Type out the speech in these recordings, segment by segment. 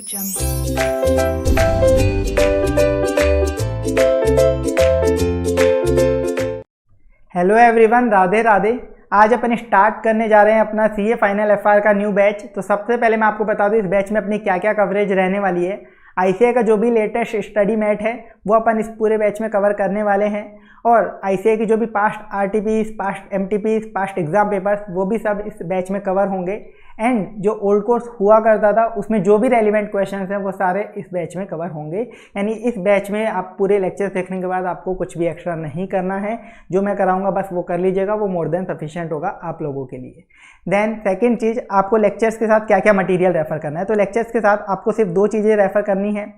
Hello everyone, Radhe Radhe. आज अपन start करने जा रहे हैं अपना सीए फाइनल एफआर का न्यू बैच। तो सबसे पहले मैं आपको बता दूं इस बैच में अपनी क्या क्या कवरेज रहने वाली है। आईसीआई का जो भी लेटेस्ट स्टडी मैट है वो अपन इस पूरे बैच में कवर करने वाले हैं, और आईसीआई की जो भी past RTPs, past MTPs, past exam papers वो भी सब इस बैच में कवर होंगे। एंड जो ओल्ड कोर्स हुआ करता था उसमें जो भी रेलिवेंट क्वेश्चंस हैं वो सारे इस बैच में कवर होंगे। यानी इस बैच में आप पूरे लेक्चर देखने के बाद आपको कुछ भी एक्स्ट्रा नहीं करना है, जो मैं कराऊंगा बस वो कर लीजिएगा, वो मोर देन सफिशिएंट होगा आप लोगों के लिए। देन सेकेंड चीज़, आपको लेक्चर्स के साथ क्या क्या मटीरियल रेफर करना है। तो लेक्चर्स के साथ आपको सिर्फ दो चीज़ें रेफर करनी है,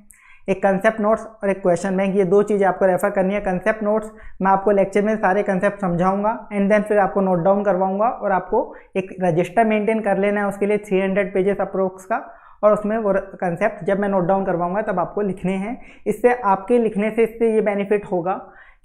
एक कंसेप्ट नोट्स और एक क्वेश्चन बैंक। ये दो चीज़ें आपको रेफर करनी है। कंसेप्ट नोट्स मैं आपको लेक्चर में सारे कंसेप्ट समझाऊंगा एंड देन फिर आपको नोट डाउन करवाऊंगा, और आपको एक रजिस्टर मेंटेन कर लेना है उसके लिए 300 पेजेस अप्रोक्स का, और उसमें वो कंसेप्ट जब मैं नोट डाउन करवाऊंगा तब आपको लिखने हैं। इससे आपके लिखने से इससे ये बेनिफिट होगा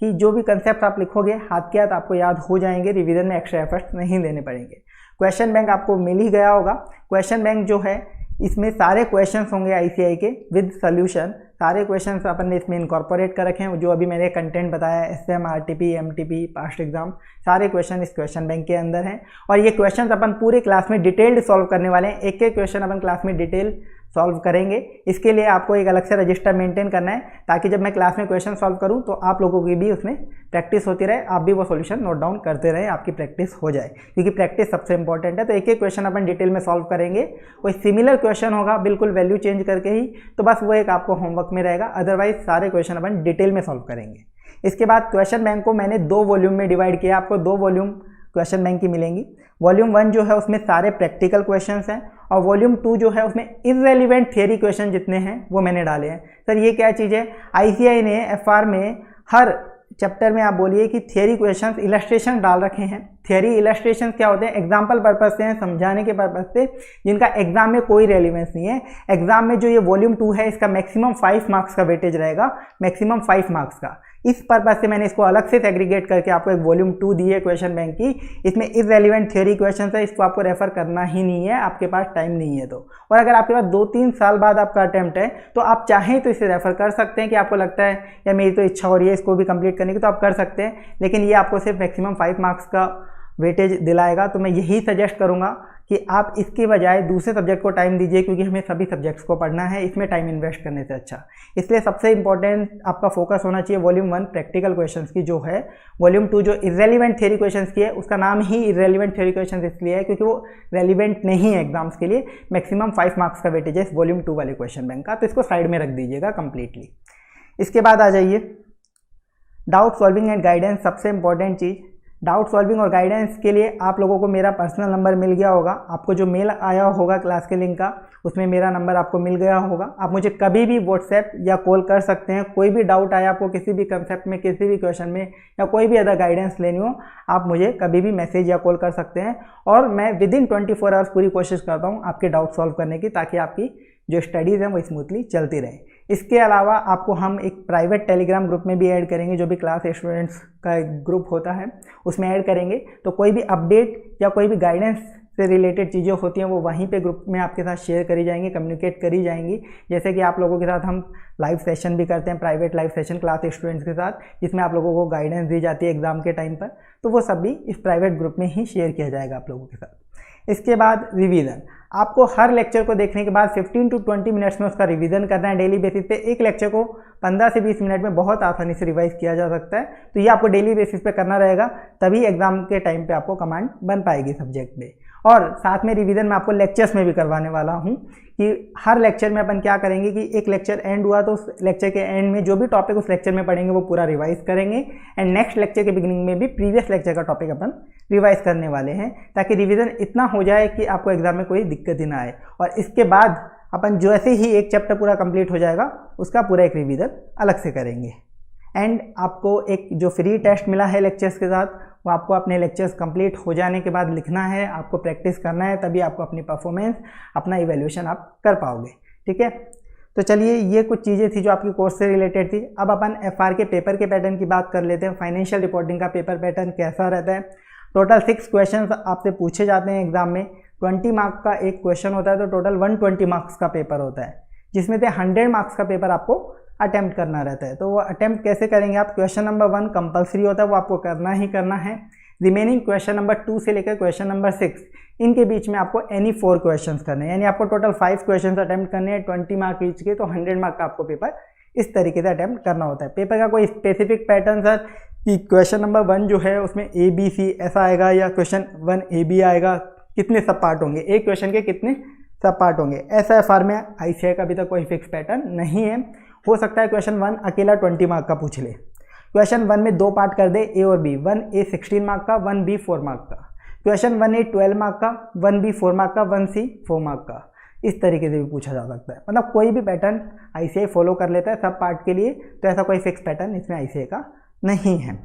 कि जो भी कंसेप्ट आप लिखोगे हाथ के हाथ आपको याद हो जाएंगे, रिविजन में एक्स्ट्रा एफर्ट्स नहीं देने पड़ेंगे। क्वेश्चन बैंक आपको मिल ही गया होगा। क्वेश्चन बैंक जो है इसमें सारे क्वेश्चंस होंगे आईसीआई के विद सोल्यूशन। सारे क्वेश्चंस अपन ने इसमें इनकॉर्पोरेट कर रखे हैं, जो अभी मैंने कंटेंट बताया SM, RTP, MTP, past exam, सारे क्वेश्चन इस क्वेश्चन बैंक के अंदर हैं। और ये क्वेश्चंस अपन पूरे क्लास में डिटेल्ड सॉल्व करने वाले हैं। एक एक क्वेश्चन अपन क्लास में डिटेल सॉल्व करेंगे। इसके लिए आपको एक अलग से रजिस्टर मेंटेन करना है, ताकि जब मैं क्लास में क्वेश्चन सॉल्व करूं तो आप लोगों की भी उसमें प्रैक्टिस होती रहे, आप भी वो सॉल्यूशन नोट डाउन करते रहे, आपकी प्रैक्टिस हो जाए, क्योंकि प्रैक्टिस सबसे इंपॉर्टेंट है। तो एक एक क्वेश्चन अपन डिटेल में सॉल्व करेंगे। कोई सिमिलर क्वेश्चन होगा बिल्कुल वैल्यू चेंज करके ही, तो बस वो एक आपको होमवर्क में रहेगा, अदरवाइज सारे क्वेश्चन अपन डिटेल में सॉल्व करेंगे। इसके बाद क्वेश्चन बैंक को मैंने 2 वॉल्यूम में डिवाइड किया। आपको 2 वॉल्यूम क्वेश्चन बैंक की मिलेंगी। वॉल्यूम 1 जो है उसमें सारे प्रैक्टिकल क्वेश्चंस हैं, और वॉल्यूम 2 जो है उसमें इररेलेवेंट थियरी क्वेश्चन जितने हैं वो मैंने डाले हैं। सर ये क्या चीज़ है? आईसीआई ने एफआर में हर चैप्टर में आप बोलिए कि थियरी क्वेश्चंस इलस्ट्रेशन डाल रखे हैं। थियरी इलस्ट्रेशन क्या होते हैं? एग्जाम्पल पर्पज से हैं, समझाने के पर्पज से, जिनका एग्जाम में कोई रेलिवेंस नहीं है। एग्जाम में जो ये वॉल्यूम 2 है इसका मैक्सिमम 5 मार्क्स का वेटेज रहेगा, मैक्सिमम 5 मार्क्स का। इस पर्पज से मैंने इसको अलग से सेग्रीगेट करके आपको एक वॉल्यूम 2 दी है क्वेश्चन बैंक की। इसमें इररेलेवेंट थियरी क्वेश्चन है, इसको आपको रेफर करना ही नहीं है, आपके पास टाइम नहीं है तो। और अगर आपके पास 2-3 साल बाद आपका अटेम्प्ट है तो आप चाहें तो इसे रेफर कर सकते हैं, कि आपको लगता है या मेरी तो इच्छा हो रही है इसको भी कंप्लीट करने की, तो आप कर सकते हैं। लेकिन ये आपको सिर्फ मैक्सिमम 5 मार्क्स का वेटेज दिलाएगा। तो मैं यही सजेस्ट करूंगा कि आप इसके बजाय दूसरे सब्जेक्ट को टाइम दीजिए, क्योंकि हमें सभी सब्जेक्ट्स को पढ़ना है, इसमें टाइम इन्वेस्ट करने से अच्छा। इसलिए सबसे इंपॉर्टेंट आपका फोकस होना चाहिए वॉल्यूम 1 प्रैक्टिकल क्वेश्चंस की जो है। वॉल्यूम 2 जो इररेलेवेंट थियरी क्वेश्चंस की है, उसका नाम ही इररेलेवेंट थियरी क्वेश्चंस इसलिए है क्योंकि वो रेलिवेंट नहीं है एग्जाम्स के लिए। मैक्सिमम 5 मार्क्स का वेटेज है वॉल्यूम 2 वाले क्वेश्चन बैंक का, तो इसको साइड में रख दीजिएगा कंप्लीटली। इसके बाद आ जाइए डाउट सॉल्विंग एंड गाइडेंस। सबसे इंपॉर्टेंट चीज़, डाउट सॉल्विंग और गाइडेंस के लिए आप लोगों को मेरा पर्सनल नंबर मिल गया होगा। आपको जो मेल आया होगा क्लास के लिंक का, उसमें मेरा नंबर आपको मिल गया होगा। आप मुझे कभी भी व्हाट्सएप या कॉल कर सकते हैं। कोई भी डाउट आया आपको किसी भी कंसेप्ट में, किसी भी क्वेश्चन में, या कोई भी अदर गाइडेंस लेनी हो, आप मुझे कभी भी मैसेज या कॉल कर सकते हैं, और मैं विदिन 24 आवर्स पूरी कोशिश करता हूँ आपके डाउट सॉल्व करने की, ताकि आपकी जो स्टडीज़ हैं वो स्मूथली चलती रहे। इसके अलावा आपको हम एक प्राइवेट टेलीग्राम ग्रुप में भी ऐड करेंगे, जो भी क्लास स्टूडेंट्स का एक ग्रुप होता है उसमें ऐड करेंगे। तो कोई भी अपडेट या कोई भी गाइडेंस से रिलेटेड चीज़ें होती हैं वो वहीं पे ग्रुप में आपके साथ शेयर करी जाएंगी, कम्युनिकेट करी जाएंगी। जैसे कि आप लोगों के साथ हम लाइव सेशन भी करते हैं, private live session class students के साथ, जिसमें आप लोगों को गाइडेंस दी जाती है एग्जाम के टाइम पर। तो वो सब भी इस प्राइवेट ग्रुप में ही शेयर किया जाएगा आप लोगों के साथ। इसके बाद रिवीजन, आपको हर लेक्चर को देखने के बाद 15 to 20 मिनट्स में उसका रिवीजन करना है डेली बेसिस पे। एक लेक्चर को 15 से 20 मिनट में बहुत आसानी से रिवाइज किया जा सकता है। तो ये आपको डेली बेसिस पे करना रहेगा, तभी एग्जाम के टाइम पे आपको कमांड बन पाएगी सब्जेक्ट में। और साथ में रिवीजन मैं आपको लेक्चर्स में भी करवाने वाला हूँ, कि हर लेक्चर में अपन क्या करेंगे कि एक लेक्चर एंड हुआ तो उस लेक्चर के एंड में जो भी टॉपिक उस लेक्चर में पढ़ेंगे वो पूरा रिवाइज करेंगे, एंड नेक्स्ट लेक्चर के बिगिनिंग में भी प्रीवियस लेक्चर का टॉपिक अपन रिवाइज करने वाले हैं, ताकि रिवीजन इतना हो जाए कि आपको एग्जाम में कोई दिक्कत ही ना आए। और इसके बाद अपन जैसे ही एक चैप्टर पूरा कंप्लीट हो जाएगा उसका पूरा एक रिवीजन अलग से करेंगे। एंड आपको एक जो फ्री टेस्ट मिला है लेक्चर्स के साथ, वो आपको अपने लेक्चर्स कंप्लीट हो जाने के बाद लिखना है, आपको प्रैक्टिस करना है, तभी आपको अपनी परफॉर्मेंस, अपना इवैल्यूएशन आप कर पाओगे। ठीक है, तो चलिए ये कुछ चीज़ें थी जो आपकी कोर्स से रिलेटेड थी। अब अपन एफआर के पेपर के पैटर्न की बात कर लेते हैं। फाइनेंशियल रिपोर्टिंग का पेपर पैटर्न कैसा रहता है? टोटल 6 क्वेश्चन आपसे पूछे जाते हैं एग्जाम में। 20 मार्क्स का एक क्वेश्चन होता है, तो टोटल 120 मार्क्स का पेपर होता है। जिसमें से 100 मार्क्स का पेपर आपको अटेम्प्ट करना रहता है। तो वो अटेम्प्ट कैसे करेंगे आप, क्वेश्चन नंबर 1 कंपलसरी होता है, वो आपको करना ही करना है। रिमेनिंग क्वेश्चन नंबर 2 से लेकर क्वेश्चन नंबर 6 इनके बीच में आपको एनी 4 क्वेश्चंस करने हैं, यानी आपको टोटल 5 क्वेश्चंस अटेम्प्ट करने हैं, 20 मार्क ईच के, तो 100 मार्क का आपको पेपर इस तरीके से अटेम्प्ट करना होता है। पेपर का कोई स्पेसिफिक पैटर्न सर कि क्वेश्चन नंबर 1 जो है उसमें ABC ऐसा आएगा, या क्वेश्चन 1AB आएगा, कितने सब पार्ट होंगे, एक क्वेश्चन के कितने सब पार्ट होंगे, ऐसा एफआर में ICAI का अभी तक कोई फिक्स पैटर्न नहीं है। हो सकता है क्वेश्चन 1 अकेला 20 मार्क का पूछ ले, क्वेश्चन 1 में 2 पार्ट कर दे, A और B, 1A 16 मार्क का, 1B 4 मार्क का, क्वेश्चन 1A 12 मार्क का, 1B 4 मार्क का, 1C 4 मार्क का, इस तरीके से भी पूछा जा सकता है। मतलब कोई भी पैटर्न ICAI फॉलो कर लेता है सब पार्ट के लिए, तो ऐसा कोई फिक्स पैटर्न इसमें ICAI का नहीं है।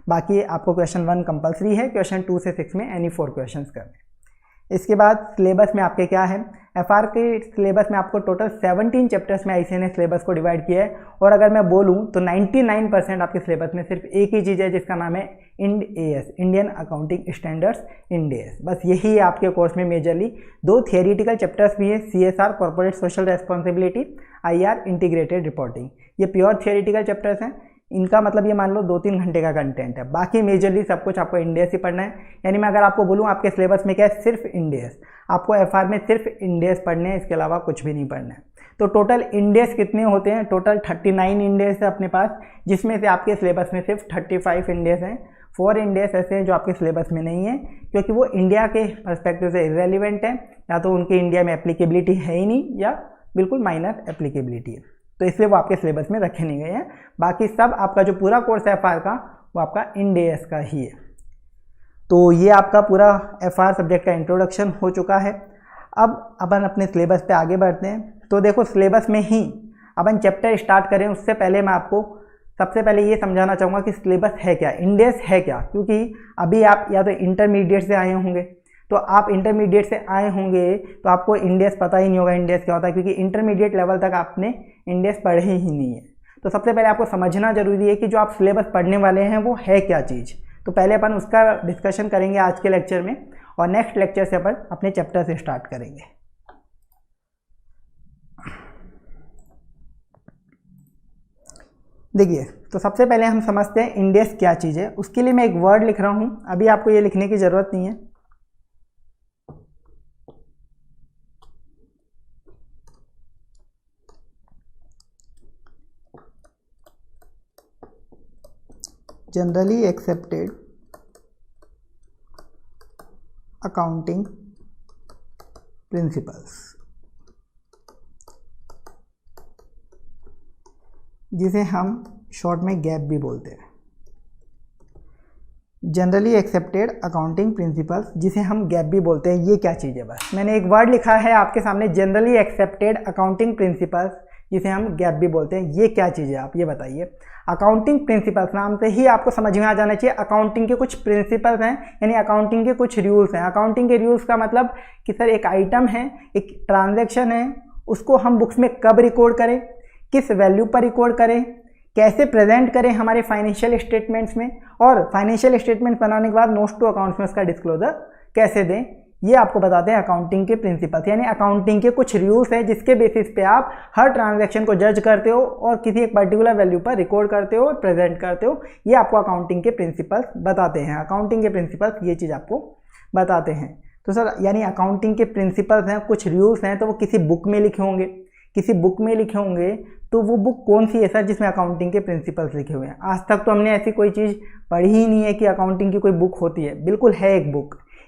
बाकी आपको क्वेश्चन 1 कंपलसरी है, क्वेश्चन 2 से 6 में एनी 4 क्वेश्चंस करने। इसके बाद सिलेबस में आपके क्या है, एफआर के सिलेबस में आपको टोटल 17 चैप्टर्स में ICAI ने सिलेबस को डिवाइड किया है, और अगर मैं बोलूं तो 99% आपके सिलेबस में सिर्फ एक ही चीज़ है जिसका नाम है IND-AS, Indian accounting standards IND-AS। बस यही है आपके कोर्स में मेजरली। 2 थियोरिटिकल चैप्टर्स भी है, CSR corporate social responsibility, IR integrated reporting, ये प्योर थियोरिटिकल चैप्टर्स हैं। इनका मतलब ये मान लो 2-3 घंटे का कंटेंट है, बाकी मेजरली सब कुछ आपको IND-AS ही पढ़ना है। यानी मैं अगर आपको बोलूँ आपके सिलेबस में क्या है, सिर्फ IND-AS, आपको एफआर में सिर्फ IND-AS पढ़ने हैं, इसके अलावा कुछ भी नहीं पढ़ना है। तो टोटल IND-AS कितने होते हैं, टोटल 39 IND-AS है अपने पास, जिसमें से आपके सिलेबस में सिर्फ 35 IND-AS हैं। 4 IND-AS ऐसे हैं जो आपके सिलेबस में नहीं है, क्योंकि वो इंडिया के पर्सपेक्टिव से इरेलीवेंट है, या तो उनके इंडिया में एप्लीकेबिलिटी है ही नहीं, या बिल्कुल माइनर एप्लीकेबिलिटी है, तो इसलिए वो आपके सिलेबस में रखे नहीं गए हैं। बाकी सब आपका जो पूरा कोर्स है एफआर का, वो आपका IND-AS का ही है। तो ये आपका पूरा एफआर सब्जेक्ट का इंट्रोडक्शन हो चुका है। अब अपन अपने सिलेबस पे आगे बढ़ते हैं। तो देखो सिलेबस में ही अपन चैप्टर स्टार्ट करें उससे पहले मैं आपको सबसे पहले ये समझाना चाहूँगा कि सिलेबस है क्या, IND-AS है क्या। क्योंकि अभी आप या तो इंटरमीडिएट से आए होंगे, तो आप इंटरमीडिएट से आए होंगे तो आपको IND-AS पता ही नहीं होगा IND-AS क्या होता है, क्योंकि इंटरमीडिएट लेवल तक आपने IND-AS पढ़े ही नहीं है। तो सबसे पहले आपको समझना जरूरी है कि जो आप सिलेबस पढ़ने वाले हैं वो है क्या चीज़। तो पहले अपन उसका डिस्कशन करेंगे आज के लेक्चर में, और नेक्स्ट लेक्चर से अपन अपने चैप्टर से स्टार्ट करेंगे। देखिए, तो सबसे पहले हम समझते हैं IND-AS क्या चीज़ है। उसके लिए मैं एक वर्ड लिख रहा हूँ, अभी आपको ये लिखने की ज़रूरत नहीं है। जनरली एक्सेप्टेड अकाउंटिंग प्रिंसिपल्स, जिसे हम शॉर्ट में गैप भी बोलते हैं। जनरली एक्सेप्टेड अकाउंटिंग प्रिंसिपल्स, जिसे हम गैप भी बोलते हैं, ये क्या चीज़ है। बस मैंने एक वर्ड लिखा है आपके सामने, जनरली एक्सेप्टेड अकाउंटिंग प्रिंसिपल्स, जिसे हम गैप भी बोलते हैं, ये क्या चीज़ है आप ये बताइए। अकाउंटिंग प्रिंसिपल्स नाम से ही आपको समझ में आ जाना चाहिए अकाउंटिंग के कुछ प्रिंसिपल्स हैं, यानी अकाउंटिंग के कुछ रूल्स हैं। अकाउंटिंग के रूल्स का मतलब कि सर एक आइटम है, एक ट्रांजैक्शन है, उसको हम बुक्स में कब रिकॉर्ड करें, किस वैल्यू पर रिकॉर्ड करें, कैसे प्रेजेंट करें हमारे फाइनेंशियल स्टेटमेंट्स में, और फाइनेंशियल स्टेटमेंट बनाने के बाद नोट्स टू अकाउंट्स में उसका डिस्क्लोजर कैसे दें, ये आपको बताते हैं अकाउंटिंग के प्रिंसिपल्स। यानी अकाउंटिंग के कुछ रूल्स हैं जिसके बेसिस पे आप हर ट्रांजैक्शन को जज करते हो और किसी एक पर्टिकुलर वैल्यू पर रिकॉर्ड करते हो और प्रेजेंट करते हो। ये आपको अकाउंटिंग के प्रिंसिपल्स बताते हैं। अकाउंटिंग के प्रिंसिपल्स ये चीज़ आपको बताते हैं। तो सर यानी अकाउंटिंग के प्रिंसिपल्स हैं, कुछ रूल्स हैं, तो वो किसी बुक में लिखे होंगे, किसी बुक में लिखे होंगे, तो वो बुक कौन सी है सर जिसमें अकाउंटिंग के प्रिंसिपल्स लिखे हुए हैं। आज तक तो हमने ऐसी कोई चीज़ पढ़ी ही नहीं है कि अकाउंटिंग की कोई बुक होती है। बिल्कुल है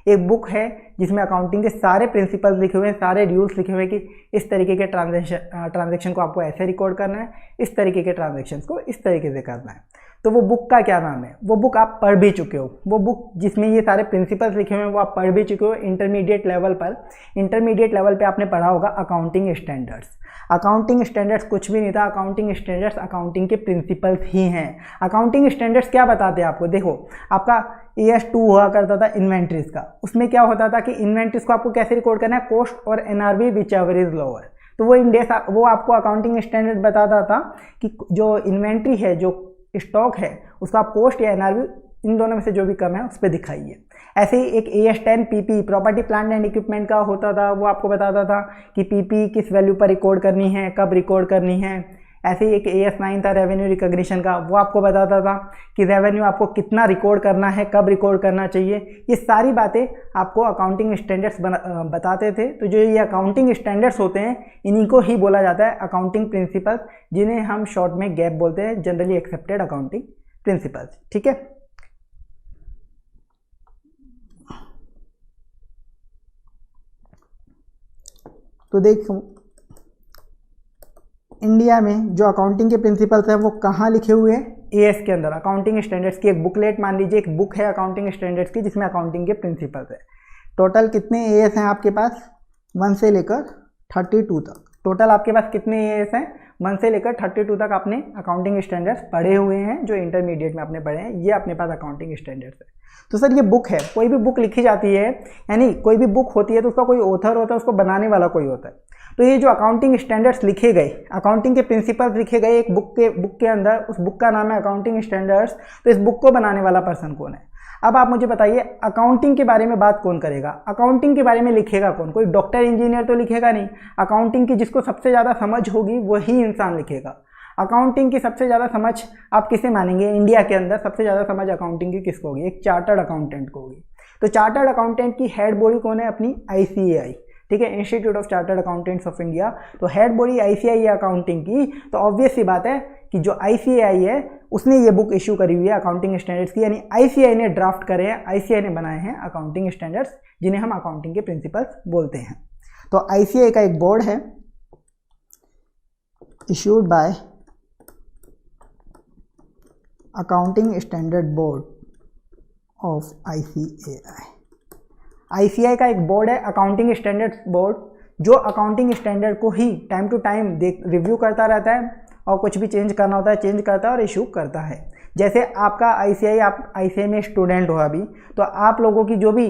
एक बुक है जिसमें अकाउंटिंग के सारे प्रिंसिपल्स लिखे हुए हैं, सारे रूल्स लिखे हुए हैं कि इस तरीके के ट्रांजैक्शन को आपको ऐसे रिकॉर्ड करना है, इस तरीके के ट्रांजैक्शन को इस तरीके से करना है। तो वो बुक का क्या नाम है, वो बुक आप पढ़ भी चुके हो। वो बुक जिसमें ये सारे प्रिंसिपल्स लिखे हुए हैं वो आप पढ़ भी चुके हो इंटरमीडिएट लेवल पर। इंटरमीडिएट लेवल पे आपने पढ़ा होगा अकाउंटिंग स्टैंडर्ड्स। अकाउंटिंग स्टैंडर्ड्स कुछ भी नहीं था, अकाउंटिंग स्टैंडर्ड्स अकाउंटिंग के प्रिंसिपल्स ही हैं। अकाउंटिंग स्टैंडर्ड्स क्या बताते हैं आपको, देखो आपका AS2 हुआ करता था इन्वेंट्रीज का, उसमें क्या होता था कि इन्वेंट्रीज को आपको कैसे रिकॉर्ड करना है, कॉस्ट और NRV which ever is lower. तो वो आपको अकाउंटिंग स्टैंडर्ड बताता था कि जो इन्वेंट्री है, जो स्टॉक है, उसका कॉस्ट या NRV इन दोनों में से जो भी कम है उस पर दिखाइए। ऐसे ही एक AS10 PP property plant and equipment का होता था, वो आपको बताता था कि PP किस वैल्यू पर रिकॉर्ड करनी है, कब रिकॉर्ड करनी है। ऐसे ही एक AS9 था रेवेन्यू रिकॉग्निशन का, वो आपको बताता था कि रेवेन्यू आपको कितना रिकॉर्ड करना है, कब रिकॉर्ड करना चाहिए। ये सारी बातें आपको अकाउंटिंग स्टैंडर्ड्स बताते थे। तो जो ये अकाउंटिंग स्टैंडर्ड्स होते हैं इन्हीं को ही बोला जाता है अकाउंटिंग प्रिंसिपल्स, जिन्हें हम शॉर्ट में गैप बोलते हैं, जनरली एक्सेप्टेड अकाउंटिंग प्रिंसिपल्स। ठीक है, तो देखो इंडिया में जो अकाउंटिंग के प्रिंसिपल्स हैं वो कहाँ लिखे हुए हैं? AS के अंदर अकाउंटिंग स्टैंडर्ड्स की एक बुकलेट, मान लीजिए एक बुक है अकाउंटिंग स्टैंडर्ड्स की जिसमें अकाउंटिंग के प्रिंसिपल्स है। टोटल कितने AS हैं आपके पास? 1 से लेकर 32 तक। टोटल आपके पास कितने AS हैं? 1 से लेकर 32 तक आपने अकाउंटिंग स्टैंडर्ड्स पढ़े हुए हैं, जो इंटरमीडिएट में आपने पढ़े हैं। ये अपने पास अकाउंटिंग स्टैंडर्ड्स है। तो सर ये बुक है, कोई भी बुक लिखी जाती है, यानी कोई भी बुक होती है तो उसका कोई ऑथर होता है, उसको बनाने वाला कोई होता है। तो ये जो अकाउंटिंग स्टैंडर्ड्स लिखे गए, अकाउंटिंग के प्रिंसिपल्स लिखे गए एक बुक के अंदर, उस बुक का नाम है अकाउंटिंग स्टैंडर्ड्स। तो इस बुक को बनाने वाला पर्सन कौन है? अब आप मुझे बताइए अकाउंटिंग के बारे में बात कौन करेगा? अकाउंटिंग के बारे में लिखेगा कौन? कोई डॉक्टर इंजीनियर तो लिखेगा नहीं। अकाउंटिंग की जिसको सबसे ज़्यादा समझ होगी वही इंसान लिखेगा। अकाउंटिंग की सबसे ज़्यादा समझ आप किसे मानेंगे? इंडिया के अंदर सबसे ज़्यादा समझ अकाउंटिंग की किसको होगी? एक चार्टर्ड अकाउंटेंट को होगी। तो चार्टर्ड अकाउंटेंट की हेड बॉडी कौन है? अपनी ICAI, ठीक है, institute of chartered accountants of India. तो हेड बॉडी ICAI है अकाउंटिंग की। तो ऑब्वियस सी बात है कि जो ICAI है उसने ये बुक इशू करी हुई है अकाउंटिंग स्टैंडर्ड्स की, यानी ICAI ने ड्राफ्ट करे हैं, ICAI ने बनाए हैं अकाउंटिंग स्टैंडर्ड्स, जिन्हें हम अकाउंटिंग के प्रिंसिपल्स बोलते हैं। तो ICAI का एक बोर्ड है, issued by accounting standard board of ICAI। ICAI का एक बोर्ड है अकाउंटिंग स्टैंडर्ड्स बोर्ड, जो अकाउंटिंग स्टैंडर्ड को ही टाइम टू टाइम रिव्यू करता रहता है, और कुछ भी चेंज करना होता है चेंज करता है और इशू करता है। जैसे आपका ICAI, आप ICAI में स्टूडेंट हो अभी, तो आप लोगों की जो भी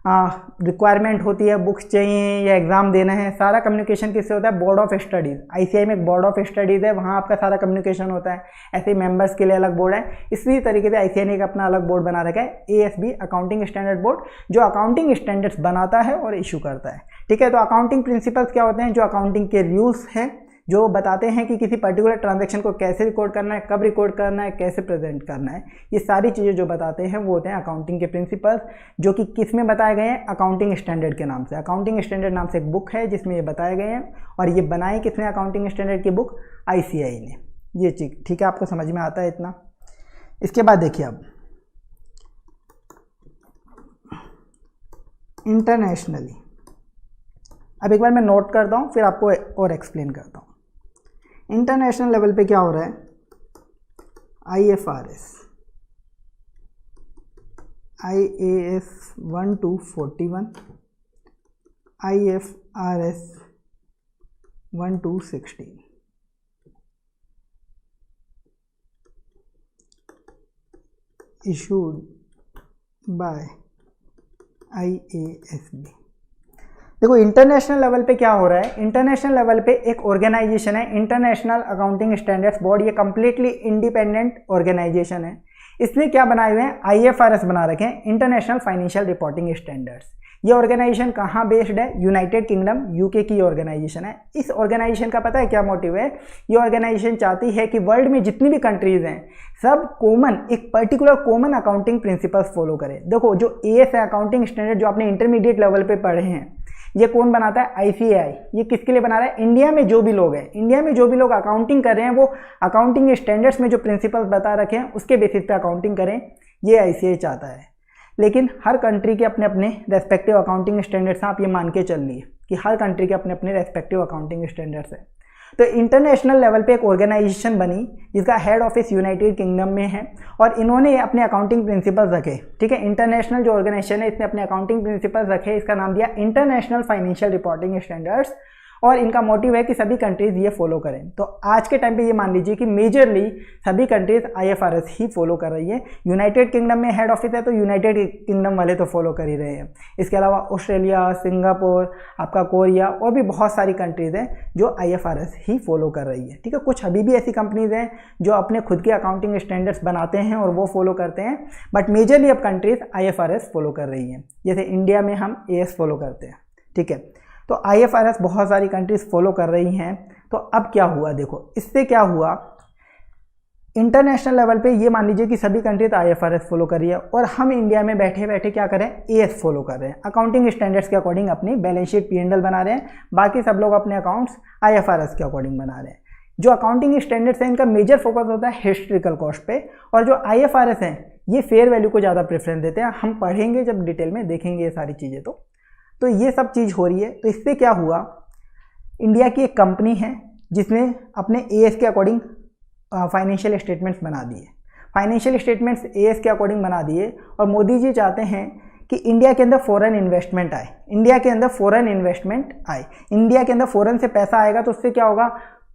रिक्वायरमेंट होती है, बुक्स चाहिए या एग्ज़ाम देना है, सारा कम्युनिकेशन किससे होता है? Board of studies. ICAI में एक बोर्ड ऑफ स्टडीज़ है, वहाँ आपका सारा कम्युनिकेशन होता है। ऐसे मेंबर्स के लिए अलग बोर्ड है। इसी तरीके से ICAI ने एक अपना अलग बोर्ड बना रखा है, ASB अकाउंटिंग स्टैंडर्ड बोर्ड, जो अकाउंटिंग स्टैंडर्ड्स बनाता है और इशू करता है। ठीक है, तो अकाउंटिंग प्रिंसिपल्स क्या होते हैं? जो अकाउंटिंग के रूल्स हैं, जो बताते हैं कि किसी पर्टिकुलर ट्रांजैक्शन को कैसे रिकॉर्ड करना है, कब रिकॉर्ड करना है, कैसे प्रेजेंट करना है, ये सारी चीज़ें जो बताते हैं वो होते हैं अकाउंटिंग के प्रिंसिपल्स, जो कि किस में बताए गए हैं? अकाउंटिंग स्टैंडर्ड के नाम से। अकाउंटिंग स्टैंडर्ड नाम से एक बुक है जिसमें ये बताए गए हैं, और ये बनाई किसने अकाउंटिंग स्टैंडर्ड की बुक? ICAI ने। ये चीज़ ठीक है, आपको समझ में आता है इतना? इसके बाद देखिए अब इंटरनेशनली, अब एक बार मैं नोट करता हूँ फिर आपको और एक्सप्लेन करता हूँ। इंटरनेशनल लेवल पे क्या हो रहा है? IFRS, IAS 1 to 41, IFRS 1 to 16, issued by IASB। देखो इंटरनेशनल लेवल पे क्या हो रहा है? इंटरनेशनल लेवल पे एक ऑर्गेनाइजेशन है इंटरनेशनल अकाउंटिंग स्टैंडर्ड्स बोर्ड। ये कंप्लीटली इंडिपेंडेंट ऑर्गेनाइजेशन है। इसने क्या बनाए हुए हैं? IFRS बना रखे हैं, इंटरनेशनल फाइनेंशियल रिपोर्टिंग स्टैंडर्ड्स। ये ऑर्गेनाइजेशन कहाँ बेस्ड है? यूनाइटेड किंगडम UK की ऑर्गेनाइजेशन है। इस ऑर्गेनाइजेशन का पता है क्या मोटिव है? ये ऑर्गेनाइजेशन चाहती है कि वर्ल्ड में जितनी भी कंट्रीज हैं सब कॉमन, एक particular common accounting principles follow करें। देखो जो AS है अकाउंटिंग स्टैंडर्ड, जो आपने इंटरमीडिएट लेवल पे पढ़े हैं, ये कौन बनाता है? ICAI। ये किसके लिए बना रहा है? इंडिया में जो भी लोग हैं, इंडिया में जो भी लोग अकाउंटिंग कर रहे हैं, वो अकाउंटिंग स्टैंडर्ड्स में जो प्रिंसिपल्स बता रखे हैं उसके बेसिस पे अकाउंटिंग करें, ये ICAI चाहता है। लेकिन हर कंट्री के अपने अपने रेस्पेक्टिव अकाउंटिंग स्टैंडर्ड्स हैं। आप ये मान के चल लिए कि हर कंट्री के अपने अपने रेस्पेक्टिव अकाउंटिंग स्टैंडर्ड्स हैं। तो इंटरनेशनल लेवल पे एक ऑर्गेनाइजेशन बनी जिसका हेड ऑफिस यूनाइटेड किंगडम में है, और इन्होंने अपने अकाउंटिंग प्रिंसिपल्स रखे। ठीक है, इंटरनेशनल जो ऑर्गेनाइजेशन है इसने अपने अकाउंटिंग प्रिंसिपल्स रखे, इसका नाम दिया इंटरनेशनल फाइनेंशियल रिपोर्टिंग स्टैंडर्ड्स। और इनका मोटिव है कि सभी कंट्रीज ये फॉलो करें। तो आज के टाइम पे ये मान लीजिए कि मेजरली सभी कंट्रीज IFRS ही फॉलो कर रही है। यूनाइटेड किंगडम में हेड ऑफिस है तो यूनाइटेड किंगडम वाले तो फॉलो कर ही रहे हैं। इसके अलावा ऑस्ट्रेलिया, सिंगापुर, आपका कोरिया और भी बहुत सारी कंट्रीज हैं जो IFRS ही फॉलो कर रही है। ठीक है, कुछ अभी भी ऐसी कंपनीज हैं जो अपने खुद के अकाउंटिंग स्टैंडर्ड्स बनाते हैं और वो फॉलो करते हैं, बट मेजरली अब कंट्रीज IFRS फॉलो कर रही हैं। जैसे इंडिया में हम AS फॉलो करते हैं। ठीक है, तो IFRS बहुत सारी कंट्रीज फॉलो कर रही हैं। तो अब क्या हुआ, देखो इससे क्या हुआ, इंटरनेशनल लेवल पे ये मान लीजिए कि सभी कंट्रीज IFRS फॉलो कर रही है और हम इंडिया में बैठे बैठे क्या करें, AS फॉलो कर रहे हैं। अकाउंटिंग स्टैंडर्ड्स के अकॉर्डिंग अपनी बैलेंस शीट P&L बना रहे हैं, बाकी सब लोग अपने अकाउंट्स IFRS के अकॉर्डिंग बना रहे हैं। जो अकाउंटिंग स्टैंडर्ड्स हैं इनका मेजर फोकस होता है हिस्ट्रिकल कॉस्ट पे, और जो IFRS हैं ये फेयर वैल्यू को ज़्यादा प्रेफरेंस देते हैं। हम पढ़ेंगे जब डिटेल में देखेंगे ये सारी चीज़ें। तो ये सब चीज़ हो रही है। तो इससे क्या हुआ, इंडिया की एक कंपनी है जिसने अपने AS के अकॉर्डिंग फाइनेंशियल स्टेटमेंट्स बना दिए। फाइनेंशियल स्टेटमेंट्स AS के अकॉर्डिंग बना दिए और मोदी जी चाहते हैं कि इंडिया के अंदर फॉरेन इन्वेस्टमेंट आए। इंडिया के अंदर फॉरेन इन्वेस्टमेंट आए, इंडिया के अंदर फॉरेन से पैसा आएगा तो उससे क्या होगा,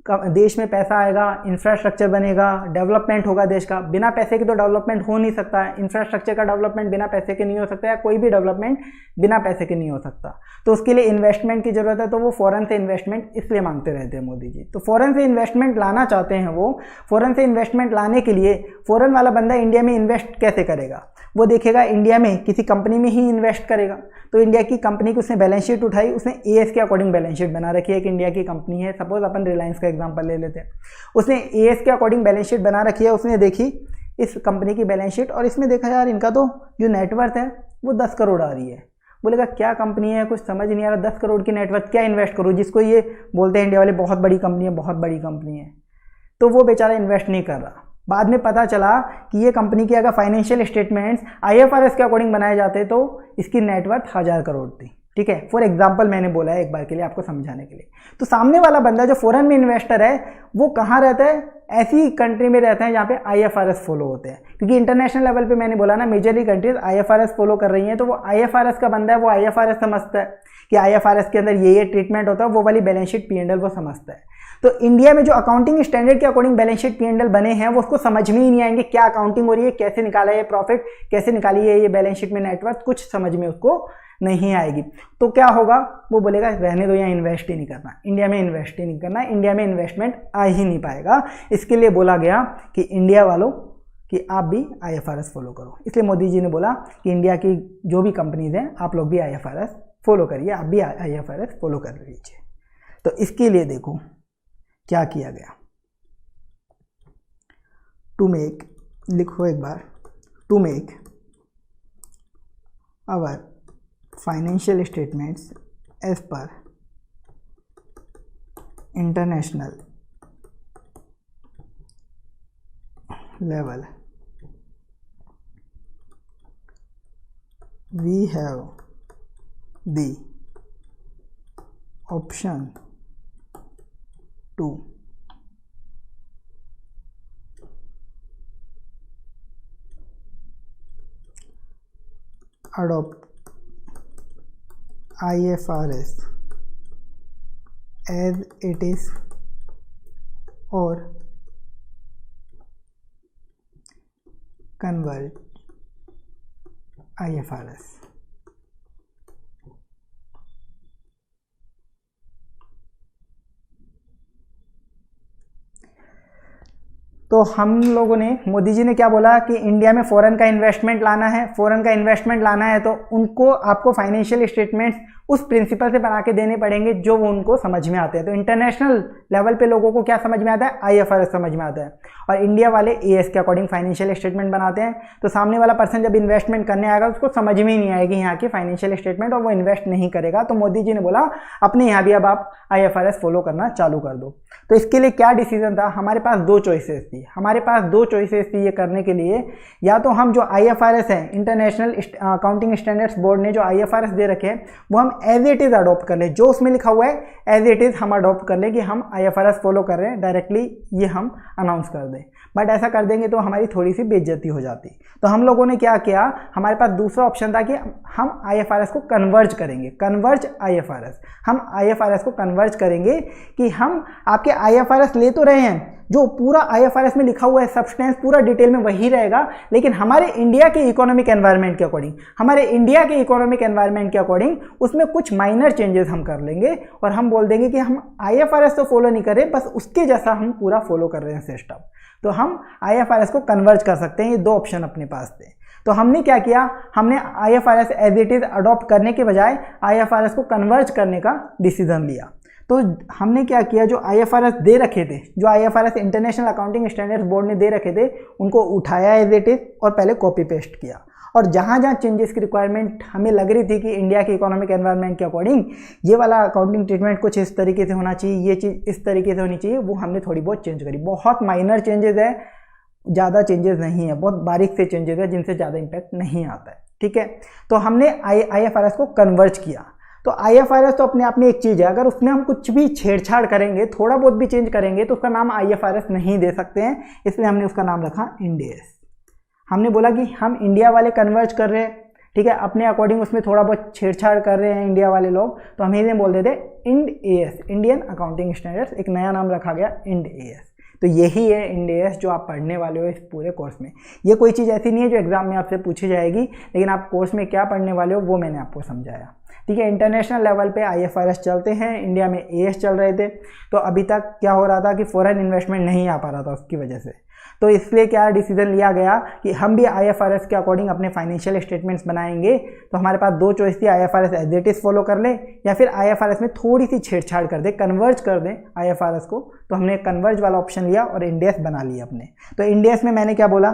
देश में पैसा आएगा, इंफ्रास्ट्रक्चर बनेगा, डेवलपमेंट होगा देश का। बिना पैसे के तो डेवलपमेंट हो नहीं सकता है। इंफ्रास्ट्रक्चर का डेवलपमेंट बिना पैसे के नहीं हो सकता, या कोई भी डेवलपमेंट बिना पैसे के नहीं हो सकता। तो उसके लिए इन्वेस्टमेंट की जरूरत है, तो वो फॉरेन से इन्वेस्टमेंट इसलिए मांगते रहते हैं मोदी जी। तो फॉरेन से इन्वेस्टमेंट लाना चाहते हैं वो। फॉरेन से इन्वेस्टमेंट लाने के लिए फॉरेन वाला बंदा इंडिया में इन्वेस्ट कैसे करेगा, वो देखेगा इंडिया में किसी कंपनी में ही इन्वेस्ट करेगा। तो इंडिया की कंपनी की उसने बैलेंस शीट उठाई, उसने AS के अकॉर्डिंग बैलेंस शीट बना रखी है। एक इंडिया की कंपनी है, सपोज अपन रिलायंस का एग्जांपल ले लेते हैं, उसने AS के अकॉर्डिंग बैलेंस शीट बना रखी है। उसने देखी इस कंपनी की बैलेंस शीट और इसमें देखा यार इनका तो जो नेटवर्थ है वो 10 करोड़ आ रही है। बोलेगा क्या कंपनी है, कुछ समझ नहीं आ रहा, 10 करोड़ की नेटवर्थ क्या इन्वेस्ट करूँ, जिसको ये बोलते हैं इंडिया वाले बहुत बड़ी कंपनी है, बहुत बड़ी कंपनी है। तो वो बेचारा इन्वेस्ट नहीं कर रहा। बाद में पता चला कि ये कंपनी की अगर फाइनेंशियल स्टेटमेंट्स IFRS के अकॉर्डिंग बनाए जाते तो इसकी नेटवर्थ 1000 करोड़ थी। ठीक है, फॉर एग्जांपल मैंने बोला है एक बार के लिए आपको समझाने के लिए। तो सामने वाला बंदा जो फॉरेन में इन्वेस्टर है वो कहाँ रहता है, ऐसी कंट्री में रहता है जहाँ पे IFRS फॉलो होते हैं। क्योंकि इंटरनेशनल लेवल पे मैंने बोला ना मेजरली कंट्रीज IFRS फॉलो कर रही हैं, तो वो IFRS का बंदा है, वो IFRS समझता है कि IFRS के अंदर ये ट्रीटमेंट होता है, वो वाली बैलेंस शीट P&L वो समझता है। तो इंडिया में जो अकाउंटिंग स्टैंडर्ड के अकॉर्डिंग बैलेंस शीट P&L बने हैं वो उसको समझ में ही नहीं आएंगे, क्या अकाउंटिंग हो रही है, कैसे निकाला है ये प्रॉफिट, कैसे निकाली है ये बैलेंस शीट में नेटवर्थ, कुछ समझ में उसको नहीं आएगी। तो क्या होगा, वो बोलेगा रहने दो, यहाँ इन्वेस्ट ही नहीं करना, इंडिया में इन्वेस्ट ही नहीं करना, इंडिया में इन्वेस्टमेंट आ ही नहीं पाएगा। इसके लिए बोला गया कि इंडिया वालों कि आप भी IFRS फॉलो करो। इसलिए मोदी जी ने बोला कि इंडिया की जो भी कंपनीज हैं आप लोग भी IFRS फॉलो करिए, आप भी IFRS फॉलो कर लीजिए। तो इसके लिए देखो क्या किया गया, टू मेक, लिखो एक बार, to make our financial statements as per international level we have the option to adopt IFRS as it is or convert IFRS। तो हम लोगों ने, मोदी जी ने क्या बोला कि इंडिया में फॉरेन का इन्वेस्टमेंट लाना है, फॉरेन का इन्वेस्टमेंट लाना है तो उनको आपको फाइनेंशियल स्टेटमेंट्स उस प्रिंसिपल से बना के देने पड़ेंगे जो वो उनको समझ में आते हैं। तो इंटरनेशनल लेवल पे लोगों को क्या समझ में आता है, IFRS समझ में आता है, और इंडिया वाले AS के अकॉर्डिंग फाइनेंशियल स्टेटमेंट बनाते हैं। तो सामने वाला पर्सन जब इन्वेस्टमेंट करने आएगा उसको समझ में ही नहीं आएगी यहाँ की फाइनेंशियल स्टेटमेंट और वो इन्वेस्ट नहीं करेगा। तो मोदी जी ने बोला अपने यहाँ भी अब आप IFRS फॉलो करना चालू कर दो। तो इसके लिए क्या डिसीजन था, हमारे पास दो चॉइसेस थी। चाहिए। हमारे पास दो चॉइसेस थी ये करने के लिए, या तो हम जो IFRS है, इंटरनेशनल अकाउंटिंग स्टैंडर्ड्स बोर्ड ने जो IFRS दे रखे हैं वो हम एज इट इज़ अडॉप्ट कर लें, जो उसमें लिखा हुआ है एज इट इज़ हम अडॉप्ट कर लें कि हम IFRS फॉलो कर रहे हैं, डायरेक्टली ये हम अनाउंस कर दें। बट ऐसा कर देंगे तो हमारी थोड़ी सी बेइज्जती हो जाती। तो हम लोगों ने क्या किया, हमारे पास दूसरा ऑप्शन था कि हम IFRS को कन्वर्ज करेंगे, कन्वर्ज IFRS। हम IFRS को कन्वर्ज करेंगे कि हम आपके IFRS ले तो रहे हैं, जो पूरा IFRS में लिखा हुआ है सब्सटेंस पूरा डिटेल में वही रहेगा, लेकिन हमारे इंडिया के इकोनॉमिक एनवायरनमेंट के अकॉर्डिंग, हमारे इंडिया के इकोनॉमिक एनवायरनमेंट के अकॉर्डिंग उसमें कुछ माइनर चेंजेस हम कर लेंगे और हम बोल देंगे कि हम IFRS तो फॉलो नहीं कर रहे, बस उसके जैसा हम पूरा फॉलो कर रहे हैं सिस्टम। तो हम IFRS को कन्वर्ज कर सकते हैं, ये दो ऑप्शन अपने पास थे। तो हमने क्या किया, हमने IFRS as it is adopt करने के बजाय IFRS को कन्वर्ज करने का डिसीजन लिया। तो हमने क्या किया, जो IFRS दे रखे थे, जो IFRS international accounting standards board ने दे रखे थे, उनको उठाया एज इट इज़ और पहले कॉपी पेस्ट किया। और जहाँ जहाँ चेंजेस की रिक्वायरमेंट हमें लग रही थी कि इंडिया के इकोनॉमिक एनवायरनमेंट के अकॉर्डिंग ये वाला अकाउंटिंग ट्रीटमेंट कुछ इस तरीके से होना चाहिए, ये चीज़ इस तरीके से होनी चाहिए, वो हमने थोड़ी बहुत चेंज करी। बहुत माइनर चेंजेस है, ज़्यादा चेंजेस नहीं है, बहुत बारीक से चेंजेस है जिनसे ज़्यादा इम्पैक्ट नहीं आता है। ठीक है, तो हमने IFRS को कन्वर्ज किया। तो IFRS तो अपने आप में एक चीज़ है, अगर उसमें हम कुछ भी छेड़छाड़ करेंगे, थोड़ा बहुत भी चेंज करेंगे तो उसका नाम IFRS नहीं दे सकते हैं, इसलिए हमने उसका नाम रखा इंड AS। हमने बोला कि हम इंडिया वाले कन्वर्ज कर रहे हैं, ठीक है, अपने अकॉर्डिंग उसमें थोड़ा बहुत छेड़छाड़ कर रहे हैं इंडिया वाले लोग, तो हम इन्हें बोल देते Ind AS, Indian accounting standards. एक नया नाम रखा गया इंड AS। तो यही है इंड AS जो आप पढ़ने वाले हो इस पूरे कोर्स में। ये कोई चीज़ ऐसी नहीं है जो एग्जाम में आपसे पूछी जाएगी, लेकिन आप कोर्स में क्या पढ़ने वाले हो वो मैंने आपको समझाया। ठीक है, इंटरनेशनल लेवल पे IFRS चलते हैं, इंडिया में AS चल रहे थे। तो अभी तक क्या हो रहा था कि फॉरेन इन्वेस्टमेंट नहीं आ पा रहा था उसकी वजह से, तो इसलिए क्या डिसीजन लिया गया कि हम भी IFRS के अकॉर्डिंग अपने फाइनेंशियल स्टेटमेंट्स बनाएंगे। तो हमारे पास दो चॉइस थी, IFRS as it is follow कर लें या फिर IFRS में थोड़ी सी छेड़छाड़ कर दें, कन्वर्ज कर दें IFRS को। तो हमने कन्वर्ज वाला ऑप्शन लिया और इंड AS बना लिया अपने। तो इंड AS में मैंने क्या बोला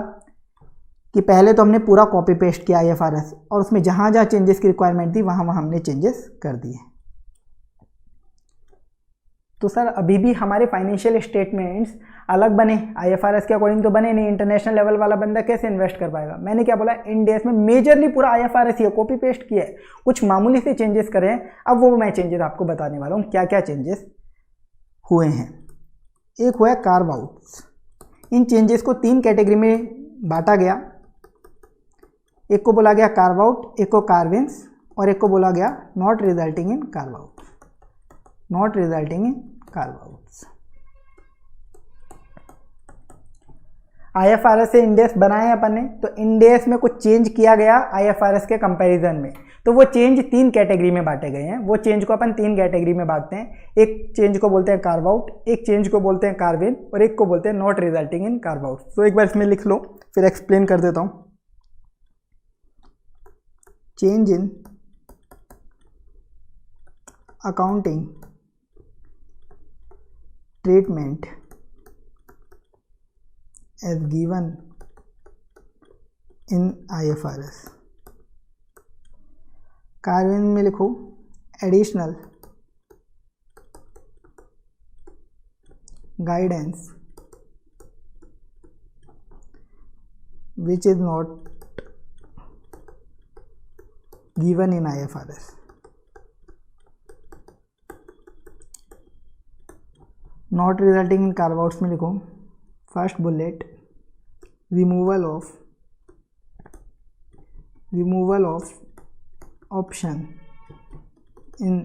कि पहले तो हमने पूरा कॉपी पेस्ट किया IFRS, और उसमें जहाँ जहाँ चेंजेस की रिक्वायरमेंट थी वहाँ वहाँ हमने चेंजेस कर दिए। तो सर अभी भी हमारे फाइनेंशियल स्टेटमेंट्स अलग बने, IFRS के अकॉर्डिंग तो बने नहीं, इंटरनेशनल लेवल वाला बंदा कैसे इन्वेस्ट कर पाएगा। मैंने क्या बोला, इंड AS में मेजरली पूरा IFRS ही कॉपी पेस्ट किया है, कुछ मामूली से चेंजेस करे हैं। अब वो मैं चेंजेस आपको बताने वाला हूँ, क्या क्या चेंजेस हुए हैं। एक हुआ कार्व आउट्स। इन चेंजेस को 3 कैटेगरी में बांटा गया। एक को बोला गया कार्व आउट, एक को कार्विंस, और एक को बोला गया not resulting in carve out, not resulting in curve outs. IFRS से इंड AS बनाए अपन ने, तो इंड AS में कुछ चेंज किया गया IFRS के कंपैरिजन में, तो वो चेंज 3 कैटेगरी में बांटे गए हैं। वो चेंज को अपन 3 कैटेगरी में बांटते हैं। एक चेंज को बोलते हैं कार्व आउट, एक चेंज को बोलते हैं कार्व इन, और एक को बोलते हैं not resulting in carve out. तो एक बार इसमें लिख लो, फिर एक्सप्लेन कर देता हूँ। Change in accounting treatment as given in IFRS। Carve in में लिखो additional guidance which is not given in IFRS। Not resulting in curve outs में लिखो first bullet removal of option in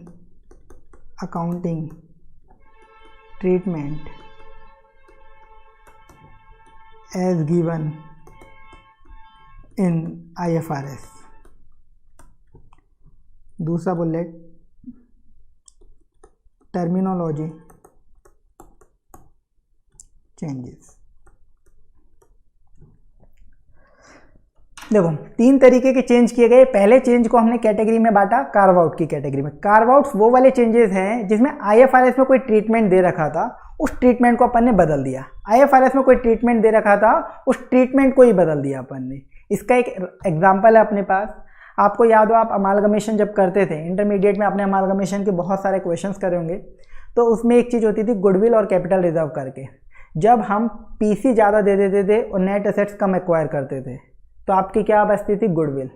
accounting treatment as given in IFRS। दूसरा bullet terminology changes. देखो 3 तरीके के change किए गए। पहले चेंज को हमने कैटेगरी में बांटा, कार्व आउट की कैटेगरी में। कार्व आउट्स वो वाले चेंजेस हैं जिसमें IFRS में कोई ट्रीटमेंट दे रखा था, उस ट्रीटमेंट को अपन ने बदल दिया। IFRS में कोई ट्रीटमेंट दे रखा था, उस ट्रीटमेंट को ही बदल दिया अपन ने। इसका एक एग्जाम्पल है अपने पास। आपको याद हो, आप अमालगमेशन जब करते थे इंटरमीडिएट में, आपने अमालगमेशन के बहुत सारे क्वेश्चंस करे होंगे। तो उसमें एक चीज़ होती थी गुडविल और कैपिटल रिजर्व करके। जब हम पीसी ज़्यादा दे देते थे और नेट एसेट्स कम एक्वायर करते थे तो आपकी क्या बचती थी, गुडविल।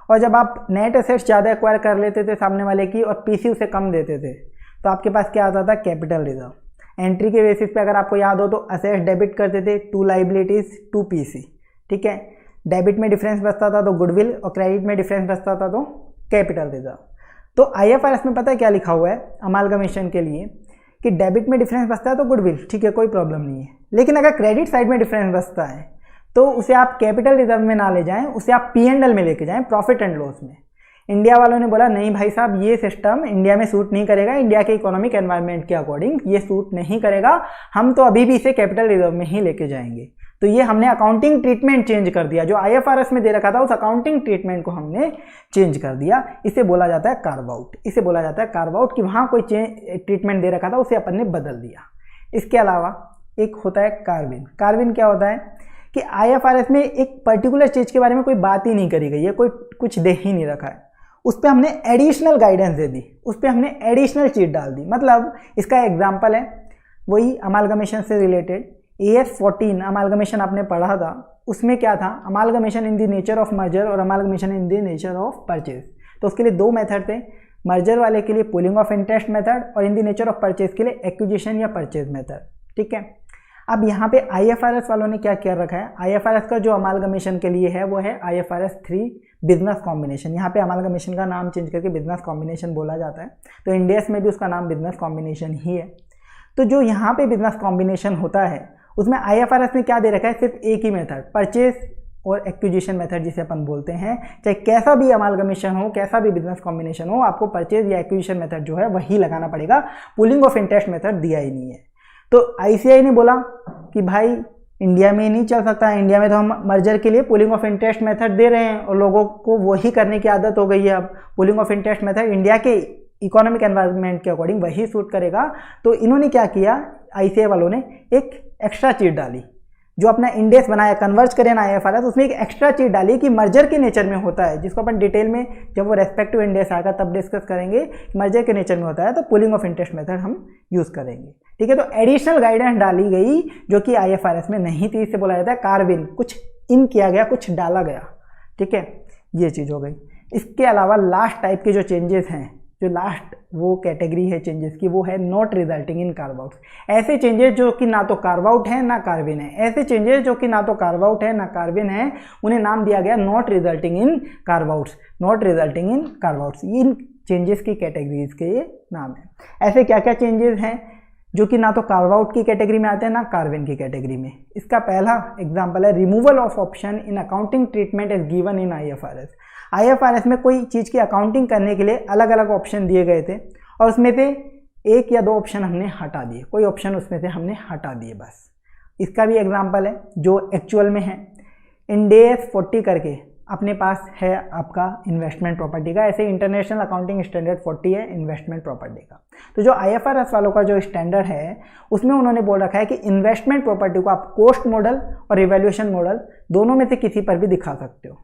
और जब आप नेट एसेट्स ज़्यादा एक्वायर कर लेते थे सामने वाले की और पीसी उसे कम देते थे तो आपके पास क्या आता था, कैपिटल रिजर्व। एंट्री के बेसिस पे अगर आपको याद हो तो असेट्स डेबिट करते थे टू लाइबिलिटीज टू पीसी, ठीक है। डेबिट में डिफरेंस बचता था तो गुडविल और क्रेडिट में डिफरेंस बचता था तो कैपिटल रिजर्व। तो आईएफआरएस में पता है क्या लिखा हुआ है अमालगमेशन के लिए कि डेबिट में डिफरेंस बचता है तो गुडविल, ठीक है, कोई प्रॉब्लम नहीं है। लेकिन अगर क्रेडिट साइड में डिफरेंस बचता है तो उसे आप कैपिटल रिजर्व में ना ले जाएं, उसे आप P&L में लेके जाएं, प्रॉफिट एंड लॉस में। इंडिया वालों ने बोला नहीं भाई साहब, ये सिस्टम इंडिया में सूट नहीं करेगा, इंडिया के इकोनॉमिक एनवायरनमेंट के अकॉर्डिंग ये सूट नहीं करेगा, हम तो अभी भी इसे कैपिटल रिजर्व में ही लेके जाएंगे। तो ये हमने अकाउंटिंग ट्रीटमेंट चेंज कर दिया, जो आईएफआरएस में दे रखा था उस अकाउंटिंग ट्रीटमेंट को हमने चेंज कर दिया। इसे बोला जाता है कार्व आउट, इसे बोला जाता है कार्व आउट कि वहाँ कोई ट्रीटमेंट दे रखा था उसे अपन ने बदल दिया। इसके अलावा एक होता है कार्विन। कार्विन क्या होता है कि आईएफआरएस में एक पर्टिकुलर चीज़ के बारे में कोई बात ही नहीं करी गई है, कोई कुछ दे ही नहीं रखा है, उस पर हमने एडिशनल गाइडेंस दे दी, उस पर हमने एडिशनल चीज़ डाल दी। मतलब इसका एग्जाम्पल है वही अमालगमेशन से रिलेटेड AS 14 अमालगमेशन आपने पढ़ा था, उसमें क्या था, amalgamation in the nature of merger और amalgamation in the nature of purchase. तो उसके लिए दो मेथड थे, मर्जर वाले के लिए पुलिंग ऑफ इंटरेस्ट मेथड और इन द नेचर ऑफ परचेज के लिए एक्विजिशन या परचेज मेथड, ठीक है। अब यहाँ पे IFRS वालों ने क्या कर रखा है, IFRS का जो अमालगमेशन के लिए है वो है IFRS 3 बिजनेस कॉम्बिनेशन। यहाँ पे अमालगमेशन का नाम चेंज करके बिजनेस कॉम्बिनेशन बोला जाता है, तो इंडियस में भी उसका नाम बिजनेस कॉम्बिनेशन ही है। तो जो यहाँ पे बिजनेस कॉम्बिनेशन होता है उसमें IFRS में क्या दे रखा है, सिर्फ एक ही मेथड, परचेज और एक्विजिशन मेथड जिसे अपन बोलते हैं। चाहे कैसा भी अमालगमेशन हो, कैसा भी बिजनेस कॉम्बिनेशन हो, आपको परचेज या एक्विजिशन मेथड जो है वही लगाना पड़ेगा, पुलिंग ऑफ इंटरेस्ट मेथड दिया ही नहीं है। तो ICAI ने बोला कि भाई इंडिया में नहीं चल सकता, इंडिया में तो हम मर्जर के लिए पुलिंग ऑफ इंटरेस्ट मेथड दे रहे हैं और लोगों को वही करने की आदत हो गई है। अब pulling of interest method India के इकोनॉमिक एनवायरनमेंट के अकॉर्डिंग वही सूट करेगा। तो इन्होंने क्या किया, ICAI वालों ने एक एक्स्ट्रा चीज़ डाली, जो अपना इंडेक्स बनाया, कन्वर्ज करें ना IFRS, उसमें एक एक्स्ट्रा चीज़ डाली कि मर्जर के नेचर में होता है, जिसको अपन डिटेल में जब वो रेस्पेक्टिव इंडेक्स आएगा तब डिस्कस करेंगे। मर्जर के नेचर में होता है तो पुलिंग ऑफ इंटरेस्ट मेथड हम यूज़ करेंगे, ठीक है। तो एडिशनल गाइडेंस डाली गई जो कि IFRS में नहीं थी, इससे बोला जाता है कार्विन, कुछ इन किया गया, कुछ डाला गया, ठीक है, ये चीज़ हो गई। इसके अलावा लास्ट टाइप के जो चेंजेस हैं, जो लास्ट वो कैटेगरी है चेंजेस की, वो है not resulting in carve out. ऐसे चेंजेस जो कि ना तो कार्व आउट है ना कार्विन है, ऐसे चेंजेस जो कि ना तो कार्व आउट है ना कार्विन है, उन्हें नाम दिया गया not resulting in curve outs. Not resulting in curve outs, in changes की कैटेगरीज के ये नाम है। ऐसे क्या क्या चेंजेस हैं जो कि ना तो कार्व आउट की कैटेगरी में आते हैं ना कार्विन की कैटेगरी में। इसका पहला एग्जाम्पल है removal of option in accounting treatment as given in IFRS। IFRS में कोई चीज़ की अकाउंटिंग करने के लिए अलग अलग ऑप्शन दिए गए थे और उसमें से एक या दो ऑप्शन हमने हटा दिए, कोई ऑप्शन उसमें से हमने हटा दिए बस। इसका भी एग्जांपल है जो एक्चुअल में है, इंड AS 40 करके अपने पास है आपका इन्वेस्टमेंट प्रॉपर्टी का, ऐसे इंटरनेशनल अकाउंटिंग स्टैंडर्ड 40 है इन्वेस्टमेंट प्रॉपर्टी का। तो जो IFRS वालों का जो स्टैंडर्ड है उसमें उन्होंने बोल रखा है कि इन्वेस्टमेंट प्रॉपर्टी को आप कॉस्ट मॉडल और रिवैल्यूएशन मॉडल दोनों में से किसी पर भी दिखा सकते हो।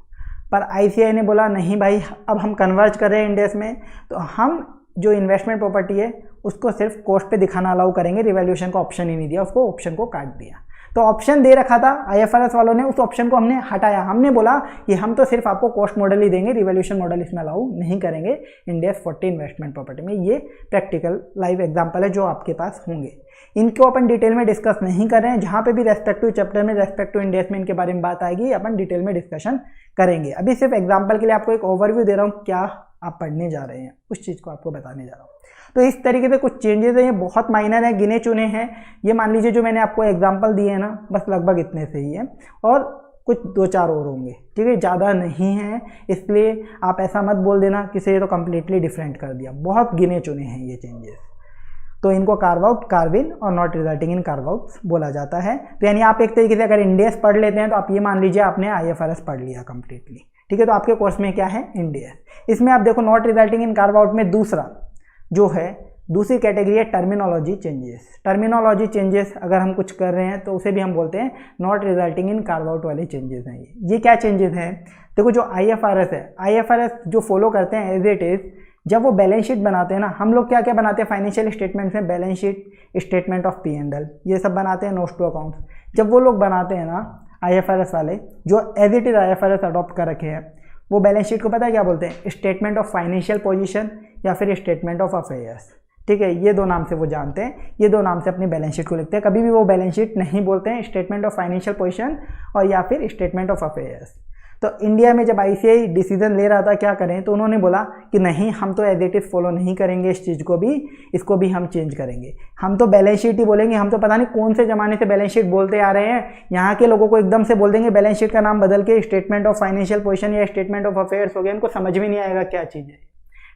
पर ICAI ने बोला नहीं भाई, अब हम कन्वर्ज कर रहे हैं इंडेक्स में, तो हम जो इन्वेस्टमेंट प्रॉपर्टी है उसको सिर्फ कॉस्ट पे दिखाना अलाउ करेंगे, रिवैल्यूएशन का ऑप्शन ही नहीं दिया, उसको ऑप्शन को काट दिया। तो ऑप्शन दे रखा था IFRS वालों ने, उस ऑप्शन को हमने हटाया। हमने बोला कि हम तो सिर्फ आपको कॉस्ट मॉडल ही देंगे, रिवैल्यूएशन मॉडल इसमें अलाउ नहीं करेंगे इंडेक्स 40 इन्वेस्टमेंट प्रॉपर्टी में। ये प्रैक्टिकल लाइव एग्जांपल है जो आपके पास होंगे, इनको अपन डिटेल में डिस्कस नहीं कर रहे हैं। जहाँ पे भी रेस्पेक्टिव चैप्टर में रेस्पेक्टिव इंडेक्स में इनके बारे में बात आएगी अपन डिटेल में डिस्कशन करेंगे। अभी सिर्फ एग्जाम्पल के लिए आपको एक ओवरव्यू दे रहा हूँ, क्या आप पढ़ने जा रहे हैं उस चीज़ को आपको बताने जा रहा हूँ। तो इस तरीके से कुछ चेंजेस हैं, ये बहुत माइनर हैं, गिने चुने हैं। ये मान लीजिए जो मैंने आपको एग्जांपल दिए हैं ना, बस लगभग इतने से ही है, और कुछ दो चार और होंगे, ठीक है, ज़्यादा नहीं है। इसलिए आप ऐसा मत बोल देना कि से ये तो कम्प्लीटली डिफरेंट कर दिया, बहुत गिने चुने हैं ये चेंजेस। तो इनको कार्व आउट, कार्विन और not resulting in carve out बोला जाता है। तो यानी आप एक तरीके से अगर इंडेक्स पढ़ लेते हैं तो आप ये मान लीजिए आपने IFRS पढ़ लिया कम्प्लीटली, ठीक है। तो आपके कोर्स में क्या है, इंडेक्स। इसमें आप देखो not resulting in carve out में दूसरा जो है, दूसरी कैटेगरी है टर्मिनोलॉजी चेंजेस। टर्मिनोलॉजी चेंजेस अगर हम कुछ कर रहे हैं तो उसे भी हम बोलते हैं not resulting in carve out वाले चेंजेस हैं। ये क्या चेंजेस हैं, देखो जो IFRS है, IFRS जो फॉलो करते हैं एज इट इज, जब वो बैलेंस शीट बनाते हैं ना, हम लोग क्या क्या बनाते हैं फाइनेंशियल स्टेटमेंट्स में, balance sheet, statement of P and L, ये सब बनाते हैं नोट्स टू अकाउंट्स। जब वो लोग बनाते हैं ना IFRS वाले, जो as it is IFRS adopt कर रखे हैं, वो बैलेंस शीट को पता है क्या बोलते हैं, स्टेटमेंट ऑफ फाइनेंशियल पोजीशन या फिर स्टेटमेंट ऑफ अफेयर्स। ठीक है, ये दो नाम से वो जानते हैं, ये दो नाम से अपनी बैलेंस शीट को लिखते हैं। कभी भी वो बैलेंस शीट नहीं बोलते हैं स्टेटमेंट ऑफ फाइनेंशियल पोजीशन और या फिर स्टेटमेंट ऑफ अफेयर्स। तो इंडिया में जब ICAI डिसीजन ले रहा था क्या करें, तो उन्होंने बोला कि नहीं, हम तो एज इट इज़ फॉलो नहीं करेंगे इस चीज़ को भी, इसको भी हम चेंज करेंगे। हम तो बैलेंस शीट ही बोलेंगे। हम तो पता नहीं कौन से ज़माने से बैलेंस शीट बोलते आ रहे हैं, यहाँ के लोगों को एकदम से बोल देंगे बैलेंस शीट का नाम बदल के स्टेटमेंट ऑफ फाइनेंशियल पोजीशन या स्टेटमेंट ऑफ अफेयर्स हो गया। इनको समझ में नहीं आएगा क्या चीज़ है।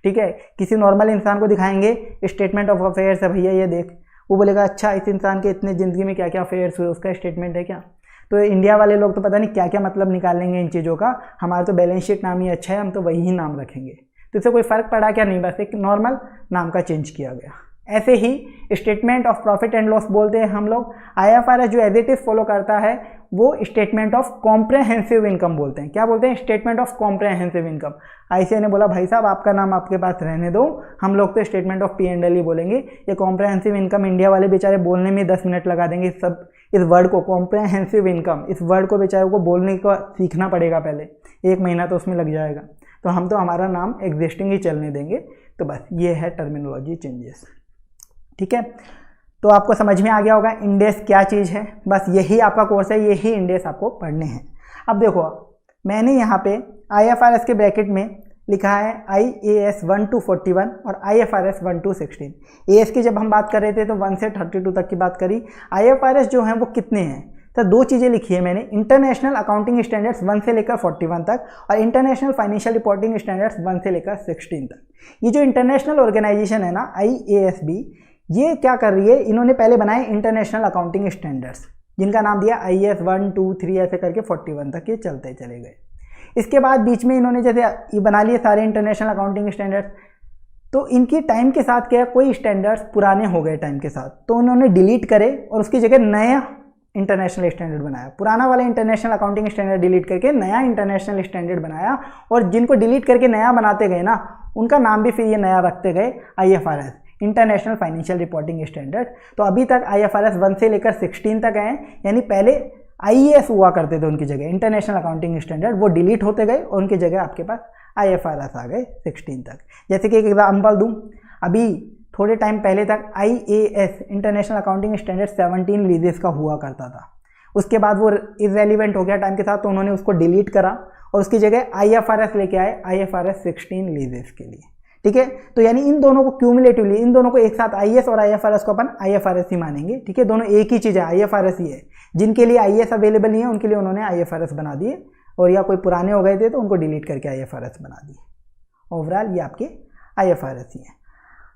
ठीक है, किसी नॉर्मल इंसान को दिखाएंगे स्टेटमेंट ऑफ अफेयर्स है भैया ये देख, वो बोलेगा अच्छा इस इंसान के इतने ज़िंदगी में क्या क्या अफेयर्स हुए, उसका स्टेटमेंट है क्या। तो इंडिया वाले लोग तो पता नहीं क्या क्या मतलब निकाल लेंगे इन चीज़ों का। हमारा तो बैलेंस शीट नाम ही अच्छा है, हम तो वही ही नाम रखेंगे। तो इससे कोई फ़र्क पड़ा क्या, नहीं, बस एक नॉर्मल नाम का चेंज किया गया। ऐसे ही statement of profit and loss बोलते हैं हम लोग। IFRS जो एज इट इज़ फॉलो करता है वो स्टेटमेंट ऑफ कॉम्प्रहेंसिव इनकम बोलते हैं। क्या बोलते हैं, statement of comprehensive income. ICAI ने बोला भाई साहब आपका नाम आपके पास रहने दो, हम लोग तो स्टेटमेंट ऑफ P&L ही बोलेंगे। ये कॉम्प्रहेंसिव इनकम इंडिया वाले बेचारे बोलने में 10 मिनट लगा देंगे सब इस वर्ड को, कॉम्प्रहेंसिव इनकम, इस वर्ड को बेचारे को बोलने का सीखना पड़ेगा पहले, 1 महीना तो उसमें लग जाएगा। तो हम तो हमारा नाम एग्जिस्टिंग ही चलने देंगे। तो बस ये है टर्मिनोलॉजी चेंजेस। ठीक है, तो आपको समझ में आ गया होगा इंड एस क्या चीज़ है। बस यही आपका कोर्स है, यही इंड एस आपको पढ़ने हैं। अब देखो, मैंने यहाँ पे IFRS के ब्रैकेट में लिखा है IAS 1 to 41 और IFRS 1 to 16। AS की जब हम बात कर रहे थे तो 1 से 32 तक की बात करी। IFRS जो है वो कितने हैं, तो 2 चीज़ें लिखी है मैंने, इंटरनेशनल अकाउंटिंग स्टैंडर्ड्स 1 से लेकर 41 तक और इंटरनेशनल फाइनेंशियल रिपोर्टिंग स्टैंडर्ड्स 1 से लेकर 16 तक। ये जो इंटरनेशनल ऑर्गेनाइजेशन है ना IASB, ये क्या कर रही है, इन्होंने पहले बनाए इंटरनेशनल अकाउंटिंग स्टैंडर्ड्स, जिनका नाम दिया IAS 1 2 3 ऐसे करके 41 तक ये चलते चले गए। इसके बाद बीच में इन्होंने जैसे ये बना लिए सारे इंटरनेशनल अकाउंटिंग स्टैंडर्ड्स, तो इनकी टाइम के साथ क्या है, कोई स्टैंडर्ड्स पुराने हो गए टाइम के साथ, तो उन्होंने डिलीट करे और उसकी जगह नया इंटरनेशनल स्टैंडर्ड बनाया। पुराना वाला इंटरनेशनल अकाउंटिंग स्टैंडर्ड डिलीट करके नया इंटरनेशनल स्टैंडर्ड बनाया, और जिनको डिलीट करके नया बनाते गए ना, उनका नाम भी फिर ये नया रखते गए IFRS, international financial reporting standard. तो अभी तक IFRS 1 से लेकर 16 तक हैं, यानी पहले IAS हुआ करते थे उनकी जगह इंटरनेशनल अकाउंटिंग स्टैंडर्ड, वो डिलीट होते गए और उनकी जगह आपके पास IFRS आ गए 16 तक। जैसे कि एक एग्जाम्पल दूँ, अभी थोड़े टाइम पहले तक IAS इंटरनेशनल अकाउंटिंग स्टैंडर्ड 17 लीजेस का हुआ करता था। उसके बाद वो इररेलेवेंट हो गया टाइम के साथ, तो उन्होंने उसको डिलीट करा और उसकी जगह IFRS लेके आए, IFRS 16 लीजेस के लिए। ठीक है, तो यानी इन दोनों को क्यूमुलेटिवली, इन दोनों को एक साथ IAS और IFRS को अपन IFRS ही मानेंगे। ठीक है, दोनों एक ही चीज़ है, IFRS ही है। जिनके लिए IAS अवेलेबल नहीं है उनके लिए उन्होंने IFRS बना दिए, और या कोई पुराने हो गए थे तो उनको डिलीट करके IFRS बना दिए। ओवरऑल ये आपके IFRS ही है।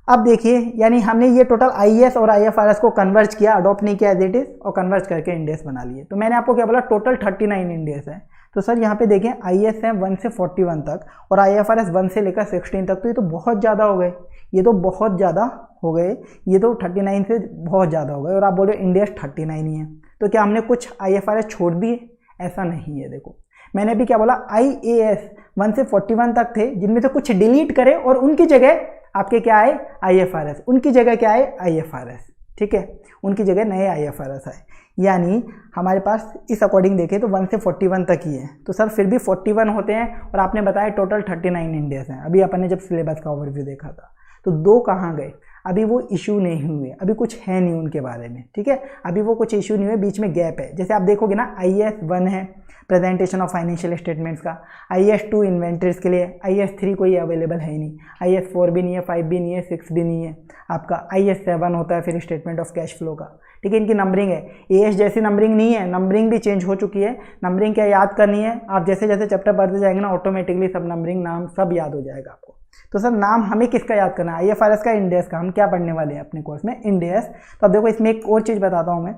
अब देखिए, यानी हमने ये टोटल IAS और IFRS को कन्वर्ज किया, अडॉप्ट नहीं किया एज इट इज, और कन्वर्ज करके इंड एस बना लिए। तो मैंने आपको क्या बोला, टोटल 39 इंड एस है। तो सर यहाँ पे देखें IAS है 1 से 41 तक और IFRS 1 से लेकर 16 तक, तो ये तो बहुत ज़्यादा हो गए, ये तो बहुत ज़्यादा हो गए, ये तो 39 से बहुत ज़्यादा हो गए, और आप बोलो इंड एस 39 ही है। तो क्या हमने कुछ IFRS छोड़ दिए? ऐसा नहीं है। देखो मैंने भी क्या बोला, IAS 1 से 41 तक थे, जिनमें से कुछ डिलीट करें और उनकी जगह आपके क्या आए, IFRS, उनकी जगह क्या आए, IFRS। ठीक है, उनकी जगह नए IFRS आए। यानी हमारे पास इस अकॉर्डिंग देखें तो 1 से 41 तक ही है। तो सर फिर भी 41 होते हैं, और आपने बताया टोटल 39 इंड एस हैं। अभी अपन ने जब सिलेबस का ओवरव्यू देखा था, तो 2 कहाँ गए, अभी वो इशू नहीं हुए, अभी कुछ है नहीं उनके बारे में। ठीक है, अभी वो कुछ इशू नहीं हुए, बीच में गैप है। जैसे आप देखोगे ना, IAS 1 है प्रेजेंटेशन ऑफ फाइनेंशियल स्टेटमेंट्स का, IAS 2 इन्वेंट्रीज के लिए, IAS 3 कोई अवेलेबल है ही नहीं, IAS 4 भी नहीं है, 5 भी नहीं है, 6 भी नहीं है। आपका IAS 7 होता है फिर स्टेटमेंट ऑफ कैश फ्लो का। ठीक है, इनकी नंबरिंग है, AS जैसी नंबरिंग नहीं है, नंबरिंग भी चेंज हो चुकी है। नंबरिंग क्या याद करनी है, आप जैसे जैसे चैप्टर पढ़ते जाएंगे ना, ऑटोमेटिकली सब नंबरिंग नाम सब याद हो जाएगा आपको। तो सर नाम हमें किसका याद करना है, IFRS का, इंड एस का। हम क्या पढ़ने वाले हैं अपने कोर्स में, इंड एस। तो अब देखो इसमें एक और चीज़ बताता हूँ मैं,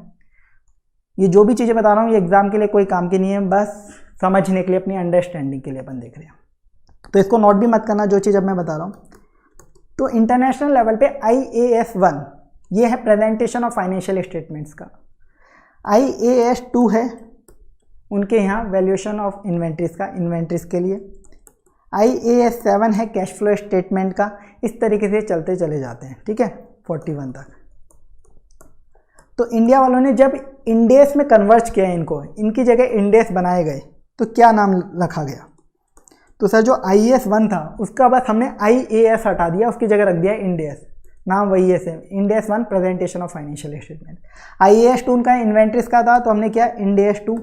ये जो भी चीज़ें बता रहा हूँ ये एग्जाम के लिए कोई काम की नहीं है, बस समझने के लिए, अपनी अंडरस्टैंडिंग के लिए अपन देख रहे हैं। तो इसको नोट भी मत करना जो चीज़ अब मैं बता रहा हूँ। तो इंटरनेशनल लेवल पे IAS 1 ये है प्रेजेंटेशन ऑफ फाइनेंशियल स्टेटमेंट्स का, IAS 2 है उनके यहाँ वैल्यूएशन ऑफ इन्वेंट्रीज का, इन्वेंट्रीज के लिए, IAS 7 है कैश फ्लो स्टेटमेंट का। इस तरीके से चलते चले जाते हैं। ठीक है, 41 तक। तो इंडिया वालों ने जब इंडेस में कन्वर्ट किया इनको, इनकी जगह इंडेस बनाए गए, तो क्या नाम रखा गया? तो सर जो IAS-1 था उसका बस हमने IAS हटा दिया, उसकी जगह रख दिया इंडेस, नाम वही है same, INDAS-1 presentation of financial statement. IAS-2 उनका इन्वेंट्रीज का था, तो हमने किया INDAS-2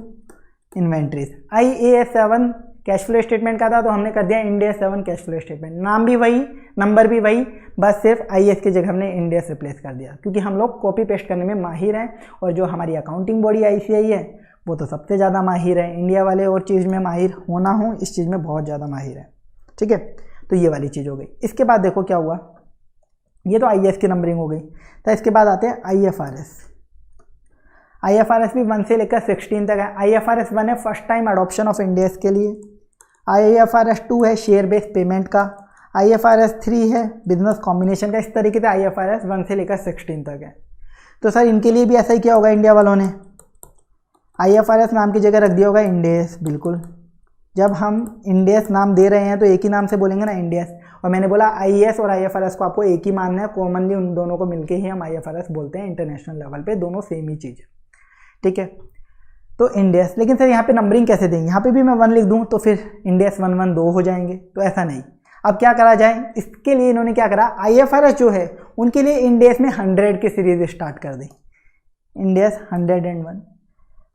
inventories. IAS-7 cash flow statement का था, तो हमने कर दिया INDAS-7 कैश फ्लो स्टेटमेंट। नाम भी वही, नंबर भी वही, बस सिर्फ IAS की जगह हमने INDAS रिप्लेस कर दिया, क्योंकि हम लोग कॉपी पेस्ट करने में माहिर हैं, और जो हमारी अकाउंटिंग बॉडी ICAI है वो तो सबसे ज़्यादा माहिर है। इंडिया वाले और चीज़ में माहिर होना हो, इस चीज़ में बहुत ज़्यादा माहिर है, ठीक है। तो ये वाली चीज़ हो गई। इसके बाद देखो क्या हुआ, ये तो IAS की नंबरिंग हो गई। तो इसके बाद आते हैं IFRS। IFRS भी 1 से लेकर 16 तक है। IFRS-1 है first time adoption of Ind AS के लिए, IFRS-2 है शेयर बेस्ड पेमेंट का, IFRS-3 है बिजनेस कॉम्बिनेशन का। इस तरीके से IFRS 1 से लेकर 16 तक है। तो सर इनके लिए भी ऐसा ही क्या होगा, इंडिया वालों ने IFRS नाम की जगह रख दिया होगा इंडेस। बिल्कुल, जब हम इंडेस नाम दे रहे हैं तो एक ही नाम से बोलेंगे ना, इंडेस। और मैंने बोला IAS और IFRS को आपको एक ही मानना है, कॉमनली उन दोनों को मिलके ही हम IFRS बोलते हैं इंटरनेशनल लेवल पे, दोनों सेम ही चीज़ है, ठीक है। तो इंडेस, लेकिन सर यहाँ पे नंबरिंग कैसे देंगे? यहाँ पे भी मैं 1 लिख दूँ तो फिर इंडेस 1 1 2 हो जाएंगे, तो ऐसा नहीं। अब क्या करा जाए, इसके लिए इन्होंने क्या करा, IFRS जो है उनके लिए इंडेस में 100 की सीरीज स्टार्ट कर दी, इंडेस 101।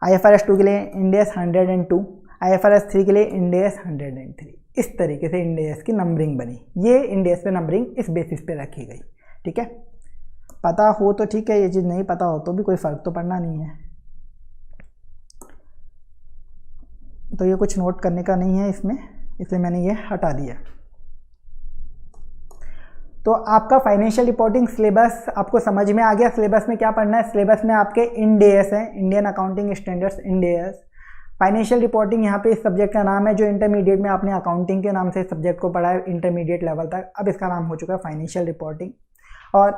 IFRS-2 के लिए इंडेस 102, IFRS-3 के लिए इंडेस 103। इस तरीके से इंडेस की नंबरिंग बनी। ये इंडेस पे नंबरिंग इस बेसिस पे रखी गई, ठीक है। पता हो तो ठीक है, ये चीज़ नहीं पता हो तो भी कोई फ़र्क तो पड़ना नहीं है। तो ये कुछ नोट करने का नहीं है इसमें, इसलिए मैंने ये हटा दिया। तो आपका फाइनेंशियल रिपोर्टिंग सिलेबस आपको समझ में आ गया। सिलेबस में क्या पढ़ना है, सिलेबस में आपके IND-AS है, Indian accounting standards, IND-AS। Financial reporting यहाँ पे इस सब्जेक्ट का नाम है, जो इंटरमीडिएट में आपने अकाउंटिंग के नाम से इस सब्जेक्ट को पढ़ा है इंटरमीडिएट लेवल तक, अब इसका नाम हो चुका है फाइनेंशियल रिपोर्टिंग। और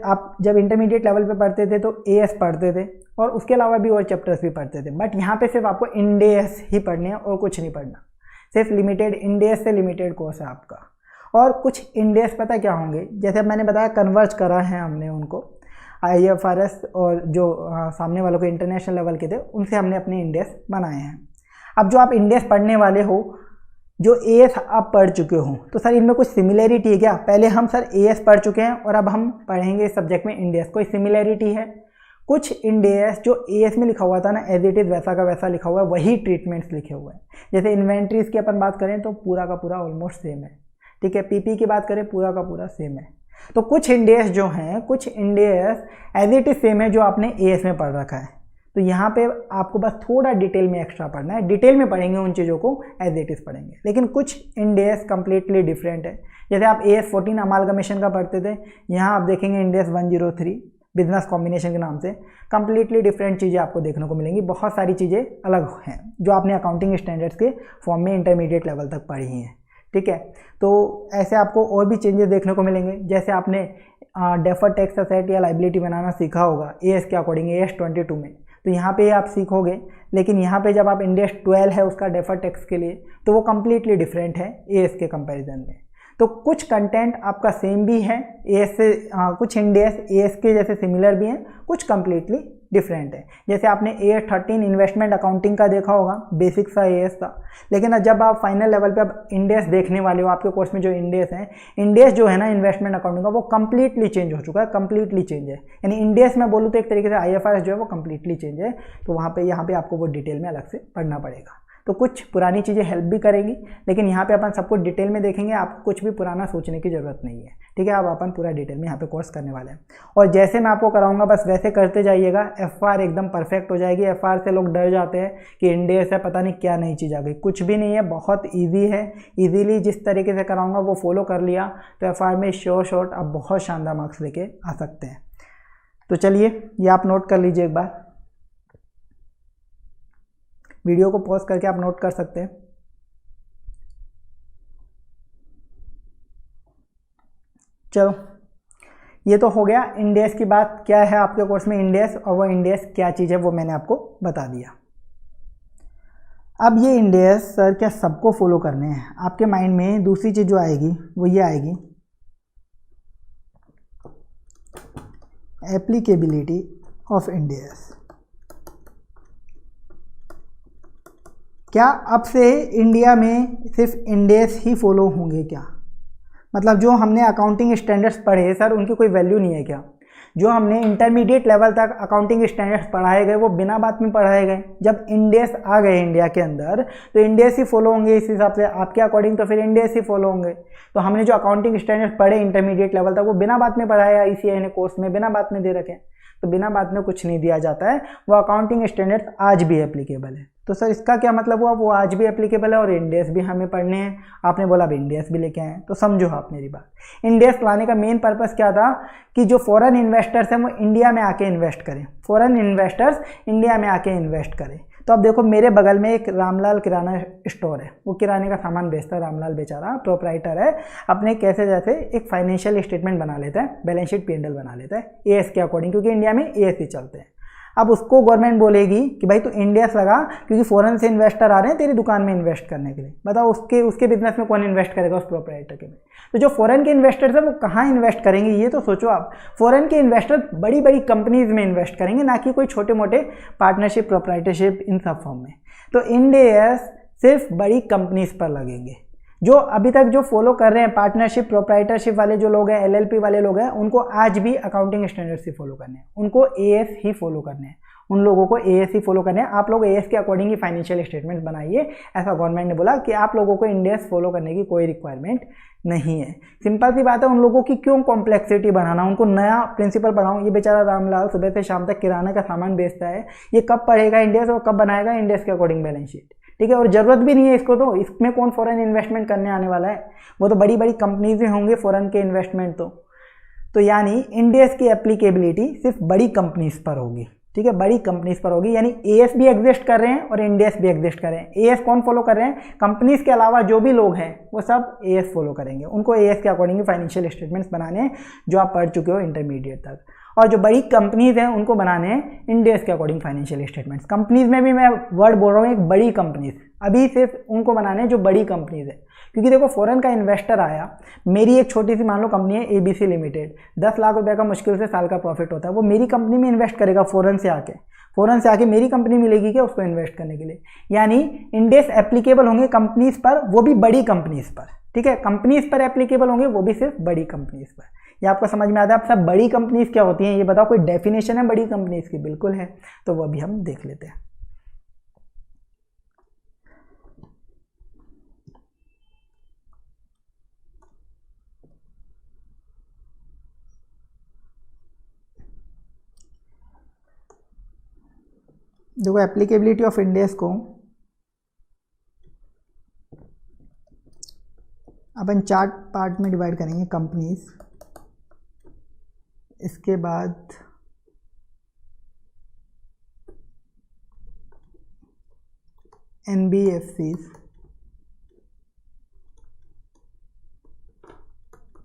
आप जब इंटरमीडिएट लेवल पे पढ़ते थे तो AS पढ़ते थे, और उसके अलावा भी और चैप्टर्स भी पढ़ते थे, बट यहाँ पे सिर्फ आपको IND-AS ही पढ़ने हैं और कुछ नहीं पढ़ना। सिर्फ लिमिटेड IND-AS से लिमिटेड कोर्स है आपका। और कुछ IND-AS पता क्या होंगे, जैसे अब मैंने बताया कन्वर्ज करा है हमने उनको, IFRS और जो सामने वालों के इंटरनेशनल लेवल के थे उनसे हमने अपने IND-AS बनाए हैं। अब जो आप IND-AS पढ़ने वाले हो, जो AS आप पढ़ चुके हो, तो सर इनमें कुछ सिमिलैरिटी है क्या? पहले हम सर AS पढ़ चुके हैं और अब हम पढ़ेंगे इस सब्जेक्ट में IND-AS, कोई सिमिलैरिटी है? कुछ IND-AS जो AS में लिखा हुआ था ना, एज इट इज़ वैसा का वैसा लिखा हुआ है, वही ट्रीटमेंट्स लिखे हुए हैं। जैसे इन्वेंट्रीज की अपन बात करें तो पूरा का पूरा ऑलमोस्ट सेम है, ठीक है। PP की बात करें पूरा का पूरा सेम है। तो कुछ IND-AS जो हैं, कुछ IND-AS as it is same है जो आपने AS में पढ़ रखा है। तो यहाँ पे आपको बस थोड़ा डिटेल में एक्स्ट्रा पढ़ना है, डिटेल में पढ़ेंगे उन चीज़ों को, एज इट इज पढ़ेंगे। लेकिन कुछ IND-AS कम्प्लीटली डिफरेंट है। जैसे आप AS-14 अमालगमेशन का पढ़ते थे, यहाँ आप देखेंगे IND-AS 103 बिजनेस कॉम्बिनेशन के नाम से, कम्प्लीटली डिफरेंट चीज़ें आपको देखने को मिलेंगी। बहुत सारी चीज़ें अलग हैं जो आपने अकाउंटिंग स्टैंडर्ड्स के फॉर्म में इंटरमीडिएट लेवल तक पढ़ी हैं, ठीक है। तो ऐसे आपको और भी चेंजेस देखने को मिलेंगे। जैसे आपने डेफर्ड टैक्स एसेट या लाइबिलिटी बनाना सीखा होगा AS के अकॉर्डिंग, AS-22 में, तो यहाँ पे आप सीखोगे। लेकिन यहाँ पे जब आप IND-AS 12 है उसका डेफर्ड टैक्स के लिए, तो वो कम्प्लीटली डिफरेंट है AS के कंपैरिजन में। तो कुछ कंटेंट आपका सेम भी है AS से, कुछ IND-AS AS के जैसे सिमिलर भी हैं, कुछ कम्प्लीटली डिफरेंट है। जैसे आपने AS-13 इन्वेस्टमेंट अकाउंटिंग का देखा होगा, बेसिक सा AS था। लेकिन जब आप फाइनल लेवल पे अब IND-AS देखने वाले हो, आपके कोर्स में जो IND-AS है, IND-AS जो है ना इन्वेस्टमेंट अकाउंटिंग का, वो कम्प्लीटली चेंज हो चुका है, कम्प्लीटली चेंज है। यानी IND-AS मैं बोलूँ तो एक तरीके से IFRS जो है वो कम्प्लीटली चेंज है। तो यहाँ पे आपको वो डिटेल में अलग से पढ़ना पड़ेगा। तो कुछ पुरानी चीज़ें हेल्प भी करेंगी, लेकिन यहाँ पे अपन सब कुछ डिटेल में देखेंगे, आपको कुछ भी पुराना सोचने की ज़रूरत नहीं है, ठीक है। अब अपन पूरा डिटेल में यहाँ पे कोर्स करने वाले हैं, और जैसे मैं आपको कराऊंगा बस वैसे करते जाइएगा। FR एकदम परफेक्ट हो जाएगी। FR से लोग डर जाते हैं कि IND-AS है, पता नहीं क्या नई चीज़ आ गई। कुछ भी नहीं है, बहुत ईजी है। ईजीली जिस तरीके से कराऊँगा वो फॉलो कर लिया तो FR में श्योर शॉर्ट आप बहुत शानदार मार्क्स लेके आ सकते हैं। तो चलिए ये आप नोट कर लीजिए एक बार, वीडियो को पॉज करके आप नोट कर सकते हैं। चलो ये तो हो गया IND-AS की बात, क्या है आपके कोर्स में IND-AS, और वो IND-AS क्या चीज़ है वो मैंने आपको बता दिया। अब ये IND-AS सर क्या सबको फॉलो करने हैं? आपके माइंड में दूसरी चीज़ जो आएगी वो ये आएगी, एप्लीकेबिलिटी ऑफ इंडेस। क्या अब से इंडिया में सिर्फ इंडेस ही फॉलो होंगे क्या? मतलब जो हमने अकाउंटिंग स्टैंडर्ड्स पढ़े सर उनकी कोई वैल्यू नहीं है क्या? जो हमने इंटरमीडिएट लेवल तक अकाउंटिंग स्टैंडर्ड्स पढ़ाए गए वो बिना बात में पढ़ाए गए। जब इंडेस आ गए इंडिया के अंदर तो इंडेस ही फॉलो होंगे इस हिसाब से, आपके अकॉर्डिंग तो फिर इंडेस ही फॉलो होंगे। तो हमने जो अकाउंटिंग स्टैंडर्ड्स पढ़े इंटरमीडिएट लेवल तक वो बिना बात में पढ़ाया, ICAI ने कोर्स में बिना बात में दे रखे। तो बिना बात में कुछ नहीं दिया जाता है, वो अकाउंटिंग स्टैंडर्ड्स आज भी एप्लीकेबल है। तो सर इसका क्या मतलब हुआ, वो आज भी एप्लीकेबल है और इंडेस भी हमें पढ़ने हैं। आपने बोला अब इंडेस भी लेके आए, तो समझो आप मेरी बात। इंडेस लाने का मेन पर्पस क्या था कि जो फॉरेन इन्वेस्टर्स हैं वो इंडिया में आके इन्वेस्ट करें, फॉरेन इन्वेस्टर्स इंडिया में आके इन्वेस्ट करें। तो अब देखो मेरे बगल में एक रामलाल किराना स्टोर है, वो किराने का सामान बेचता है। रामलाल बेचारा प्रोप्राइटर है, अपने कैसे जैसे एक फाइनेंशियल स्टेटमेंट बना लेता है, बैलेंस शीट P&L बना लेता है AS के अकॉर्डिंग, क्योंकि इंडिया में AS ही चलते हैं। अब उसको गवर्नमेंट बोलेगी कि भाई तू इंडेस लगा क्योंकि फॉरेन से इन्वेस्टर आ रहे हैं तेरी दुकान में इन्वेस्ट करने के लिए। बताओ उसके बिजनेस में कौन इन्वेस्ट करेगा, उस प्रोप्राइटर के में। तो जो फॉरेन के इन्वेस्टर्स हैं वो कहाँ इन्वेस्ट करेंगे ये तो सोचो आप। फॉरेन के इन्वेस्टर बड़ी बड़ी कंपनीज में इन्वेस्ट करेंगे, ना कि कोई छोटे मोटे पार्टनरशिप प्रोप्राइटरशिप इन सब फॉर्म में। तो इंडेस सिर्फ बड़ी कंपनीज पर लगेंगे। जो अभी तक जो फॉलो कर रहे हैं पार्टनरशिप प्रोप्राइटरशिप वाले जो लोग हैं, LLP वाले लोग हैं, उनको आज भी अकाउंटिंग स्टैंडर्ड्स ही फॉलो करने हैं, उनको AS ही फॉलो करने हैं, उन लोगों को AS ही फॉलो करने हैं। आप लोग AS के अकॉर्डिंग ही फाइनेंशियल स्टेटमेंट बनाइए, ऐसा गवर्नमेंट ने बोला कि आप लोगों को इंडेस फॉलो करने की कोई रिक्वायरमेंट नहीं है। सिंपल सी बात है, उन लोगों की क्यों कॉम्प्लेक्सिटी बढ़ाना, उनको नया प्रिंसिपल पढ़ाऊँ। ये बेचारा रामलाल सुबह से शाम तक किराने का सामान बेचता है, ये कब पढ़ेगा इंडेस और कब बनाएगा इंडेस के अकॉर्डिंग बैलेंस शीट? ठीक है, और ज़रूरत भी नहीं है इसको, तो इसमें कौन फॉरेन इन्वेस्टमेंट करने आने वाला है, वो तो बड़ी बड़ी कंपनीज ही होंगे फॉरेन के इन्वेस्टमेंट। तो यानी इंडेस की एप्लीकेबिलिटी सिर्फ बड़ी कंपनीज पर होगी। ठीक है, बड़ी कंपनीज पर होगी, यानी AS भी एग्जिस्ट कर रहे हैं और इंडेस भी एग्जिस्ट कर रहे हैं। AS कौन फॉलो कर रहे हैं? कंपनीज के अलावा जो भी लोग हैं वो सब AS फॉलो करेंगे, उनको AS के अकॉर्डिंग फाइनेंशियल स्टेटमेंट्स बनाने हैं जो आप पढ़ चुके हो इंटरमीडिएट तक। और जो बड़ी कंपनीज हैं उनको बनाने हैं इंडेस के अकॉर्डिंग फाइनेंशियल स्टेटमेंट्स। कंपनीज में भी मैं वर्ड बोल रहा हूँ एक बड़ी कंपनीज, अभी सिर्फ उनको बनाने हैं जो बड़ी कंपनीज है। क्योंकि देखो फॉरेन का इन्वेस्टर आया, मेरी एक छोटी सी मान लो कंपनी है ABC लिमिटेड, 10 लाख रुपए का मुश्किल से साल का प्रॉफिट होता है, वो मेरी कंपनी में इन्वेस्ट करेगा फॉरेन से आके मेरी कंपनी मिलेगी क्या उसको इन्वेस्ट करने के लिए? यानी इंडेस एप्लीकेबल होंगे कंपनीज पर, वो भी बड़ी कंपनीज पर। ठीक है, कंपनीज पर एप्लीकेबल होंगे वो भी सिर्फ बड़ी कंपनीज पर। ये आपको समझ में आता है? आप सब बड़ी कंपनीज क्या होती हैं ये बताओ, कोई डेफिनेशन है बड़ी कंपनीज की? बिल्कुल है, तो वो अभी हम देख लेते हैं। देखो एप्लीकेबिलिटी ऑफ इंडेस को अपन 4 पार्ट में डिवाइड करेंगे। कंपनीज, इसके बाद NBFCs,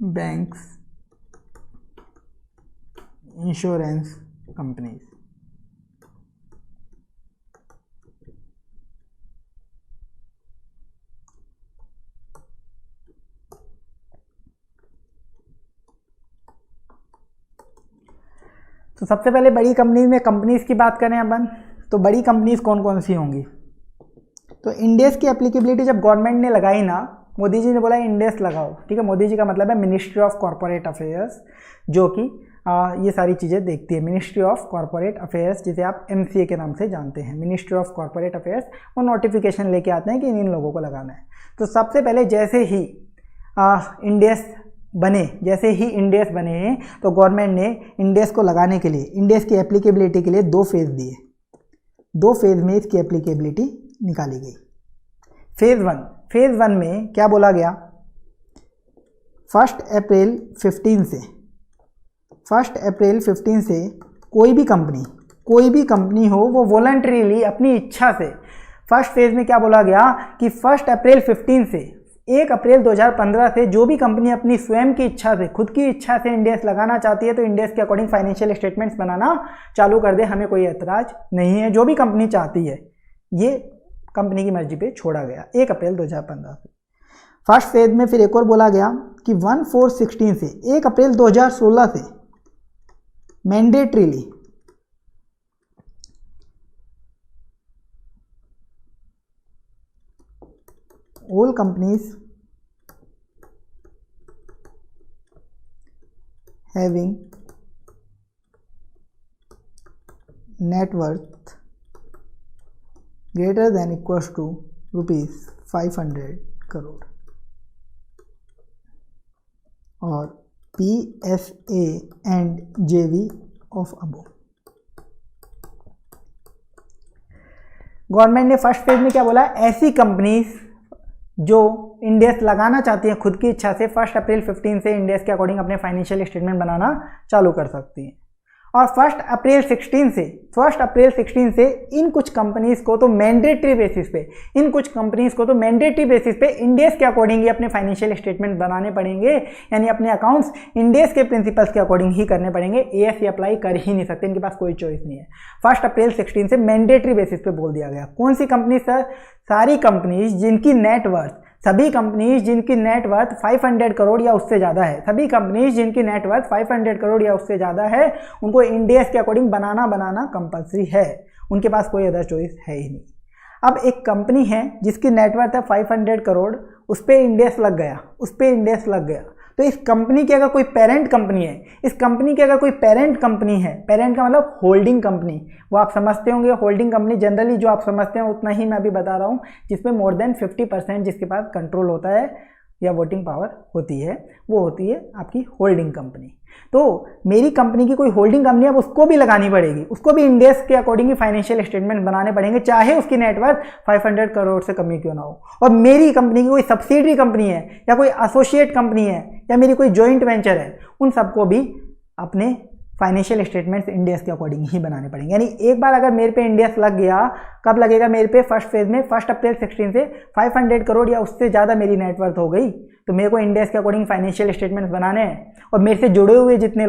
बैंक्स, इंश्योरेंस कंपनीज। तो सबसे पहले बड़ी कंपनीज में कंपनीज की बात करें अपन, तो बड़ी कंपनीज कौन कौन सी होंगी? तो इंडेस की एप्लीकेबिलिटी जब गवर्नमेंट ने लगाई ना, मोदी जी ने बोला इंडेस लगाओ। ठीक है, मोदी जी का मतलब है मिनिस्ट्री ऑफ कॉरपोरेट अफेयर्स, जो कि ये सारी चीज़ें देखती है। मिनिस्ट्री ऑफ कॉरपोरेट अफेयर्स, जिसे आप MCA के नाम से जानते हैं, मिनिस्ट्री ऑफ कॉरपोरेट अफेयर्स, वो नोटिफिकेशन लेके आते हैं कि इन लोगों को लगाना है। तो सबसे पहले जैसे ही इंडेस बने तो गवर्नमेंट ने इंडेस को लगाने के लिए, इंडेस की एप्लीकेबिलिटी के लिए 2 फेज़ दिए। 2 फेज़ में इसकी एप्लीकेबिलिटी निकाली गई। फेज़ 1 में क्या बोला गया? 1 अप्रैल 15 से कोई भी कंपनी हो वो वॉलंटरीली अपनी इच्छा से, फर्स्ट फेज़ में क्या बोला गया कि 1 अप्रैल 15 से 1 अप्रैल 2015 से जो भी कंपनी अपनी स्वयं की इच्छा से, खुद की इच्छा से इंडेस लगाना चाहती है तो इंडेस के अकॉर्डिंग फाइनेंशियल स्टेटमेंट्स बनाना चालू कर दे, हमें कोई ऐतराज नहीं है। जो भी कंपनी चाहती है, ये कंपनी की मर्जी पे छोड़ा गया 1 अप्रैल 2015 से। फर्स्ट फेज में फिर एक और बोला गया कि 1/4/16 से 1 अप्रैल 2016 से mandatorily all companies having net worth greater than equals to rupees 500 crore और PSA and JV of above। Government ने फर्स्ट फेज में क्या बोला, ऐसी कंपनीज जो इंडेस लगाना चाहती हैं खुद की इच्छा से 1 अप्रैल 15 से इंडेस के अकॉर्डिंग अपने फाइनेंशियल स्टेटमेंट बनाना चालू कर सकती हैं। और 1 अप्रैल 16 से इन कुछ कंपनीज को तो मैंडेटरी बेसिस पे इंडेस के अकॉर्डिंग ही अपने फाइनेंशियल स्टेटमेंट बनाने पड़ेंगे, यानी अपने अकाउंट्स इंडेस के प्रिंसिपल्स के अकॉर्डिंग ही करने पड़ेंगे। एएससी अप्लाई कर ही नहीं सकते, इनके पास कोई चॉइस नहीं है। 1 अप्रैल 16 से मैंडेटरी बेसिस पे बोल दिया गया। कौन सी कंपनी सर? सारी कंपनीज जिनकी नेटवर्थ, सभी कंपनीज जिनकी नेटवर्थ 500 करोड़ या उससे ज़्यादा है, सभी कंपनीज जिनकी नेटवर्थ 500 करोड़ या उससे ज़्यादा है, उनको इंडेस के अकॉर्डिंग बनाना कंपलसरी है, उनके पास कोई अदर चॉइस है ही नहीं। अब एक कंपनी है जिसकी नेटवर्थ है 500 करोड़, उस पर इंडेस लग गया, तो इस कंपनी की अगर कोई पेरेंट कंपनी है, पेरेंट का मतलब होल्डिंग कंपनी, वो आप समझते होंगे। होल्डिंग कंपनी जनरली जो आप समझते हैं उतना ही मैं अभी बता रहा हूँ, जिसमें मोर देन 50% जिसके पास कंट्रोल होता है या वोटिंग पावर होती है, वो होती है आपकी होल्डिंग कंपनी। तो मेरी कंपनी की कोई होल्डिंग कंपनी है, अब उसको भी लगानी पड़ेगी, उसको भी इंडेस के अकॉर्डिंग ही फाइनेंशियल स्टेटमेंट बनाने पड़ेंगे, चाहे उसकी नेटवर्थ 500 करोड़ से कमी क्यों ना हो। और मेरी कंपनी की कोई सब्सिडरी कंपनी है या कोई एसोसिएट कंपनी है या मेरी कोई जॉइंट वेंचर है, उन सबको भी अपने फाइनेंशियल स्टेटमेंट्स इंडेस के अकॉर्डिंग ही बनाने पड़ेंगे। यानी एक बार अगर मेरे पे इंडेस लग गया, कब लगेगा मेरे पे? फर्स्ट फेज में 1 अप्रैल 16 से 500 करोड़ या उससे ज़्यादा मेरी नेटवर्थ हो गई, तो मेरे को इंडेस के अकॉर्डिंग फाइनेंशियल स्टेटमेंट्स बनाने हैं। और मेरे से जुड़े हुए जितने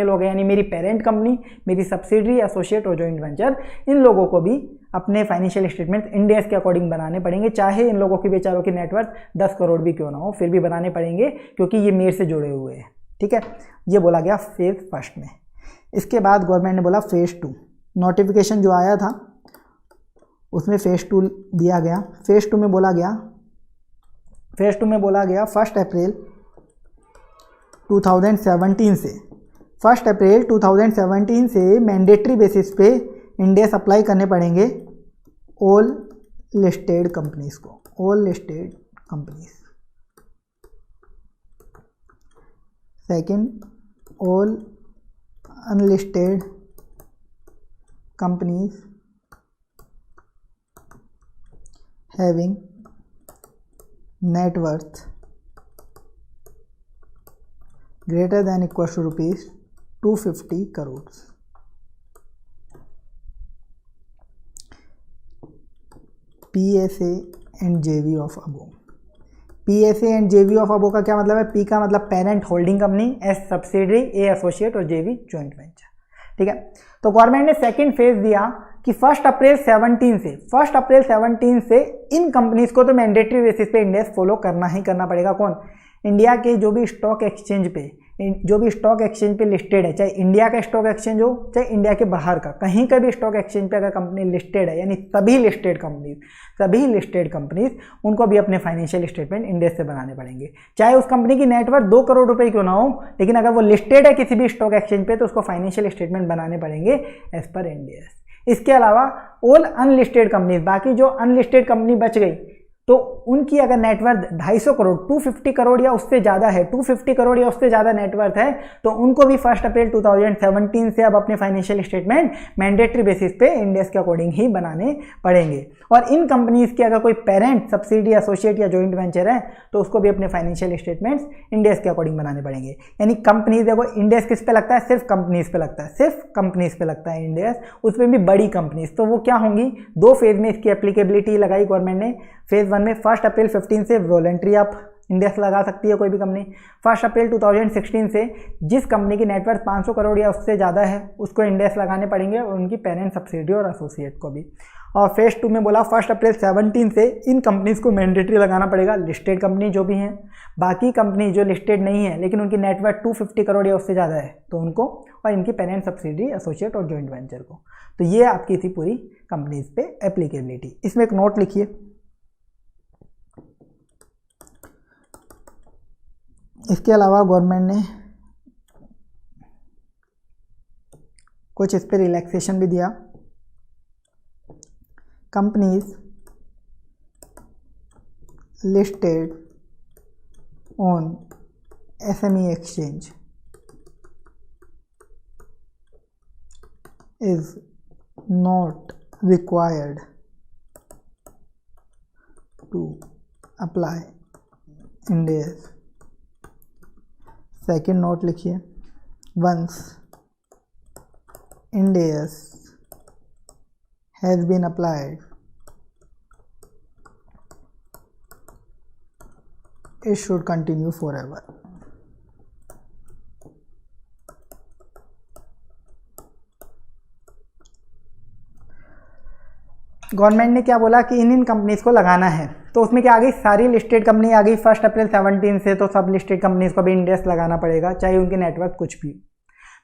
लोग हैं, यानी मेरी पेरेंट कंपनी, मेरी सब्सिडरी, एसोसिएट और जॉइंट वेंचर, इन लोगों को भी अपने फाइनेंशियल स्टेटमेंट्स इंडेस के अकॉर्डिंग बनाने पड़ेंगे, चाहे इन लोगों की बेचारों की नेटवर्थ 10 करोड़ भी क्यों ना हो, फिर भी बनाने पड़ेंगे क्योंकि ये मेरे से जुड़े हुए हैं। ठीक है, ये बोला गया फेज फर्स्ट में। इसके बाद गवर्नमेंट ने बोला फेज 2, नोटिफिकेशन जो आया था उसमें फेज 2 दिया गया। फेज 2 में बोला गया 1 अप्रैल 2017 से मैंडेटरी बेसिस पे इंडेस अप्लाई करने पड़ेंगे ऑल लिस्टेड कंपनीज को, second all unlisted companies having net worth greater than equal to rupees 250 crore. PSA and JV of above. PSA and JV of above का क्या मतलब है? P का मतलब parent holding company, S subsidiary, A associate और JV joint venture. ठीक है, तो गवर्नमेंट ने सेकंड फेज दिया कि 1 अप्रैल 17 से इन कंपनीज को तो मैंडेटरी बेसिस पे इंडेस फॉलो करना ही करना पड़ेगा। कौन? इंडिया के जो भी स्टॉक एक्सचेंज पे लिस्टेड है, चाहे इंडिया का स्टॉक एक्सचेंज हो चाहे इंडिया के बाहर का, कहीं का भी स्टॉक एक्सचेंज पे अगर कंपनी लिस्टेड है, यानी सभी लिस्टेड कंपनीज उनको भी अपने फाइनेंशियल स्टेटमेंट इंडेस से बनाने पड़ेंगे, चाहे उस कंपनी की नेटवर्थ 2 करोड़ रुपए क्यों ना हो, लेकिन अगर वो लिस्टेड है किसी भी स्टॉक एक्सचेंज पे तो उसको फाइनेंशियल स्टेटमेंट बनाने पड़ेंगे एज पर इंडेस। इसके अलावा ऑल अनलिस्टेड कंपनीज, बाकी जो अनलिस्टेड कंपनी बच गई तो उनकी अगर नेटवर्थ 250 करोड़ 250 करोड़ या उससे ज़्यादा है, 250 करोड़ या उससे ज़्यादा नेटवर्थ है, तो उनको भी 1 अप्रैल 2017 से अब अपने फाइनेंशियल स्टेटमेंट मैंडेटरी बेसिस पे इंडेस के अकॉर्डिंग ही बनाने पड़ेंगे। और इन कंपनीज के अगर कोई पेरेंट, सब्सिडी, एसोसिएट या जॉइंट वेंचर है तो उसको भी अपने फाइनेंशियल स्टेटमेंट्स इंडेस के अकॉर्डिंग बनाने पड़ेंगे। यानी कंपनीज, देखो इंडेस किस पे लगता है? सिर्फ कंपनीज पे लगता है इंडेस, उसमें भी बड़ी कंपनीज। तो वो क्या होंगी? 2 फेज में इसकी एप्लीकेबिलिटी लगाई गवर्नमेंट ने। फेज 1 में 1 अप्रैल 15 से वॉलंटरी आप इंडेस लगा सकती है कोई भी कंपनी। 1 अप्रैल 2016 से जिस कंपनी की नेटवर्थ 500 करोड़ या उससे ज़्यादा है उसको इंडेस लगाने पड़ेंगे, और उनकी पेरेंट, सब्सिडी और एसोसिएट को भी। और फेज 2 में बोला 1 अप्रैल 17 से इन कंपनीज को मैंडेटरी लगाना पड़ेगा, लिस्टेड कंपनी जो भी हैं। बाकी कंपनी जो लिस्टेड नहीं है लेकिन उनकी नेटवर्थ 250 करोड़ या उससे ज़्यादा है तो उनको, और इनकी पेरेंट, सब्सिडी, एसोसिएट और जॉइंट वेंचर को। तो ये आपकी थी पूरी कंपनीज पे एप्लीकेबिलिटी। इसमें एक नोट लिखिए, इसके अलावा गवर्नमेंट ने कुछ इस पर रिलैक्सेशन भी दिया। Companies listed on SME exchange is not required to apply Ind AS। Second note लिखिए, once Ind AS has been applied, it should continue forever। Government ने क्या बोला कि इन कंपनीज को लगाना है, तो उसमें क्या आ गई, सारी लिस्टेड कंपनी आ गई 1 अप्रैल 17 से, तो सब लिस्टेड कंपनीज को भी इंड एस लगाना पड़ेगा, चाहे उनके नेटवर्क कुछ भी।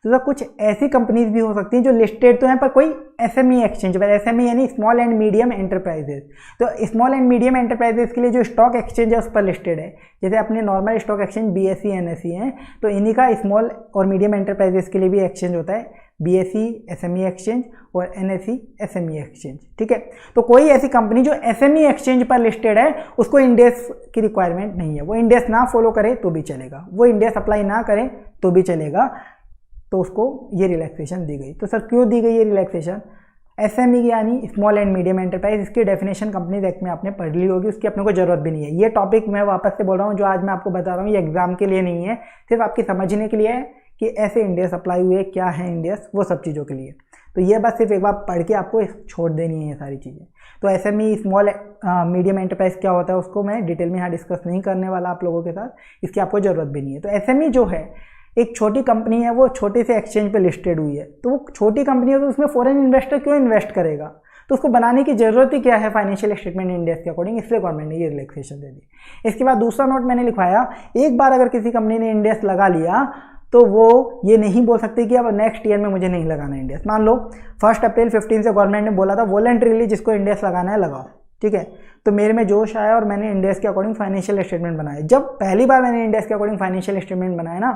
तो सर कुछ ऐसी कंपनीज भी हो सकती हैं जो लिस्टेड तो हैं पर कोई SME एक्सचेंज पर, SME यानी स्मॉल एंड मीडियम एंटरप्राइजेज। तो स्मॉल एंड मीडियम एंटरप्राइजेज के लिए जो स्टॉक एक्सचेंज है उस पर लिस्टेड है, जैसे अपने normal stock exchange BSE NSE हैं, तो इन्हीं का स्मॉल और मीडियम एंटरप्राइजेज के लिए भी एक्सचेंज होता है, BSE SME एक्सचेंज और NSE SME एक्सचेंज। ठीक है, तो कोई ऐसी कंपनी जो SME एक्सचेंज पर लिस्टेड है उसको इंड एस की रिक्वायरमेंट नहीं है, वो इंड एस ना फॉलो करे तो भी चलेगा, वो इंड एस अप्लाई ना करे तो भी चलेगा, तो उसको ये रिलैक्सेशन दी गई। तो सर क्यों दी गई ये रिलैक्सेशन? SME यानी स्मॉल एंड मीडियम एंटरप्राइज, इसकी डेफिनेशन कंपनीज एक्ट में आपने पढ़ ली होगी, उसकी अपने को जरूरत भी नहीं है। ये टॉपिक मैं वापस से बोल रहा हूँ, जो आज मैं आपको बता रहा हूँ ये एग्जाम के लिए नहीं है, सिर्फ आपकी समझने के लिए है कि ऐसे इंड एस अप्लाई हुए, क्या है इंड एस, वो सब चीज़ों के लिए। तो ये बस सिर्फ एक बार पढ़ के आपको छोड़ देनी है ये सारी चीज़ें। तो SME स्मॉल मीडियम एंटरप्राइज क्या होता है उसको मैं डिटेल में यहाँ डिस्कस नहीं करने वाला आप लोगों के साथ, इसकी आपको ज़रूरत भी नहीं है। तो SME जो है एक छोटी कंपनी है, वो छोटे से एक्सचेंज पे लिस्टेड हुई है, तो वो छोटी कंपनी है, तो उसमें फॉरेन इन्वेस्टर क्यों इन्वेस्ट करेगा? तो उसको बनाने की जरूरत ही क्या है फाइनेंशियल स्टेटमेंट इंड एस के अकॉर्डिंग, इसलिए गवर्नमेंट ने ये रिलैक्सेशन दे दी। इसके बाद दूसरा नोट मैंने लिखवाया, एक बार अगर किसी कंपनी ने इंड एस लगा लिया तो वो ये नहीं बोल सकते कि अब नेक्स्ट ईयर में मुझे नहीं लगाना इंड एस। मान लो 1 अप्रैल 15 से गवर्नमेंट ने बोला था वॉलंटरीली जिसको इंड एस लगाना है लगाओ, ठीक है, तो मेरे में जोश आया और मैंने इंड एस के अकॉर्डिंग फाइनेंशियल स्टेटमेंट बनाया। जब पहली बार मैंने इंड एस के अकॉर्डिंग फाइनेंशियल स्टेटमेंट बनाया ना,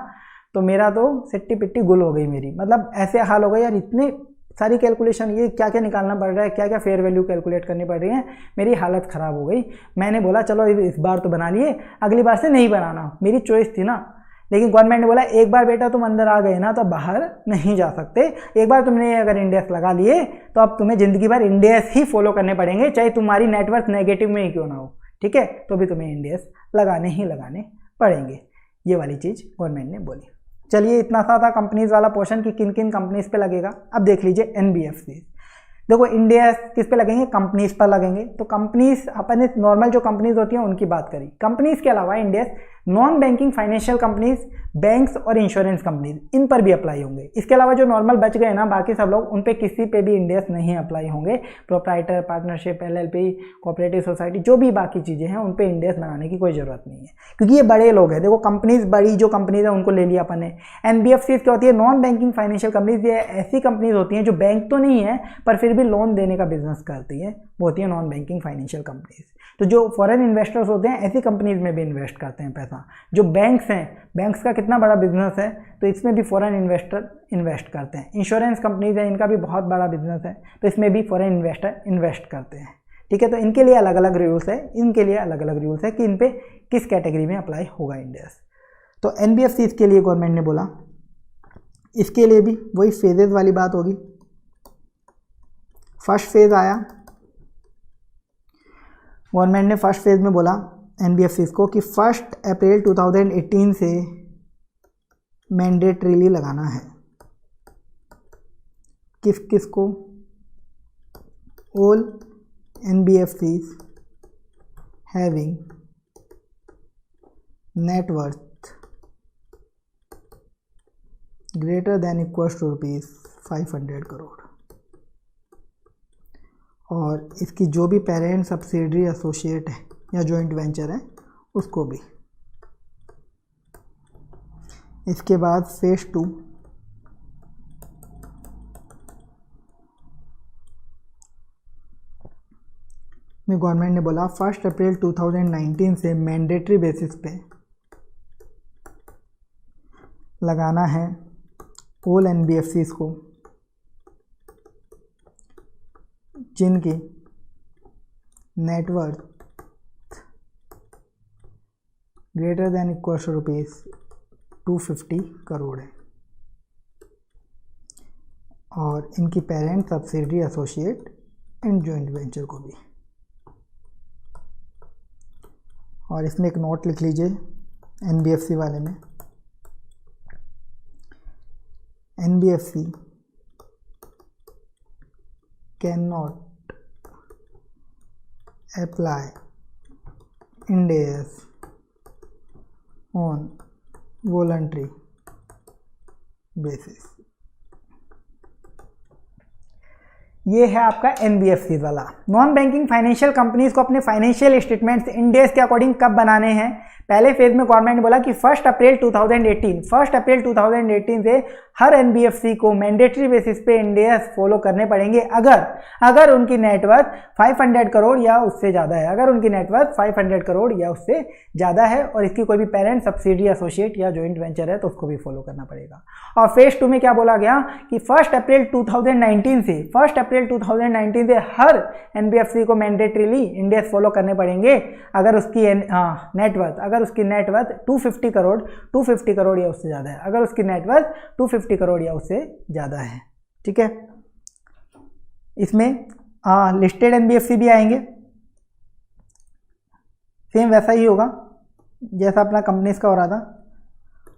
तो मेरा तो सिट्टी पिट्टी गुल हो गई मेरी, मतलब ऐसे हाल हो गए यार, इतने सारी कैलकुलेशन, ये क्या क्या निकालना पड़ रहा है, क्या क्या फेयर वैल्यू कैलकुलेट करनी पड़ रही है, मेरी हालत ख़राब हो गई। मैंने बोला चलो इस बार तो बना लिए, अगली बार से नहीं बनाना, मेरी चॉइस थी ना। लेकिन गवर्नमेंट ने बोला एक बार बेटा तुम अंदर आ गए ना तो बाहर नहीं जा सकते, एक बार तुमने अगर इंड एस लगा लिए तो अब तुम्हें ज़िंदगी भर इंड एस ही फॉलो करने पड़ेंगे, चाहे तुम्हारी नेटवर्थ नेगेटिव में ही क्यों ना हो, ठीक है, तो भी तुम्हें इंड एस लगाने ही लगाने पड़ेंगे। ये वाली चीज़ गवर्नमेंट ने बोली। चलिए इतना सा था कंपनीज वाला पोर्शन कि किन किन कंपनीज पे लगेगा। अब देख लीजिए NBFC। देखो इंड एस किस पे लगेंगे, कंपनीज पर लगेंगे। तो कंपनीज अपने नॉर्मल जो कंपनीज होती हैं उनकी बात करी। कंपनीज के अलावा end S non banking financial companies, banks और इंश्योरेंस कंपनीज, इन पर भी अप्लाई होंगे। इसके अलावा जो नॉर्मल बच गए ना बाकी सब लोग, उन पे किसी पे भी इंड एस नहीं अप्लाई होंगे। Proprietor, partnership, LLP, cooperative society, जो भी बाकी चीज़ें हैं उन पे इंड एस बनाने की कोई ज़रूरत नहीं है, क्योंकि ये बड़े लोग हैं। देखो कंपनीज बड़ी जो कंपनीज है उनको ले लिया अपन ने। NBFC क्या होती है, नॉन बैंकिंग फाइनेंशियल कंपनीज, ये ऐसी कंपनीज होती हैं जो बैंक तो नहीं है पर फिर भी लोन देने का बिजनेस करती है, वो होती है नॉन बैंकिंग फाइनेंशियल कंपनीज। तो जो फॉरेन इन्वेस्टर्स होते हैं ऐसी कंपनीज में भी इन्वेस्ट करते हैं पैसा। जो बैंक्स हैं, बैंक्स का कितना बड़ा बिजनेस है, तो इसमें भी फॉरेन इन्वेस्टर इन्वेस्ट करते हैं। इंश्योरेंस कंपनीज हैं, इनका भी बहुत बड़ा बिजनेस है, तो इसमें भी फॉरेन इन्वेस्टर इन्वेस्ट करते हैं, ठीक है। तो इनके लिए अलग अलग रूल्स है, इनके लिए अलग अलग रूल्स है कि इन पे किस कैटेगरी में अप्लाई होगा इंड एस। तो NBFC के लिए गवर्नमेंट ने बोला, इसके लिए भी वही फेजेज वाली बात होगी। फर्स्ट फेज आया, गवर्नमेंट ने फर्स्ट फेज में बोला NBFC को कि 1 अप्रैल 2018 से मैंडेटरीली लगाना है। किस किस को? All NBFCs having net worth greater than equals to ₹500 crore, और इसकी जो भी पेरेंट, सब्सिडरी, एसोसिएट है या जॉइंट वेंचर है उसको भी। इसके बाद फेज 2, में गवर्नमेंट ने बोला 1 अप्रैल 2019 से मैंडेटरी बेसिस पे लगाना है ऑल NBFCs को जिनकी net worth greater than equals to ₹250 crore है, और इनकी parent subsidiary associate and joint venture को भी। और इसमें एक नोट लिख लीजिए NBFC वाले में, NBFC can not apply Ind AS on voluntary basis. ये है आपका NBFC वाला। नॉन बैंकिंग फाइनेंशियल कंपनीज को अपने फाइनेंशियल स्टेटमेंट्स इंड एस के अकॉर्डिंग कब बनाने हैं? पहले फेज में गवर्नमेंट ने बोला कि 1 अप्रैल 2018 से हर NBFC को मैंडेटरी बेसिस पे इंड एस फॉलो करने पड़ेंगे अगर उनकी नेटवर्थ 500 करोड़ या उससे ज़्यादा है, अगर उनकी नेटवर्थ 500 करोड़ या उससे ज़्यादा है, और इसकी कोई भी पेरेंट सब्सिडी एसोसिएट या जॉइंट वेंचर है तो उसको भी फॉलो करना पड़ेगा। और फेज 2 में क्या बोला गया कि 1 अप्रैल 2019 से हर NBFC को मैंडेटरीली इंड एस फॉलो करने पड़ेंगे अगर उसकी नेटवर्थ 250 करोड़ या उससे ज़्यादा है, अगर उसकी नेटवर्थ 250 करोड़ या उससे ज़्यादा है। ठीक है, इसमें लिस्टेड NBFC भी आएंगे, सेम वैसा ही होगा जैसा अपना कंपनीज का हो रहा था।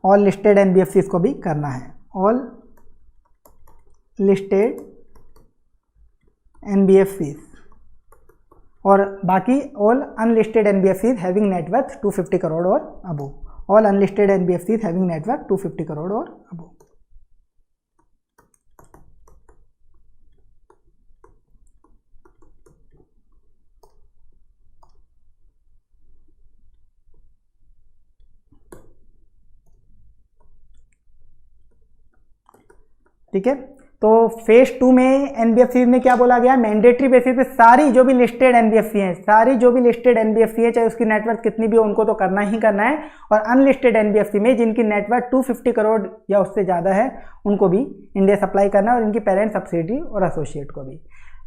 ऑल लिस्टेड NBFCs को भी करना है, ऑल लिस्टेड NBFCs, और बाकी all unlisted NBFCs having net worth 250 crore और above, all unlisted NBFCs having net worth 250 crore और अबव। ठीक है, तो फेज 2 में NBFC में क्या बोला गया? मैंडेटरी बेसिस पे सारी जो भी लिस्टेड NBFC हैं, चाहे उसकी नेटवर्थ कितनी भी हो उनको तो करना ही करना है, और अनलिस्टेड NBFC में जिनकी नेटवर्थ 250 करोड़ या उससे ज़्यादा है उनको भी इंडिया सप्लाई करना है, और इनकी पेरेंट सब्सिडी और एसोसिएट को भी।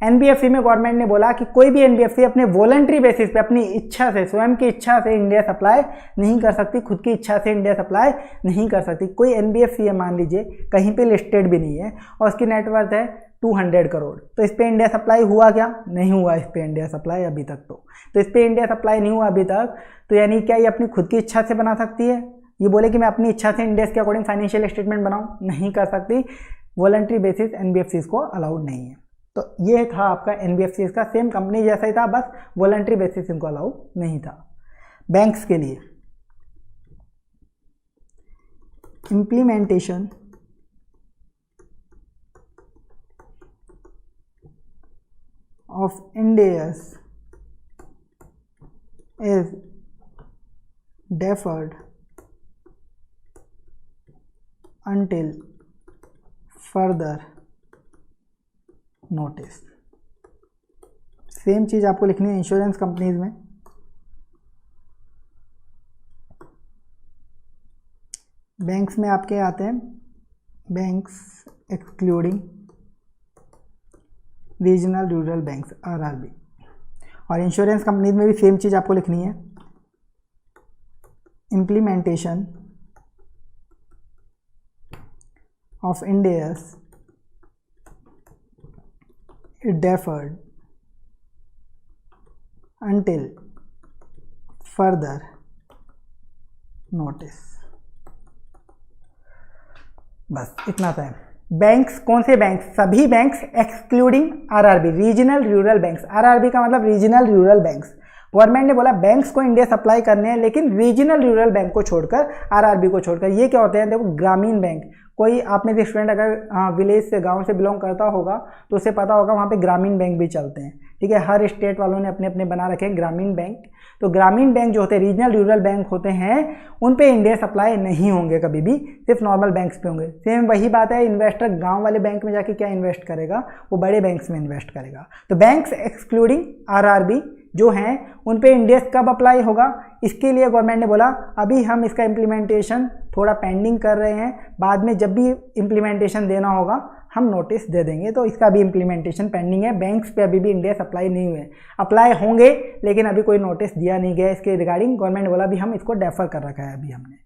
NBFC में गवर्नमेंट ने बोला कि कोई भी NBFC अपने वॉलंटरी बेसिस पे अपनी इच्छा से, स्वयं की इच्छा से इंडिया सप्लाई नहीं कर सकती, खुद की इच्छा से इंडिया सप्लाई नहीं कर सकती। कोई NBFC है मान लीजिए कहीं पे लिस्टेड भी नहीं है और उसकी नेटवर्थ है 200 करोड़, तो इस पे इंडिया सप्लाई हुआ क्या? नहीं हुआ इस पे इंडिया सप्लाई अभी तक। तो इस पे इंडिया सप्लाई नहीं हुआ अभी तक, तो यानी क्या ये अपनी खुद की इच्छा से बना सकती है? ये बोले कि मैं अपनी इच्छा से इंडिया के अकॉर्डिंग फाइनेंशियल स्टेटमेंट बनाऊँ? नहीं कर सकती, वॉलंटरी बेसिस NBFCs को अलाउड नहीं है। तो ये था आपका NBFCs का, सेम कंपनी जैसा ही था, बस वॉलंटरी बेसिस इनको अलाउ नहीं था। बैंक्स के लिए implementation of Ind AS is deferred until further notice. Same चीज आपको लिखनी है इंश्योरेंस कंपनीज में। बैंक्स में आपके आते हैं banks excluding regional rural banks RRB, और इंश्योरेंस कंपनीज में भी सेम चीज आपको लिखनी है। Implementation of Ind AS deferred until further notice। बस इतना था। बैंक्स कौन से बैंक्स? सभी banks excluding RRB, regional rural banks. RRB का मतलब रीजनल रूरल बैंक्स। गवर्नमेंट ने बोला बैंक्स को इंडिया सप्लाई करने हैं, लेकिन रीजनल रूरल बैंक को छोड़कर, RRB को छोड़कर। ये क्या होते हैं? देखो, ग्रामीण बैंक, कोई आप में से स्टूडेंट अगर विलेज से, गांव से बिलोंग करता होगा तो उसे पता होगा वहाँ पे ग्रामीण बैंक भी चलते हैं। ठीक है, हर स्टेट वालों ने अपने अपने बना रखे हैं ग्रामीण बैंक। तो ग्रामीण बैंक जो होते हैं, रीजनल रूरल बैंक होते हैं, उन पे इंडिया सप्लाई नहीं होंगे कभी भी, सिर्फ नॉर्मल बैंक्स पे होंगे। सेम वही बात है, इन्वेस्टर गांव वाले बैंक में जाके क्या इन्वेस्ट करेगा? वो बड़े बैंक्स में इन्वेस्ट करेगा। तो बैंक्स एक्सक्लूडिंग RRB, जो हैं उन पे इंड एस कब अप्लाई होगा, इसके लिए गवर्नमेंट ने बोला अभी हम इसका इम्प्लीमेंटेशन थोड़ा पेंडिंग कर रहे हैं, बाद में जब भी इम्प्लीमेंटेशन देना होगा हम नोटिस दे देंगे। तो इसका भी इम्प्लीमेंटेशन पेंडिंग है। बैंक्स पे अभी भी इंड एस अप्लाई नहीं हुए, अप्लाई होंगे लेकिन अभी कोई नोटिस दिया नहीं गया इसके रिगार्डिंग। गवर्नमेंट ने बोला अभी हम इसको डेफर कर रखा है अभी हमने।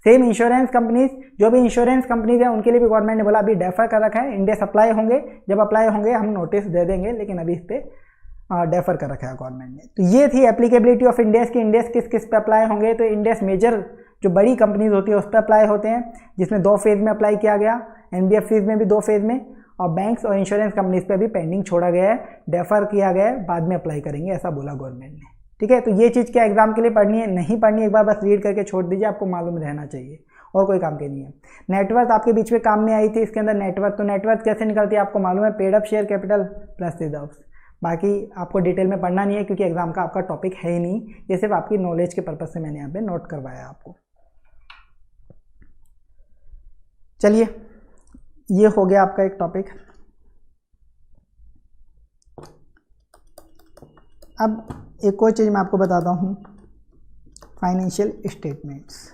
सेम इंश्योरेंस कंपनीज, जो भी इंश्योरेंस कंपनीज हैं उनके लिए भी गवर्नमेंट ने बोला अभी डेफर कर रखा है, इंड एस अप्लाई होंगे, जब अप्लाई होंगे हम नोटिस दे देंगे, लेकिन अभी इस पर डेफर कर रखा है गवर्नमेंट ने। तो ये थी एप्लीकेबिलिटी ऑफ इंड एस की इंड एस किस किस पे अप्लाई होंगे। तो इंड एस मेजर जो बड़ी कंपनीज होती है उस पर अप्लाई होते हैं, जिसमें 2 फेज़ में अप्लाई किया गया, एनबीएफसीज में भी 2 फेज़ में, और बैंक्स और इंश्योरेंस कंपनीज पे भी पेंडिंग छोड़ा गया है, डेफर किया गया है, बाद में अप्लाई करेंगे, ऐसा बोला गवर्नमेंट ने। ठीक है, तो ये चीज़ क्या एग्जाम के लिए पढ़नी है, नहीं पढ़नी है, एक बार बस रीड करके छोड़ दीजिए, आपको मालूम रहना चाहिए, और कोई काम की नहीं है। नेटवर्थ आपके बीच में काम में आई थी, इसके अंदर नेटवर्थ, तो नेटवर्थ कैसे निकलती है आपको मालूम है, paid up share capital plus reserves. बाकी आपको डिटेल में पढ़ना नहीं है क्योंकि एग्जाम का आपका टॉपिक है ही नहीं, ये सिर्फ आपकी नॉलेज के पर्पज से मैंने यहाँ पे नोट करवाया आपको। चलिए, ये हो गया आपका एक टॉपिक। अब एक और चीज़ मैं आपको बताता हूँ, फाइनेंशियल स्टेटमेंट्स।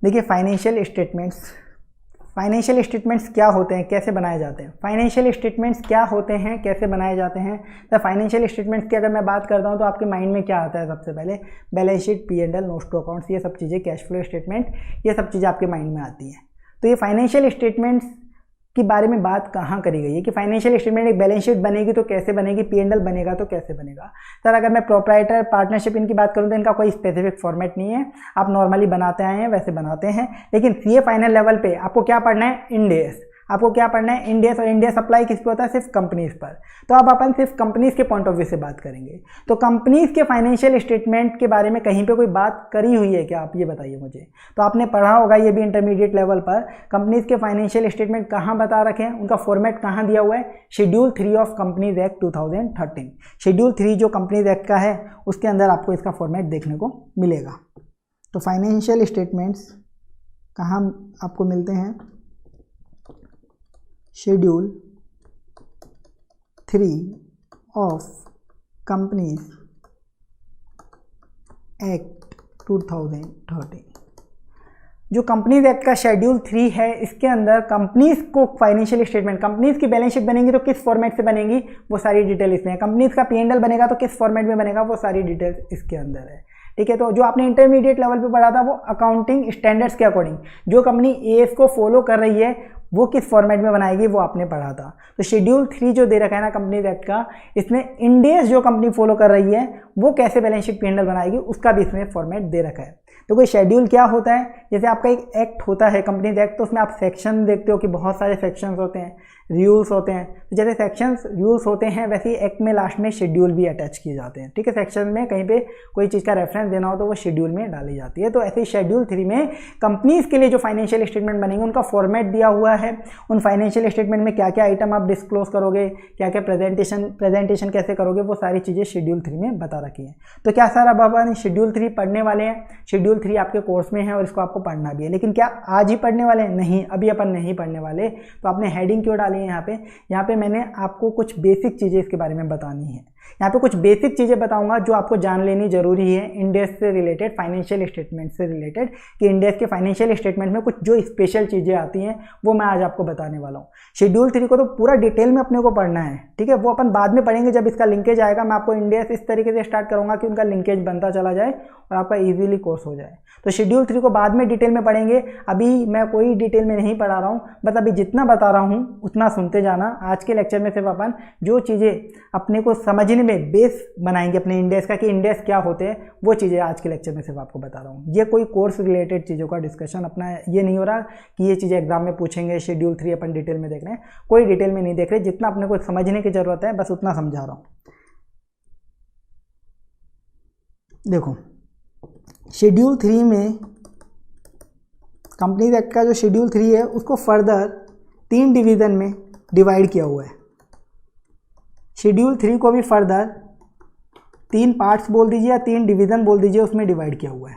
देखिए, फाइनेंशियल स्टेटमेंट्स क्या होते हैं, कैसे बनाए जाते हैं। फाइनेंशियल स्टेटमेंट्स क्या होते हैं, कैसे बनाए जाते हैं। तो फाइनेंशियल स्टेटमेंट्स की अगर मैं बात करता हूं तो आपके माइंड में क्या आता है, सबसे पहले balance sheet, P&L, notes to accounts, ये सब चीज़ें, कैश फ्लो स्टेटमेंट, ये सब चीज़ें आपके माइंड में आती हैं। तो ये फाइनेंशियल स्टेटमेंट्स के बारे में बात कहाँ करी गई है कि फाइनेंशियल स्टेटमेंट, एक बैलेंस शीट बनेगी तो कैसे बनेगी, P&L बनेगा तो कैसे बनेगा। सर अगर मैं प्रोप्राइटर, पार्टनरशिप इनकी बात करूँ तो इनका कोई स्पेसिफिक फॉर्मेट नहीं है, आप नॉर्मली बनाते आए हैं वैसे बनाते हैं। लेकिन सीए फाइनल लेवल पे आपको क्या पढ़ना है, इंड एस, आपको क्या पढ़ना है, इंड एस, और इंड एस अप्लाई किस पे होता है, सिर्फ कंपनीज पर। तो अब अपन सिर्फ कंपनीज के पॉइंट ऑफ व्यू से बात करेंगे। तो कंपनीज के फाइनेंशियल स्टेटमेंट के बारे में कहीं पे कोई बात करी हुई है क्या, आप ये बताइए मुझे। तो आपने पढ़ा होगा ये भी इंटरमीडिएट लेवल पर, कंपनीज के फाइनेंशियल स्टेटमेंट कहाँ बता रखे हैं, उनका फॉर्मेट कहाँ दिया हुआ है, schedule 3 of companies act 2013। Schedule 3 जो कंपनीज एक्ट का है उसके अंदर आपको इसका फॉर्मेट देखने को मिलेगा। तो फाइनेंशियल स्टेटमेंट्स कहाँ आपको मिलते हैं, शेड्यूल 3 ऑफ कंपनीज एक्ट 2013। जो कंपनीज एक्ट का शेड्यूल 3 है, इसके अंदर कंपनीज को फाइनेंशियल स्टेटमेंट, कंपनीज की बैलेंस शीट बनेगी तो किस फॉर्मेट से बनेगी, वो सारी डिटेल इसमें है। कंपनीज का P&L बनेगा तो किस फॉर्मेट में बनेगा, वो सारी डिटेल्स इसके अंदर है। ठीक है, तो जो आपने इंटरमीडिएट लेवल पे पढ़ा था वो अकाउंटिंग स्टैंडर्ड्स के अकॉर्डिंग जो कंपनी एएस को फॉलो कर रही है वो किस फॉर्मेट में बनाएगी वो आपने पढ़ा था। तो शेड्यूल 3 जो दे रखा है ना कंपनीज एक्ट का, इसमें इंड एस जो कंपनी फॉलो कर रही है वो कैसे बैलेंस शीट P&L बनाएगी उसका भी इसमें फॉर्मेट दे रखा है। तो कोई शेड्यूल क्या होता है, जैसे आपका एक एक्ट होता है कंपनीज एक्ट, तो उसमें आप सेक्शन देखते हो कि बहुत सारे सेक्शंस होते हैं, रूल्स होते हैं। तो जैसे सेक्शंस रूल्स होते हैं वैसे ही एक्ट में लास्ट में शेड्यूल भी अटैच किए जाते हैं। ठीक है, सेक्शन में कहीं पे कोई चीज़ का रेफरेंस देना हो तो वो शेड्यूल में डाली जाती है। तो ऐसे ही शेड्यूल 3 में कंपनीज के लिए जो फाइनेंशियल स्टेटमेंट बनेंगे उनका फॉर्मेट दिया हुआ है, उन फाइनेंशियल स्टेटमेंट में क्या क्या आइटम आप डिस्क्लोज करोगे, क्या क्या प्रेजेंटेशन कैसे करोगे, वो सारी चीज़ें शेड्यूल 3 में बता रखी हैं। तो क्या सर अब अपन शेड्यूल 3 पढ़ने वाले हैं, शेड्यूल 3 आपके कोर्स में है और इसको आपको पढ़ना भी है, लेकिन क्या आज ही पढ़ने वाले हैं, नहीं अभी अपन नहीं पढ़ने वाले। तो आपने हेडिंग क्यों डाली है यहाँ पे मैंने आपको कुछ बेसिक चीज़ें इसके बारे में बतानी है। यहाँ पे कुछ बेसिक चीज़ें बताऊंगा जो आपको जान लेनी जरूरी है इंड एस से रिलेटेड, फाइनेंशियल स्टेटमेंट से रिलेटेड, कि इंड एस के फाइनेंशियल स्टेटमेंट में कुछ जो स्पेशल चीज़ें आती हैं वो मैं आज आपको बताने वाला हूँ। शेड्यूल 3 को तो पूरा डिटेल में अपने को पढ़ना है, ठीक है, वो अपन बाद में पढ़ेंगे जब इसका लिंकेज आएगा। मैं आपको इंड एस इस तरीके से स्टार्ट करूँगा कि उनका लिंकेज बनता चला जाए और आपका ईजिली कोर्स हो जाए। तो शेड्यूल 3 को बाद में डिटेल में पढ़ेंगे, अभी मैं कोई डिटेल में नहीं पढ़ा रहा हूँ, बस अभी जितना बता रहा हूँ उतना सुनते जाना। आज के लेक्चर में सिर्फ अपन जो चीज़ें अपने को समझने में बेस बनाएंगे अपने इंड एस का कि इंड एस क्या होते हैं, वो चीज़ें आज के लेक्चर में सिर्फ आपको बता रहा हूँ। ये कोई कोर्स रिलेटेड चीज़ों का डिस्कशन अपना ये नहीं हो रहा कि ये चीज़ें एग्जाम में पूछेंगे, शेड्यूल 3 अपन डिटेल में देख रहे हैं, कोई डिटेल में नहीं देख रहे, जितना अपने को समझने की ज़रूरत है बस उतना समझा रहा हूँ। देखो शेड्यूल 3 में कंपनीज एक्ट का जो शेड्यूल 3 है उसको फर्दर 3 डिवीज़न में डिवाइड किया हुआ है। शेड्यूल 3 को भी फर्दर 3 पार्ट्स बोल दीजिए या 3 डिवीज़न बोल दीजिए, उसमें डिवाइड किया हुआ है।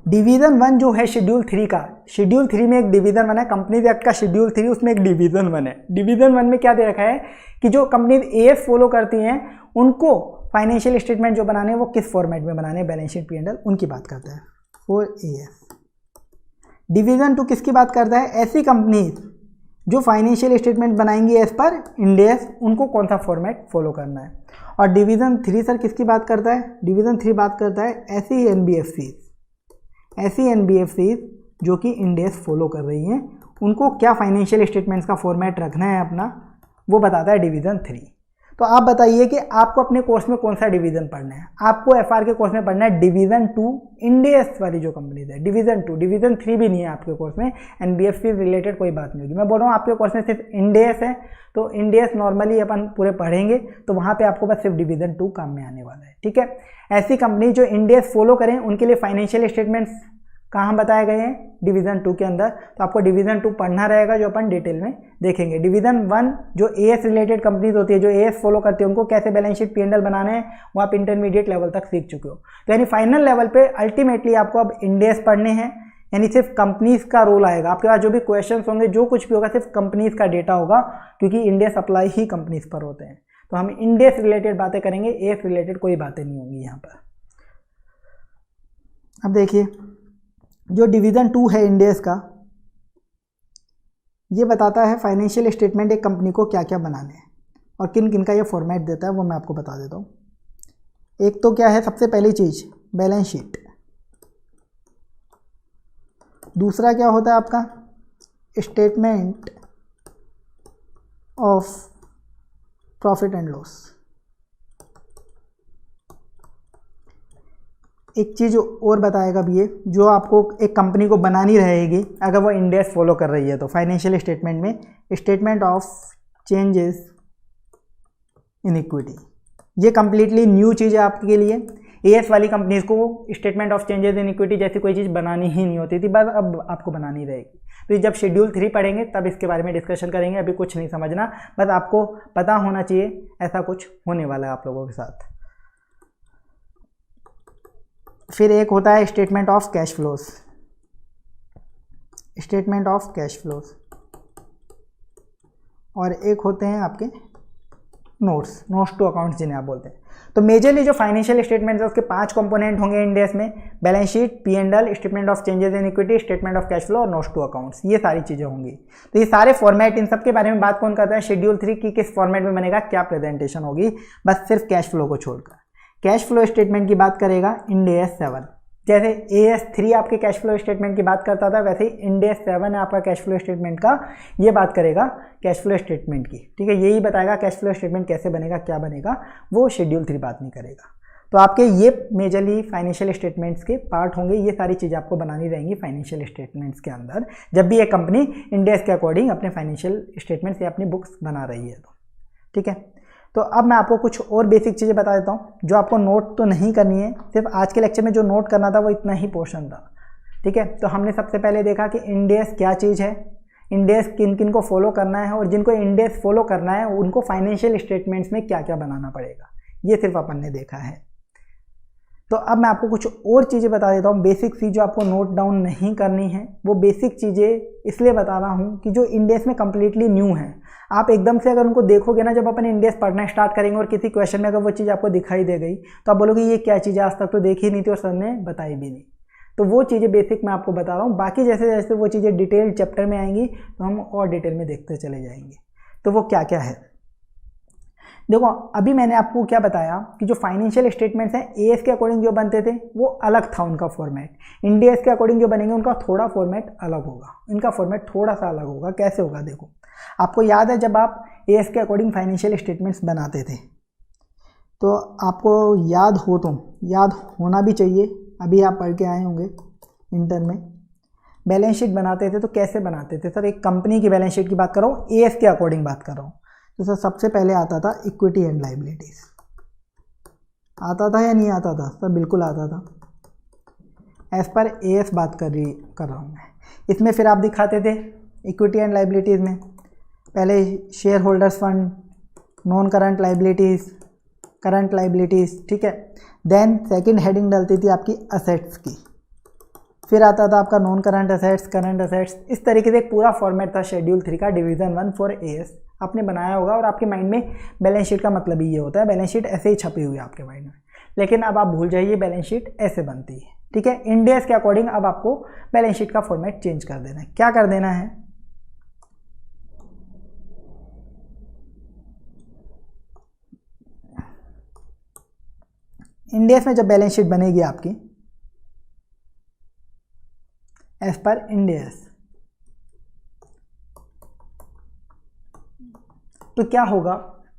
डिवीज़न 1 जो है शेड्यूल 3 का, शेड्यूल 3 में एक डिवीज़न 1 है, कंपनीज एक्ट का शेड्यूल 3 उसमें एक डिवीज़न 1 है। डिवीज़न 1 में क्या दे रखा है कि जो कंपनीज एएस फॉलो करती हैं उनको फाइनेंशियल स्टेटमेंट जो बनाने हैं वो किस फॉर्मेट में बनाने हैं, बैलेंस शीट, P&L, उनकी बात करता है फॉर एएस। डिवीज़न 2 किसकी बात करता है, ऐसी कंपनीज जो फाइनेंशियल स्टेटमेंट बनाएंगी एज पर इंड AS, उनको कौन सा फॉर्मेट फॉलो करना है। और डिवीज़न 3 सर किसकी बात करता है, डिवीज़न 3 बात करता है ऐसी एनबीएफसीज, ऐसी एनबीएफसीज जो कि इंड AS फॉलो कर रही हैं, उनको क्या फाइनेंशियल स्टेटमेंट्स का फॉर्मेट रखना है अपना, वो बताता है डिवीज़न 3। तो आप बताइए कि आपको अपने कोर्स में कौन सा डिवीज़न पढ़ना है। आपको एफआर के कोर्स में पढ़ना है डिवीज़न 2 इंड AS वाली जो कंपनीज है, डिवीज़न 2, डिवीज़न 3 भी नहीं है आपके कोर्स में, एनबीएफसी रिलेटेड कोई बात नहीं होगी। मैं बोल रहा हूँ आपके कोर्स में सिर्फ इंड AS है, तो इंड AS नॉर्मली अपन पूरे पढ़ेंगे, तो वहाँ पे आपको बस सिर्फ डिवीज़न 2 काम में आने वाला है, ठीक है। ऐसी कंपनी जो इंड AS फॉलो करें उनके लिए फाइनेंशियल स्टेटमेंट्स कहाँ बताए गए हैं, डिवीज़न 2 के अंदर। तो आपको डिवीज़न 2 पढ़ना रहेगा, जो अपन डिटेल में देखेंगे। डिवीज़न 1 जो AS रिलेटेड कंपनीज होती है, जो AS फॉलो करती है, उनको कैसे बैलेंस शीट, P&L बनाने हैं, वो आप इंटरमीडिएट लेवल तक सीख चुके हो। तो यानी फाइनल लेवल पे अल्टीमेटली आपको अब इंड AS पढ़ने हैं, यानी सिर्फ कंपनीज का रोल आएगा आपके पास। जो भी क्वेश्चन होंगे, जो कुछ भी होगा, सिर्फ कंपनीज का डेटा होगा, क्योंकि इंड AS अप्लाई ही कंपनीज पर होते हैं। तो हम इंड AS रिलेटेड बातें करेंगे, AS रिलेटेड कोई बातें नहीं होंगी यहाँ पर। अब देखिए जो डिवीज़न 2 है इंड AS का, ये बताता है फाइनेंशियल स्टेटमेंट एक कंपनी को क्या क्या बनाने हैं और किन किन का ये फॉर्मेट देता है, वो मैं आपको बता देता हूँ। एक तो क्या है, सबसे पहली चीज़ बैलेंस शीट। दूसरा क्या होता है आपका, statement of profit and loss. एक चीज़ और बताएगा भी ये, जो आपको एक कंपनी को बनानी रहेगी अगर वो इंड AS फॉलो कर रही है, तो फाइनेंशियल स्टेटमेंट में statement of changes in equity. ये कंप्लीटली न्यू चीज़ है आपके लिए। AS वाली कंपनीज को statement of changes in equity जैसी कोई चीज़ बनानी ही नहीं होती थी, बस अब आपको बनानी रहेगी। तो जब शेड्यूल 3 पढ़ेंगे तब इसके बारे में डिस्कशन करेंगे, अभी कुछ नहीं समझना, बस आपको पता होना चाहिए ऐसा कुछ होने वाला है आप लोगों के साथ। फिर एक होता है statement of cash flows, statement of cash flows, और एक होते हैं आपके नोट्स, नोट्स टू अकाउंट्स जिन्हें आप बोलते हैं। तो मेजरली जो फाइनेंशियल स्टेटमेंट्स है उसके 5 कंपोनेंट होंगे इंड AS में, balance sheet, P&L, statement of changes in equity, statement of cash flow और नोट्स टू अकाउंट्स, ये सारी चीज़ें होंगी। तो ये सारे फॉर्मेट, इन सब के बारे में बात कौन करता है, शेड्यूल 3 की किस फॉर्मेट में बनेगा, क्या प्रेजेंटेशन होगी, बस सिर्फ कैश फ्लो को छोड़कर। कैश फ्लो स्टेटमेंट की बात करेगा इंड AS 7, जैसे AS 3 आपके कैश फ्लो स्टेटमेंट की बात करता था, वैसे ही इंड AS 7 है आपका कैश फ्लो स्टेटमेंट का, ये बात करेगा कैश फ्लो स्टेटमेंट की, ठीक है। यही बताएगा कैश फ्लो स्टेटमेंट कैसे बनेगा, क्या बनेगा, वो शेड्यूल 3 बात नहीं करेगा। तो आपके ये मेजरली फाइनेंशियल स्टेटमेंट्स के पार्ट होंगे, ये सारी चीज़ें आपको बनानी रहेंगी फाइनेंशियल स्टेटमेंट्स के अंदर, जब भी एक कंपनी इंड AS के अकॉर्डिंग अपने फाइनेंशियल स्टेटमेंट्स या अपनी बुक्स बना रही है, तो ठीक है। तो अब मैं आपको कुछ और बेसिक चीज़ें बता देता हूँ, जो आपको नोट तो नहीं करनी है, सिर्फ आज के लेक्चर में जो नोट करना था वो इतना ही पोर्शन था, ठीक है। तो हमने सबसे पहले देखा कि इंड AS क्या चीज़ है, इंड AS किन किन को फॉलो करना है, और जिनको इंड AS फॉलो करना है उनको फाइनेंशियल स्टेटमेंट्स में क्या क्या बनाना पड़ेगा, ये सिर्फ अपन ने देखा है। तो अब मैं आपको कुछ और चीज़ें बता देता हूँ बेसिक सी, जो आपको नोट डाउन नहीं करनी है। वो बेसिक चीज़ें इसलिए बता रहा हूँ कि जो इंड AS में कम्प्लीटली न्यू है, आप एकदम से अगर उनको देखोगे ना, जब अपन इंड AS पढ़ना स्टार्ट करेंगे और किसी क्वेश्चन में अगर वो चीज़ आपको दिखाई दे गई, तो आप बोलोगे ये क्या चीज़ है, आज तक तो देखी नहीं थी और सर ने बताई भी नहीं। तो वो चीज़ें बेसिक मैं आपको बता रहा हूँ, बाकी जैसे जैसे वो चीज़ें डिटेल चैप्टर में आएंगी तो हम और डिटेल में देखते चले जाएंगे। तो वो क्या क्या है, देखो अभी मैंने आपको क्या बताया कि जो फाइनेंशियल स्टेटमेंट्स हैं AS के अकॉर्डिंग जो बनते थे वो अलग था उनका फॉर्मेट, इंड AS के अकॉर्डिंग जो बनेंगे उनका थोड़ा फॉर्मेट अलग होगा, इनका फॉर्मेट थोड़ा सा अलग होगा। कैसे होगा, देखो आपको याद है जब आप AS के अकॉर्डिंग फाइनेंशियल स्टेटमेंट्स बनाते थे, तो आपको याद हो, तो याद होना भी चाहिए, अभी आप पढ़ के आए होंगे इंटर में, बैलेंस शीट बनाते थे तो कैसे बनाते थे सर, एक कंपनी की बैलेंस शीट की बात कर रहा हूँ, AS के अकॉर्डिंग बात कर रहा हूँ। तो सर सबसे पहले आता था इक्विटी एंड लाइबिलिटीज, आता था या नहीं आता था सर, बिल्कुल आता था, एज पर AS बात कर रहा हूँ मैं। इसमें फिर आप दिखाते थे इक्विटी एंड लाइबिलिटीज़ में पहले share holders fund, non current liabilities, current liabilities, ठीक है। देन सेकंड हेडिंग डलती थी आपकी असेट्स की, फिर आता था आपका non current assets, current assets, इस तरीके से एक पूरा फॉर्मेट था शेड्यूल 3 का डिवीज़न 1 फॉर एएस। आपने बनाया होगा और आपके माइंड में बैलेंस शीट का मतलब ही ये होता है, बैलेंस शीट ऐसे ही छपी हुई है आपके माइंड में। लेकिन अब आप भूल जाइए, बैलेंस शीट ऐसे बनती है, ठीक है। इंड एस के अकॉर्डिंग अब आपको बैलेंस शीट का फॉर्मेट चेंज कर देना है। क्या कर देना है, इंड एस में जब बैलेंस शीट बनेगी आपकी एज पर इंड एस, तो क्या होगा,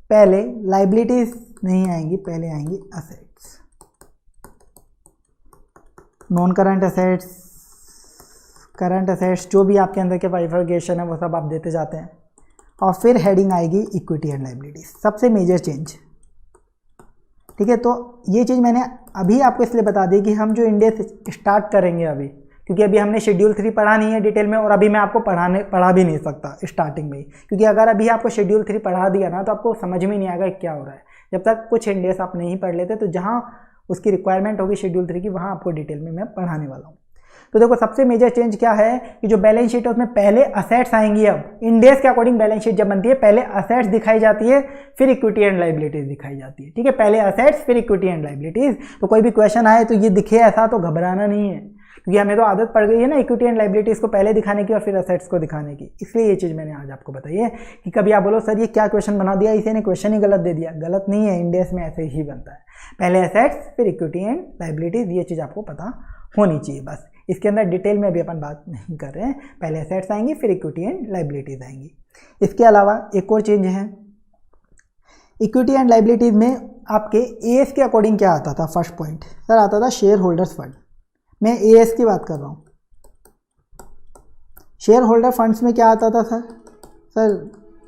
पहले लाइबिलिटीज नहीं आएंगी, पहले आएंगी assets, non current assets, current assets, जो भी आपके अंदर के बाइफर्केशन है वो सब आप देते जाते हैं, और फिर हेडिंग आएगी इक्विटी एंड लाइबिलिटीज, सबसे मेजर चेंज, ठीक है। तो ये चीज़ मैंने अभी आपको इसलिए बता दी कि हम जो इंड एस स्टार्ट करेंगे अभी, क्योंकि अभी हमने शेड्यूल 3 पढ़ा नहीं है डिटेल में, और अभी मैं आपको पढ़ा भी नहीं सकता स्टार्टिंग में ही, क्योंकि अगर अभी आपको शेड्यूल 3 पढ़ा दिया ना तो आपको समझ में नहीं आएगा क्या हो रहा है। जब तक कुछ इंड एस आप नहीं पढ़ लेते, तो जहाँ उसकी रिक्वायरमेंट होगी शेड्यूल 3 की, वहाँ आपको डिटेल में मैं पढ़ाने वाला हूँ। तो देखो सबसे मेजर चेंज क्या है कि जो बैलेंस शीट है उसमें पहले असेट्स आएंगी। अब इंड एस के अकॉर्डिंग बैलेंस शीट जब बनती है, पहले असेट्स दिखाई जाती है, फिर इक्विटी एंड लाइबिलिटीज दिखाई जाती है, ठीक है। पहले असेट्स फिर इक्विटी एंड लाइबिलिटीज। तो कोई भी क्वेश्चन आए तो ये दिखे ऐसा तो घबराना नहीं है, क्योंकि हमें तो आदत पड़ गई है ना इक्विटी एंड लाइबिलिटीज को पहले दिखाने की और फिर असेट्स को दिखाने की, इसलिए ये चीज़ मैंने आज आपको बताई है कि कभी आप बोलो सर ये क्या क्वेश्चन बना दिया, इसे ने क्वेश्चन ही गलत दे दिया, गलत नहीं है, इंड एस में ऐसे ही बनता है, पहले असेट्स फिर इक्विटी एंड लाइबिलिटीज, ये चीज़ आपको पता होनी चाहिए बस। इसके अंदर डिटेल में अभी अपन बात नहीं कर रहे हैं, पहले असेट्स आएंगी फिर इक्विटी एंड लाइबिलिटीज आएंगी। इसके अलावा एक और चेंज है, इक्विटी एंड लाइबिलिटीज में आपके एएस के अकॉर्डिंग क्या आता था, फर्स्ट पॉइंट सर आता था शेयर होल्डर्स फंड, मैं एएस की बात कर रहा हूँ। शेयर होल्डर फंड्स में क्या आता था सर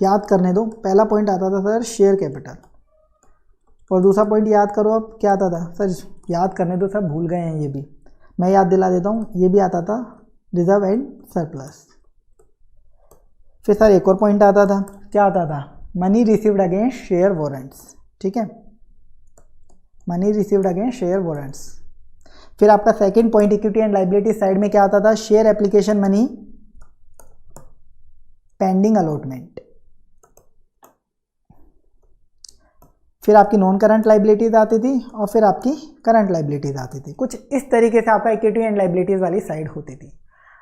याद करने दो, पहला पॉइंट आता था सर शेयर कैपिटल, और दूसरा पॉइंट याद करो अब क्या आता था सर, याद करने दो सर, भूल गए हैं ये भी, मैं याद दिला देता हूँ, ये भी आता था रिजर्व एंड सरप्लस। फिर सर एक और पॉइंट आता था, क्या आता था, money received against share warrants, ठीक है, money received against share warrants. फिर आपका second point equity and liability side में क्या आता था, share application money pending allotment. फिर आपकी नॉन करंट लाइबिलिटीज आती थी और फिर आपकी करंट लाइबिलिटीज आती थी, कुछ इस तरीके से आपका इक्विटी एंड लाइबिलिटीज वाली साइड होती थी।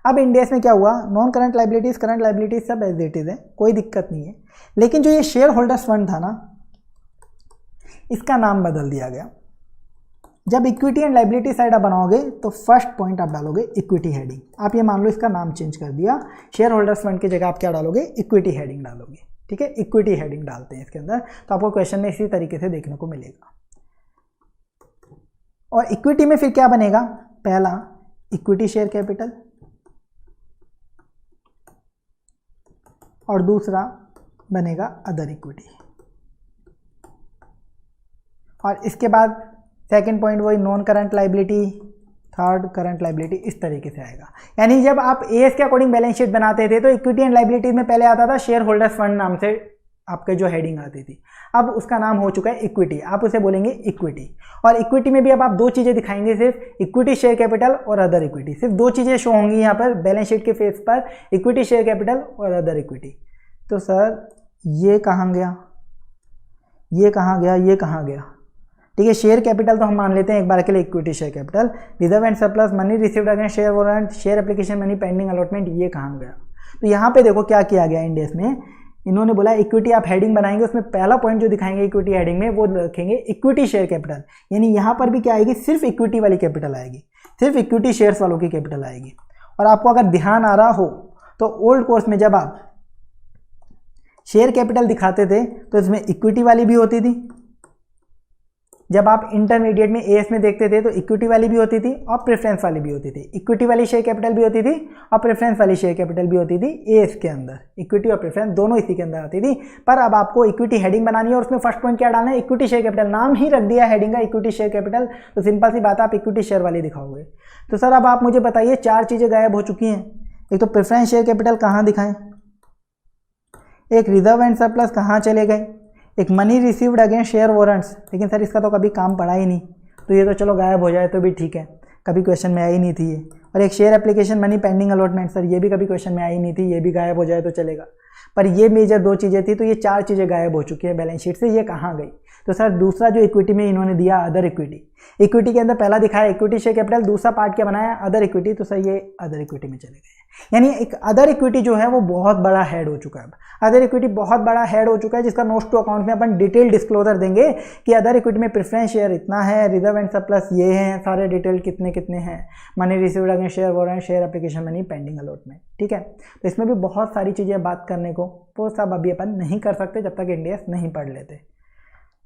अब इंड एस में क्या हुआ, non current liabilities current liabilities सब एज इट इज है, कोई दिक्कत नहीं है, लेकिन जो ये शेयर होल्डर्स फंड था ना, इसका नाम बदल दिया गया। जब इक्विटी एंड लाइबिलिटी साइड आप बनाओगे तो फर्स्ट पॉइंट आप डालोगे इक्विटी हेडिंग, आप ये मान लो इसका नाम चेंज कर दिया, शेयर होल्डर्स फंड की जगह आप क्या डालोगे, इक्विटी हेडिंग डालोगे, ठीक है, इक्विटी हेडिंग डालते हैं इसके अंदर, तो आपको क्वेश्चन में इसी तरीके से देखने को मिलेगा। और इक्विटी में फिर क्या बनेगा, पहला इक्विटी शेयर कैपिटल और दूसरा बनेगा अदर इक्विटी, और इसके बाद सेकंड पॉइंट वही non current liability, third current liability, इस तरीके से आएगा। यानी जब आप एएस के अकॉर्डिंग बैलेंस शीट बनाते थे तो इक्विटी एंड लाइबिलिटीज में पहले आता था शेयर होल्डर्स फंड नाम से आपके जो हेडिंग आती थी, अब उसका नाम हो चुका है इक्विटी, आप उसे बोलेंगे इक्विटी। और इक्विटी में भी अब आप दो चीज़ें दिखाएंगे, सिर्फ इक्विटी शेयर कैपिटल और अदर इक्विटी, सिर्फ दो चीज़ें शो होंगी यहाँ पर बैलेंस शीट के फेस पर, इक्विटी शेयर कैपिटल और अदर इक्विटी। तो सर ये कहाँ गया, ये कहाँ गया, ये कहाँ गया, ठीक है। शेयर कैपिटल तो हम मान लेते हैं एक बार के लिए equity share capital, reserve and surplus, money received against share warrant, share application money pending allotment, ये कहाँ गया। तो यहाँ पे देखो क्या किया गया इंड एस में, इन्होंने बोला इक्विटी आप हेडिंग बनाएंगे, उसमें पहला पॉइंट जो दिखाएंगे इक्विटी हेडिंग में वो रखेंगे इक्विटी शेयर कैपिटल, यानी यहाँ पर भी क्या आएगी, सिर्फ इक्विटी वाली कैपिटल आएगी, सिर्फ इक्विटी शेयर्स वालों की कैपिटल आएगी। और आपको अगर ध्यान आ रहा हो तो ओल्ड कोर्स में जब आप शेयर कैपिटल दिखाते थे तो इसमें इक्विटी वाली भी होती थी, जब आप इंटरमीडिएट में एएस में देखते थे तो इक्विटी वाली भी होती थी और प्रेफरेंस वाली भी होती थी, इक्विटी वाली शेयर कैपिटल भी होती थी और प्रेफरेंस वाली शेयर कैपिटल भी होती थी एएस के अंदर, इक्विटी और प्रेफरेंस दोनों इसी के अंदर आती थी। पर अब आपको इक्विटी हेडिंग बनानी है और उसमें फर्स्ट पॉइंट क्या डालना है, इक्विटी शेयर कैपिटल, नाम ही रख दिया हेडिंग का इक्विटी शेयर कैपिटल, तो सिंपल सी बात है आप इक्विटी शेयर वाली दिखाओगे। तो सर अब आप मुझे बताइए, चार चीज़ें गायब हो चुकी हैं, एक तो प्रेफरेंस शेयर कैपिटल कहाँ दिखाएं, एक रिजर्व एंड सरप्लस कहाँ चले गए, एक money received against share warrants, लेकिन सर इसका तो कभी काम पड़ा ही नहीं, तो ये तो चलो गायब हो जाए तो भी ठीक है। कभी क्वेश्चन में आई नहीं थी ये। और एक share application money pending allotment, sir ये भी कभी क्वेश्चन में आई नहीं थी, ये भी गायब हो जाए तो चलेगा। पर ये मेजर 2 चीज़ें थी, तो ये 4 चीज़ें गायब हो चुकी हैं बैलेंस शीट से। ये कहाँ गई? तो सर दूसरा जो इक्विटी में इन्होंने दिया अदर इक्विटी, इक्विटी के अंदर पहला दिखाया इक्विटी शेयर कैपिटल, दूसरा पार्ट क्या बनाया अदर इक्विटी, तो सर ये अदर इक्विटी में चले गए। यानी एक अदर इक्विटी जो है वो बहुत बड़ा हेड हो चुका है। अदर इक्विटी बहुत बड़ा हेड हो चुका है, जिसका नोट्स टू अकाउंट में अपन डिटेल डिस्क्लोजर देंगे कि अदर इक्विटी में प्रेफरेंस शेयर इतना है, रिजर्व एंड सरप्लस ये हैं, सारे डिटेल कितने कितने हैं, money received against share warrant, share application money pending allotment, ठीक है। तो इसमें भी बहुत सारी चीज़ें बात करने को, वो सब अभी अपन नहीं कर सकते जब तक इंड एस नहीं पढ़ लेते।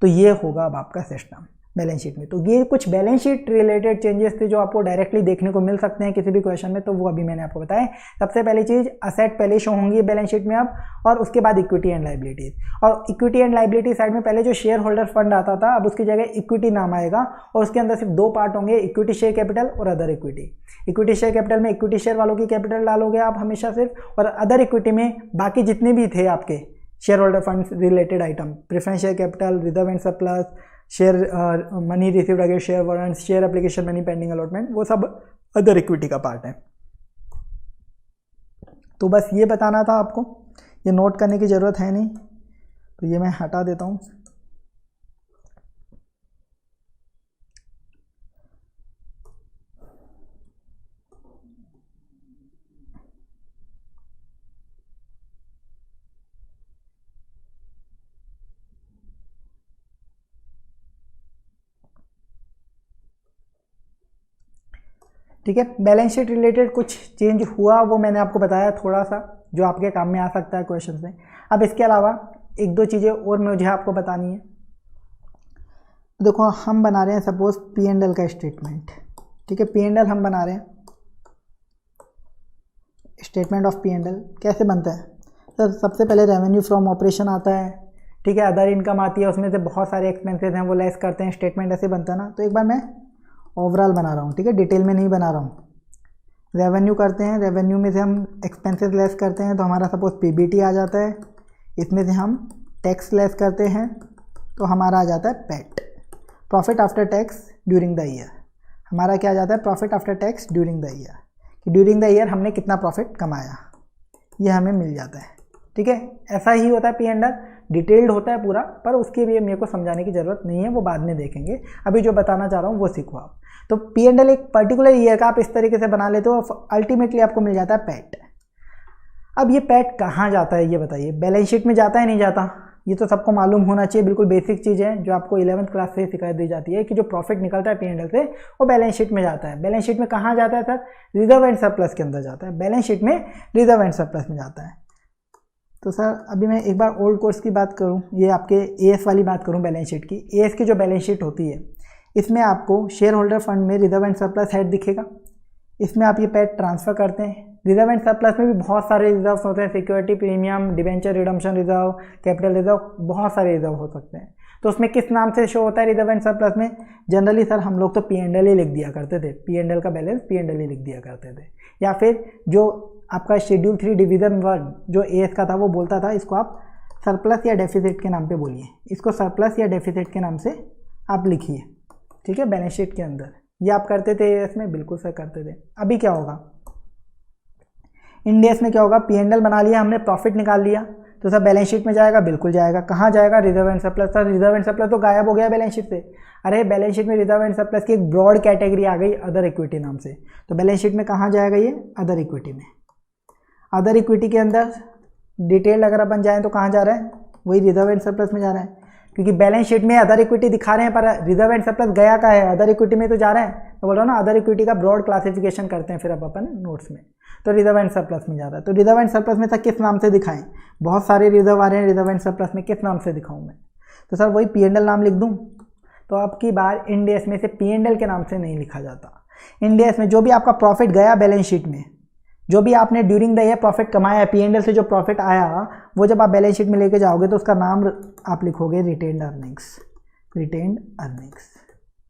तो ये होगा अब आपका सिस्टम बैलेंस शीट में। तो ये कुछ बैलेंस शीट रिलेटेड चेंजेस थे जो आपको डायरेक्टली देखने को मिल सकते हैं किसी भी क्वेश्चन में, तो वो अभी मैंने आपको बताया। सबसे पहली चीज़ असेट पहले शो होंगी बैलेंस शीट में अब, और उसके बाद इक्विटी एंड लाइबिलिटीज। और इक्विटी एंड लाइबिलिटी साइड में पहले जो शेयर होल्डर फंड आता था, अब उसकी जगह इक्विटी नाम आएगा, और उसके अंदर सिर्फ 2 पार्ट होंगे, इक्विटी शेयर कैपिटल और other equity. Equity share capital में इक्विटी शेयर वालों की कैपिटल डालोगे आप हमेशा सिर्फ, और अदर इक्विटी में बाकी जितने भी थे आपके share holder fund related item, preference share capital, reserve and surplus, share money received against share warrants, share application money pending allotment, वो सब अदर इक्विटी का पार्ट है। तो बस ये बताना था आपको, ये नोट करने की ज़रूरत है नहीं, तो ये मैं हटा देता हूँ। ठीक है, बैलेंस शीट रिलेटेड कुछ चेंज हुआ वो मैंने आपको बताया थोड़ा सा, जो आपके काम में आ सकता है क्वेश्चन में। अब इसके अलावा 1-2 चीज़ें और मुझे आपको बतानी है। देखो हम बना रहे हैं सपोज P&L का स्टेटमेंट, ठीक है, P&L हम बना रहे हैं, स्टेटमेंट ऑफ P&L कैसे बनता है? सर सबसे पहले रेवेन्यू फ्रॉम ऑपरेशन आता है, ठीक है, अदर इनकम आती है, उसमें से बहुत सारे एक्सपेंसेस हैं वो लेस करते हैं, स्टेटमेंट ऐसे बनता है ना। तो एक बार मैं ओवरऑल बना रहा हूँ, ठीक है, डिटेल में नहीं बना रहा हूँ। रेवेन्यू करते हैं, रेवेन्यू में से हम एक्सपेंसेस लेस करते हैं, तो हमारा सपोज PBT आ जाता है, इसमें से हम टैक्स लेस करते हैं तो हमारा आ जाता है PAT, profit after tax during the year. हमारा क्या आ जाता है? Profit after tax during the year, कि ड्यूरिंग द ईयर हमने कितना प्रॉफिट कमाया, ये हमें मिल जाता है, ठीक है। ऐसा ही होता है P&L, डिटेल्ड होता है पूरा, पर उसके लिए मेरे को समझाने की ज़रूरत नहीं है, वो बाद में देखेंगे। अभी जो बताना चाह रहा हूँ वो सीखो आप। तो P&L एक पर्टिकुलर ईयर का आप इस तरीके से बना लेते हो, अल्टीमेटली आपको मिल जाता है पैट। अब ये पैट कहाँ जाता है ये बताइए? बैलेंस शीट में जाता है नहीं जाता? ये तो सबको मालूम होना चाहिए, बिल्कुल बेसिक चीज़ है जो आपको 11th क्लास से सिखा दी जाती है कि जो प्रॉफिट निकलता है P&L से वो बैलेंस शीट में जाता है। बैलेंस शीट में कहाँ जाता है सर? रिजर्व एंड सरप्लस के अंदर जाता है, बैलेंस शीट में रिजर्व एंड सरप्लस में जाता है। तो सर अभी मैं एक बार ओल्ड कोर्स की बात करूं, ये आपके एएस वाली बात करूं बैलेंस शीट की। एएस की जो बैलेंस शीट होती है इसमें आपको शेयर होल्डर फंड में रिजर्व एंड सरप्लस हेड दिखेगा, इसमें आप ये पैट ट्रांसफ़र करते हैं। रिजर्व एंड सरप्लस में भी बहुत सारे रिजर्व होते हैं, security premium, debenture redemption reserve, capital reserve, बहुत सारे रिजर्व हो सकते हैं। तो उसमें किस नाम से शो होता है रिजर्व एंड सरप्लस में? जनरली सर हम लोग तो P&L ही लिख दिया करते थे, P&L का बैलेंस P&L ही लिख दिया करते थे, या फिर जो आपका शेड्यूल 3 डिवीज़न 1 जो एएस का था वो बोलता था इसको आप सरप्लस या डेफिसिट के नाम पे बोलिए, इसको सरप्लस या डेफिसिट के नाम से आप लिखिए, ठीक है, बैलेंस शीट के अंदर। ये आप करते थे एएस में? बिल्कुल सर करते थे। अभी क्या होगा इंड एस में? क्या होगा? P&L बना लिया हमने, प्रॉफिट निकाल लिया, तो सर बैलेंस शीट में जाएगा? बिल्कुल जाएगा। कहाँ जाएगा? Reserve and surplus. Sir reserve and surplus तो गायब हो गया बैलेंस शीट से। अरे बैलेंस शीट में रिजर्व एंड सरप्लस की एक ब्रॉड कैटेगरी आ गई अदर इक्विटी नाम से, तो बैलेंस शीट में कहाँ जाएगा ये? अदर इक्विटी में। अदर इक्विटी के अंदर डिटेल अगर अपन जाएँ तो कहाँ जा रहा है? वही रिजर्व एंड सरप्लस में जा रहा है, क्योंकि बैलेंस शीट में अदर इक्विटी दिखा रहे हैं पर रिजर्व एंड सरप्लस गया का है, अदर इक्विटी में तो जा रहा है। तो बोल रहा हूँ ना, अदर इक्विटी का ब्रॉड क्लासिफिकेशन करते हैं फिर अब अपन नोट्स में, तो रिजर्व एंड सरप्लस में जा रहा है। तो रिजर्व एंड सरप्लस में सर किस नाम से दिखाएं? बहुत सारे रिजर्व आ रहे हैं रिजर्व एंड सरप्लस में, किस नाम से दिखाऊं मैं? तो सर वही P&L नाम लिख दूं? तो आपकी बार इंड एस में से P&L के नाम से नहीं लिखा जाता। इंड एस में जो भी आपका प्रॉफिट गया बैलेंस शीट में, जो भी आपने ड्यूरिंग द ईयर प्रॉफिट कमाया है, P&L से जो प्रॉफिट आया वो जब आप बैलेंस शीट में लेके जाओगे तो उसका नाम आप लिखोगे रिटेन्ड अर्निंग्स, रिटेन्ड अर्निंग्स,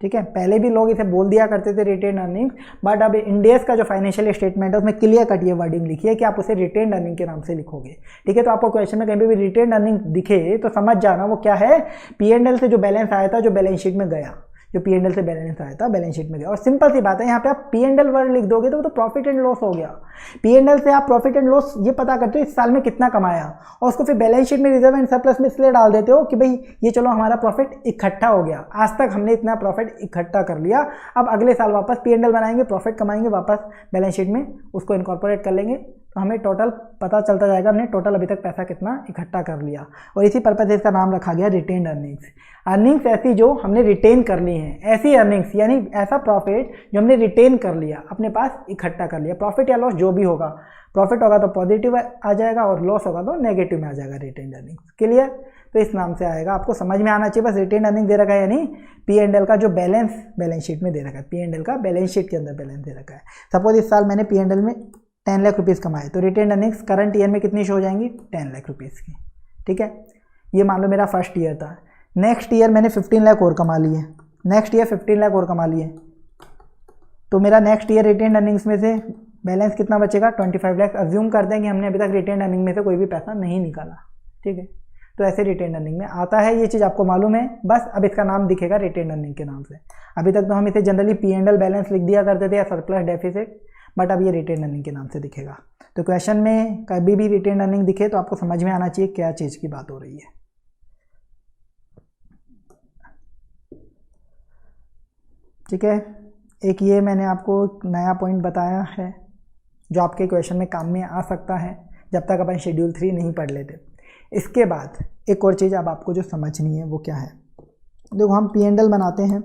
ठीक है। पहले भी लोग इसे बोल दिया करते थे रिटेन्ड अर्निंग्स, बट अब इंड एस का जो फाइनेंशियल स्टेटमेंट है उसमें क्लियर कट ये वर्डिंग लिखी है कि आप उसे रिटेन्ड अर्निंग के नाम से लिखोगे, ठीक है। तो आपको क्वेश्चन में कहीं भी रिटेन्ड अर्निंग दिखे तो समझ जाना वो क्या है? P&L से जो बैलेंस आया था जो बैलेंस शीट में गया, जो पी एंड एल से बैलेंस आया था बैलेंस शीट में गया। और सिंपल सी बात है, यहाँ पे आप पी एंड एल वर्ड लिख दोगे तो वो तो प्रॉफिट एंड लॉस हो गया। पी एंड एल से आप प्रॉफिट एंड लॉस ये पता करते हो इस साल में कितना कमाया, और उसको फिर बैलेंस शीट में रिजर्व एंड सरप्लस में इसलिए डाल देते हो कि भाई ये चलो हमारा प्रॉफिट इकट्ठा हो गया, आज तक हमने इतना प्रॉफिट इकट्ठा कर लिया, अब अगले साल वापस पी एंड एल बनाएंगे, प्रॉफिट कमाएंगे, वापस बैलेंस शीट में उसको इनकॉर्पोरेट कर लेंगे, तो हमें टोटल पता चलता जाएगा हमने टोटल अभी तक पैसा कितना इकट्ठा कर लिया। और इसी पर्पज से इसका नाम रखा गया रिटेन्ड अर्निंग्स। अर्निंग्स ऐसी जो हमने रिटेन कर ली हैं, ऐसी अर्निंग्स यानी ऐसा प्रॉफिट जो हमने रिटेन कर लिया, अपने पास इकट्ठा कर लिया। प्रॉफिट या लॉस जो भी होगा, प्रॉफिट होगा तो पॉजिटिव आ जाएगा और लॉस होगा तो नेगेटिव में आ जाएगा रिटेन्ड अर्निंग्स। क्लियर? तो इस नाम से आएगा, आपको समझ में आना चाहिए बस। रिटेन्ड अर्निंग दे रखा है यानी पी एंड एल का जो बैलेंस शीट में दे रखा है, पी एंड एल का बैलेंस शीट के अंदर बैलेंस दे रखा है। सपोज इस साल मैंने पी एंड एल में 10 लाख रुपीज़ कमाए, तो रिटेन्ड अर्निंग्स करंट ईयर में कितनी शो हो जाएंगी? 10 लाख रुपीज़ की। ठीक है, ये मान लो मेरा फर्स्ट ईयर था। नेक्स्ट ईयर मैंने 15 लाख और कमा लिए, नेक्स्ट ईयर 15 लाख और कमा लिए, तो मेरा नेक्स्ट ईयर रिटेन्ड अर्निंग्स में से बैलेंस कितना बचेगा? 25 लाख। अज्यूम करते हैं कि हमने अभी तक रिटेन्ड अर्निंग में से कोई भी पैसा नहीं निकाला। ठीक है, तो ऐसे रिटेन्ड अर्निंग में आता है, ये चीज़ आपको मालूम है। बस अब इसका नाम दिखेगा रिटेन्ड अर्निंग के नाम से। अभी तक तो हम इसे generally P and L balance लिख दिया करते थे या सरप्लस डेफिसिट, बट अब ये रिटेन्ड अर्निंग के नाम से दिखेगा। तो क्वेश्चन में कभी भी रिटेन्ड अर्निंग दिखे तो आपको समझ में आना चाहिए क्या चीज़ की बात हो रही है। ठीक है, एक ये मैंने आपको नया पॉइंट बताया है जो आपके क्वेश्चन में काम में आ सकता है जब तक अपन शेड्यूल 3 नहीं पढ़ लेते। इसके बाद एक और चीज़ अब आपको जो समझनी है वो क्या है, देखो हम पी एंड एल बनाते हैं,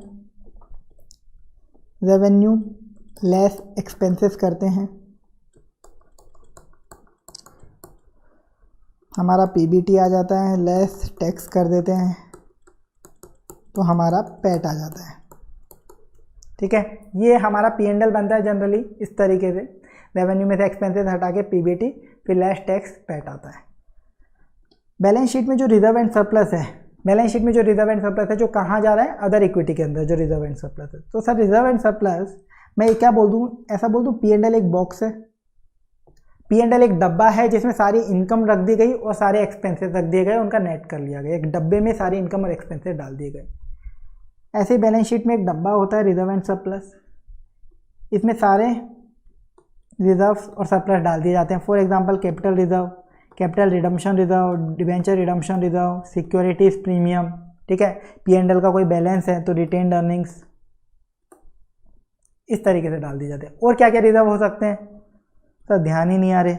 रेवेन्यू लेस एक्सपेंसेस करते हैं, हमारा पीबीटी आ जाता है, लेस टैक्स कर देते हैं तो हमारा पैट आ जाता है। ठीक है, ये हमारा पी एंड एल बनता है जनरली इस तरीके से, रेवेन्यू में से एक्सपेंसेस हटा के पीबीटी, फिर लेस टैक्स पैट आता है। बैलेंस शीट में जो रिजर्व एंड सरप्लस है, बैलेंस शीट में जो रिजर्व एंड सरप्लस है जो कहाँ जा रहा है? अदर इक्विटी के अंदर जो रिजर्व एंड सरप्लस है। तो सर रिजर्व एंड सरप्लस मैं क्या बोल दूँ, ऐसा बोल दूँ पी एंड एल एक बॉक्स है, पी एंड एल एक डब्बा है जिसमें सारी इनकम रख दी गई और सारे एक्सपेंसेस रख दिए गए, उनका नेट कर लिया गया, एक डब्बे में सारी इनकम और एक्सपेंसेस डाल दिए गए। ऐसे ही बैलेंस शीट में एक डब्बा होता है रिजर्व एंड सरप्लस, इसमें सारे रिजर्व्स और सरप्लस डाल दिए जाते हैं। For example capital reserve, capital redemption reserve, debenture redemption reserve, securities premium. ठीक है, पी एंड एल का कोई बैलेंस है तो रिटेन्ड अर्निंग्स, इस तरीके से डाल दिए जाते हैं। और क्या क्या रिजर्व हो सकते हैं सर? ध्यान ही नहीं आ रहे,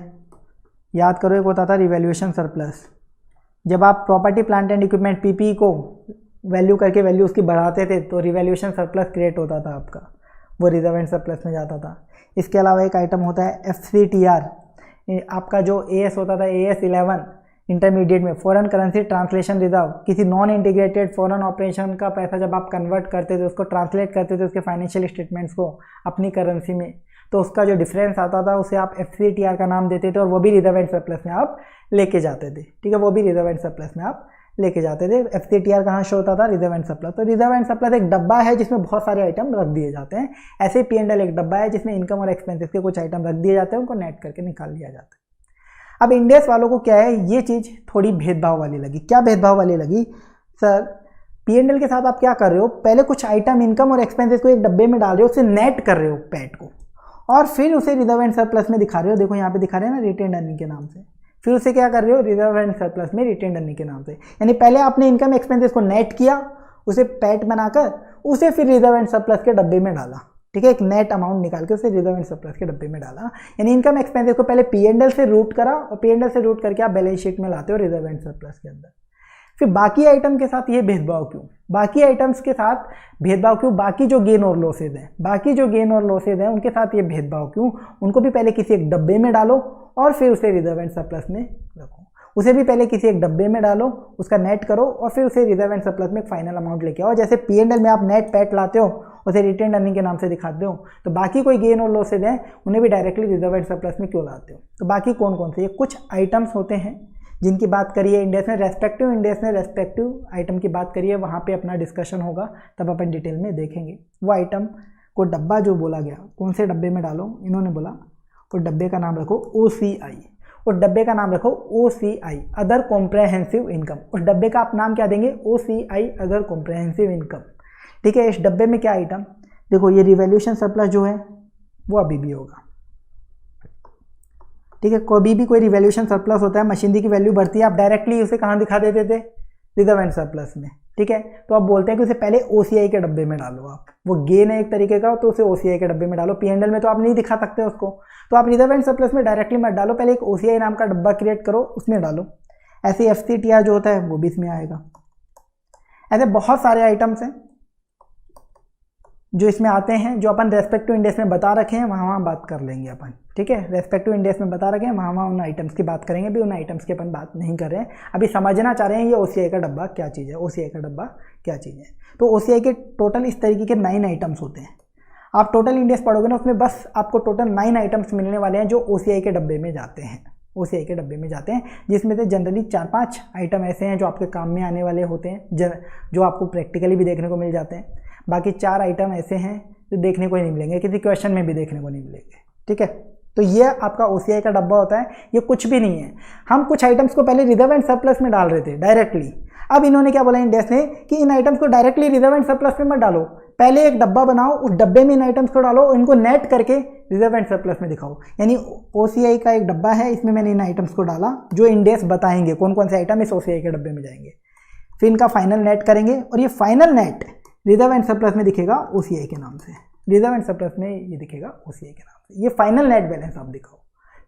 याद करो। एक होता था रिवैल्यूएशन सरप्लस, जब आप property plant and equipment PP को वैल्यू करके वैल्यू उसकी बढ़ाते थे तो रिवैल्यूएशन सरप्लस क्रिएट होता था आपका, वो रिजर्व एंड सरप्लस में जाता था। इसके अलावा एक आइटम होता है FCTR, आपका जो AS होता था AS 11 इंटरमीडिएट में, फॉरेन करेंसी ट्रांसलेशन रिजर्व, किसी नॉन इंटीग्रेटेड फॉरेन ऑपरेशन का पैसा जब आप कन्वर्ट करते थे, उसको ट्रांसलेट करते थे उसके फाइनेंशियल स्टेटमेंट्स को अपनी करेंसी में, तो उसका जो डिफरेंस आता था उसे आप FCTR का नाम देते थे और वो भी रिजर्व एंड सरप्लस में आप लेके जाते थे। ठीक है, वो भी रिजर्व एंड सरप्लस में आप लेके जाते थे। FCTR कहाँ शो होता था? Reserve and surplus. तो रिजर्व एंड सरप्लस एक डब्बा है जिसमें बहुत सारे आइटम रख दिए जाते हैं। ऐसे ही पी एंड एल एक डब्बा है जिसमें इनकम और एक्सपेंसेस के कुछ आइटम रख दिए जाते हैं, उनको नेट करके निकाल लिया जाता है। अब इंडेक्स वालों को क्या है, ये चीज़ थोड़ी भेदभाव वाली लगी। क्या भेदभाव वाली लगी सर? पी एंड एल के साथ आप क्या कर रहे हो, पहले कुछ आइटम इनकम और एक्सपेंसेस को एक डब्बे में डाल रहे हो, उसे नेट कर रहे हो पैट को, और फिर उसे रिजर्व एंड सरप्लस में दिखा रहे हो। देखो यहाँ पे दिखा रहे हैं ना रिटेन्ड अर्निंग के नाम से, फिर उसे क्या कर रहे हो? रिजर्व एंड सरप्लस में रिटेन्ड अर्निंग के नाम से। यानी पहले आपने इनकम एक्सपेंसेस को नेट किया, उसे पैट बनाकर उसे फिर रिजर्व एंड सरप्लस के डब्बे में डाला। ठीक है, एक नेट अमाउंट निकाल के उसे रिजर्व एंड सरप्लस के डब्बे में डाला। यानी इनकम एक्सपेंसेस को पहले पी एंड एल से रूट करा और पी एंड एल से रूट करके आप बैलेंस शीट में लाते हो रिजर्व एंड सरप्लस के अंदर। फिर बाकी आइटम के साथ ये भेदभाव क्यों? बाकी आइटम्स के साथ भेदभाव क्यों? बाकी जो गेन और लॉसेज हैं, बाकी जो गेन और लॉसेज हैं उनके साथ ये भेदभाव क्यों? उनको भी पहले किसी एक डब्बे में डालो और फिर उसे रिजर्व एंड सरप्लस में रखो। उसे भी पहले किसी एक डब्बे में डालो, उसका नेट करो और फिर उसे रिजर्व एंड सरप्लस में एक फाइनल अमाउंट लेके आओ। जैसे पी एंड एल में आप नेट पैट लाते हो, उसे रिटेन्ड अर्निंग के नाम से दिखाते हो, तो बाकी कोई गेन और लॉसेज हैं उन्हें भी डायरेक्टली रिजर्व एंड सरप्लस में क्यों लाते हो? तो बाकी कौन कौन से ये कुछ आइटम्स होते हैं जिनकी बात करिए इंडेक्स में, रेस्पेक्टिव इंडेक्स में रेस्पेक्टिव आइटम की बात करिए, वहाँ पे अपना डिस्कशन होगा, तब अपन डिटेल में देखेंगे। वो आइटम को डब्बा जो बोला गया, कौन से डब्बे में डालो, इन्होंने बोला और डब्बे का नाम रखो OCI, और डब्बे का नाम रखो OCI अदर कॉम्प्रहेंसिव इनकम। उस डब्बे का आप नाम क्या देंगे? OCI other comprehensive income. ठीक है। इस डब्बे में क्या आइटम, देखो ये रिवैल्यूएशन सरप्लस जो है वो अभी भी होगा, ठीक है। कभी भी कोई रिवैल्यूएशन सरप्लस होता है, मशीनरी की वैल्यू बढ़ती है, आप डायरेक्टली उसे कहाँ दिखा देते थे, रिजर्व एंड सरप्लस में, ठीक है। तो आप बोलते हैं कि उसे पहले ओसीआई के डब्बे में डालो, आप वो गेन है एक तरीके का, तो उसे ओसीआई के डब्बे में डालो। पीएनएल में तो आप नहीं दिखा सकते उसको, तो आप रिजर्व एंड सरप्लस में डायरेक्टली मत डालो, पहले एक ओसीआई नाम का डब्बा क्रिएट करो, उसमें डालो। ऐसे एफसीटीआर जो होता है वो भी इसमें आएगा। ऐसे बहुत सारे आइटम्स हैं जो इसमें आते हैं, जो अपन रेस्पेक्टिव इंडेक्स में बता रखे हैं, वहाँ बात कर लेंगे अपन, ठीक है। रेस्पेक्टिव इंडेक्स में बता रखे हैं, वहाँ उन आइटम्स की बात करेंगे। भी उन आइटम्स की अपन बात नहीं कर रहे हैं, अभी समझना चाह रहे हैं ये ओसीआई का डब्बा क्या चीज़ है, ओसीआई का डब्बा क्या चीज़ है। तो ओसीआई के टोटल इस तरीके के 9 आइटम्स होते हैं। आप टोटल इंडेक्स पढ़ोगे ना, उसमें बस आपको टोटल 9 आइटम्स मिलने वाले हैं जो ओसीआई के डब्बे में जाते हैं, ओसीआई के डब्बे में जाते हैं, जिसमें से जनरली 4-5 आइटम ऐसे हैं जो आपके काम में आने वाले होते हैं, जो आपको प्रैक्टिकली भी देखने को मिल जाते हैं। बाकी 4 आइटम ऐसे हैं जो देखने को ही नहीं मिलेंगे, किसी क्वेश्चन में भी देखने को नहीं मिलेंगे, ठीक है। तो ये आपका ओसीआई का डब्बा होता है, ये कुछ भी नहीं है। हम कुछ आइटम्स को पहले रिजर्व एंड सरप्लस में डाल रहे थे डायरेक्टली, अब इन्होंने क्या बोला इंडेक्स ने कि इन आइटम्स को डायरेक्टली रिजर्व एंड सरप्लस में मत डालो, पहले एक डब्बा बनाओ, उस डब्बे में इन आइटम्स को डालो, इनको नेट करके रिजर्व एंड सरप्लस में दिखाओ। यानी ओसीआई का एक डब्बा है, इसमें मैंने इन आइटम्स को डाला जो इंडेक्स बताएंगे कौन कौन से आइटम इस ओसीआई के डब्बे में जाएंगे, फिर इनका फाइनल नेट करेंगे, और ये final net reserve and surplus में दिखेगा ओसीआई के नाम से, रिजर्व एंड सरप्लस में ये दिखेगा ओसीआई के नाम से। ये फाइनल नेट बैलेंस आप दिखाओ।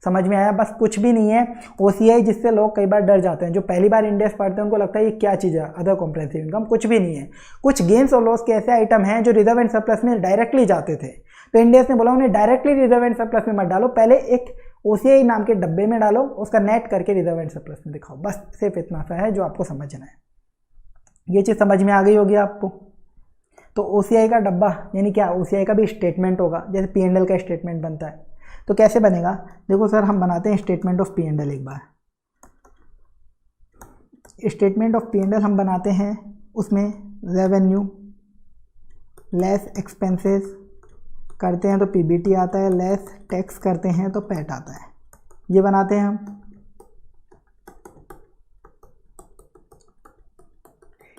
समझ में आया? बस कुछ भी नहीं है। ओसीआई जिससे लोग कई बार डर जाते हैं, जो पहली बार इंडेक्स पढ़ते हैं उनको लगता है ये क्या चीज़ है, अदर कॉम्प्रिहेंसिव इनकम, कुछ भी नहीं है। कुछ गेन्स और लॉस के ऐसे आइटम हैं जो रिजर्व एंड सरप्लस में डायरेक्टली जाते थे, तो इंडेक्स ने बोला उन्हें डायरेक्टली रिजर्व एंड सरप्लस में मत डालो, पहले एक ओसीआई नाम के डब्बे में डालो, उसका नेट करके रिजर्व एंड सरप्लस में दिखाओ। बस सिर्फ इतना सा है जो आपको समझना है। ये चीज़ समझ में आ गई होगी आपको। तो ओसीआई का डब्बा यानी क्या, ओसीआई का भी स्टेटमेंट होगा, जैसे पीएनएल का स्टेटमेंट बनता है। तो कैसे बनेगा, देखो सर हम बनाते हैं स्टेटमेंट ऑफ पीएनएल एक बार। स्टेटमेंट ऑफ पीएनएल हम बनाते हैं, उसमें रेवेन्यू लेस एक्सपेंसेस करते हैं तो पीबीटी आता है, लेस टैक्स करते हैं तो पैट आता है, ये बनाते हैं हम।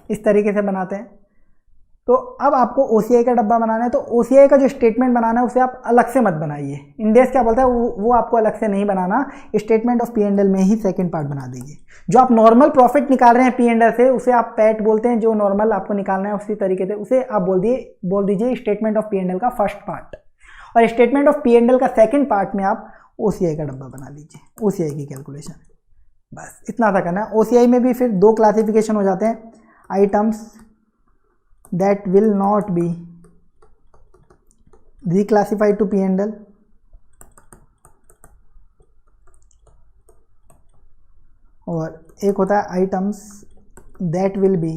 इस तरीके से बनाते हैं। तो अब आपको ओसीआई का डब्बा बनाना है, तो ओसीआई का जो स्टेटमेंट बनाना है उसे आप अलग से मत बनाइए। इंडेक्स क्या बोलता है वो आपको अलग से नहीं बनाना, स्टेटमेंट ऑफ पीएनएल में ही सेकंड पार्ट बना दीजिए। जो आप नॉर्मल प्रॉफिट निकाल रहे हैं पीएनएल से, उसे आप पैट बोलते हैं, जो नॉर्मल आपको निकालना है उसी तरीके से उसे आप बोल दीजिए स्टेटमेंट ऑफ पीएनएल का फर्स्ट पार्ट, और स्टेटमेंट ऑफ पीएनएल का सेकंड पार्ट में आप ओसीआई का डब्बा बना लीजिए, ओसीआई की कैलकुलेशन। बस इतना सा करना है। ओसीआई में भी फिर 2 क्लासिफिकेशन हो जाते हैं, items that will not be reclassified to P&L और एक होता है items that will be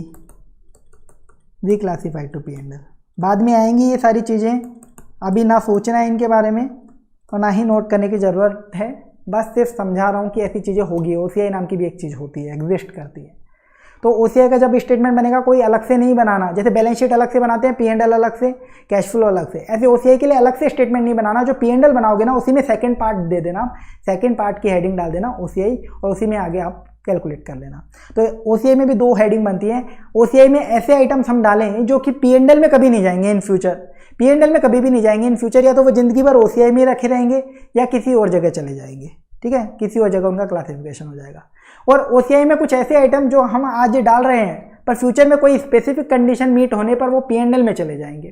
reclassified to P&L। बाद में आएंगी ये सारी चीज़ें, अभी ना सोचना है इनके बारे में और ना ही नोट करने की ज़रूरत है, बस सिर्फ समझा रहा हूँ कि ऐसी चीज़ें होगी। ओसीआई नाम की भी एक चीज़ होती है, एग्जिस्ट करती है। तो ओसीआई का जब स्टेटमेंट बनेगा कोई अलग से नहीं बनाना, जैसे बैलेंस शीट अलग से बनाते हैं, पीएनएल अलग से, कैश फ्लो अलग से, ऐसे ओसीआई के लिए अलग से स्टेटमेंट नहीं बनाना। जो पीएनएल बनाओगे ना उसी में सेकंड पार्ट दे देना, सेकंड पार्ट की हेडिंग डाल देना ओसीआई, और उसी में आगे आप कैलकुलेट कर लेना। तो ओसीआई में भी 2 हेडिंग बनती है। ओसीआई में ऐसे आइटम्स हम डालें जो कि पीएनएल में कभी नहीं जाएंगे इन फ्यूचर, पीएनएल में कभी भी नहीं जाएंगे इन फ्यूचर, या तो वो जिंदगी भर ओसीआई में रखे रहेंगे या किसी और जगह चले जाएंगे, ठीक है, किसी और जगह उनका क्लासिफिकेशन हो जाएगा। और ओसीआई में कुछ ऐसे आइटम जो हम आज डाल रहे हैं पर फ्यूचर में कोई स्पेसिफिक कंडीशन मीट होने पर वो पीएनएल में चले जाएंगे,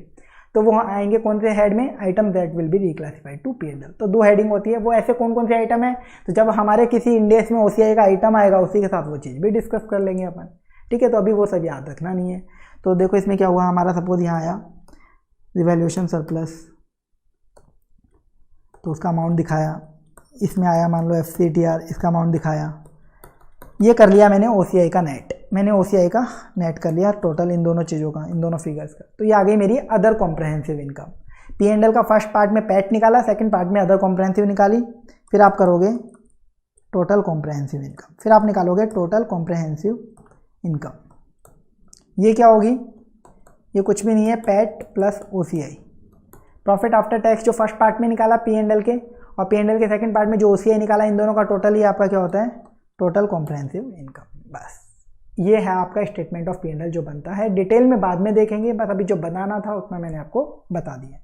तो वो आएंगे कौन से हेड में, item that will be reclassified to P and L. तो 2 हेडिंग होती है। वो ऐसे कौन कौन से आइटम है, तो जब हमारे किसी इंडेक्स में ओसीआई का आइटम आएगा उसी के साथ वो चीज़ भी डिस्कस कर लेंगे अपन, ठीक है। तो अभी वो सब याद रखना नहीं है। तो देखो इसमें क्या हुआ हमारा, सपोज यहाँ आया रिवैल्यूएशन सरप्लस, तो उसका अमाउंट दिखाया, इसमें आया मान लो एफसीटीआर, इसका अमाउंट दिखाया, ये कर लिया मैंने ओसीआई का नेट, मैंने ओसीआई का नेट कर लिया टोटल इन दोनों चीज़ों का, इन दोनों फिगर्स का। तो ये आ गई मेरी अदर कॉम्प्रहेंसिव इनकम। पीएनएल का फर्स्ट पार्ट में पैट निकाला, सेकंड पार्ट में अदर कॉम्प्रहेंसिव निकाली, फिर आप करोगे टोटल कॉम्प्रहेंसिव इनकम, फिर आप निकालोगे टोटल कॉम्प्रहेंसिव इनकम। ये क्या होगी, ये कुछ भी नहीं है, PAT plus OCI, profit after tax जो फर्स्ट पार्ट में निकाला पीएनएल के, और पीएनएल के सेकंड पार्ट में जो ओसीआई निकाला, इन दोनों का टोटल ही आपका क्या होता है, टोटल कॉम्प्रहेंसिव इनकम। बस ये है आपका स्टेटमेंट ऑफ P&L जो बनता है। डिटेल में बाद में देखेंगे, बस अभी जो बनाना था उतना मैंने आपको बता दिया।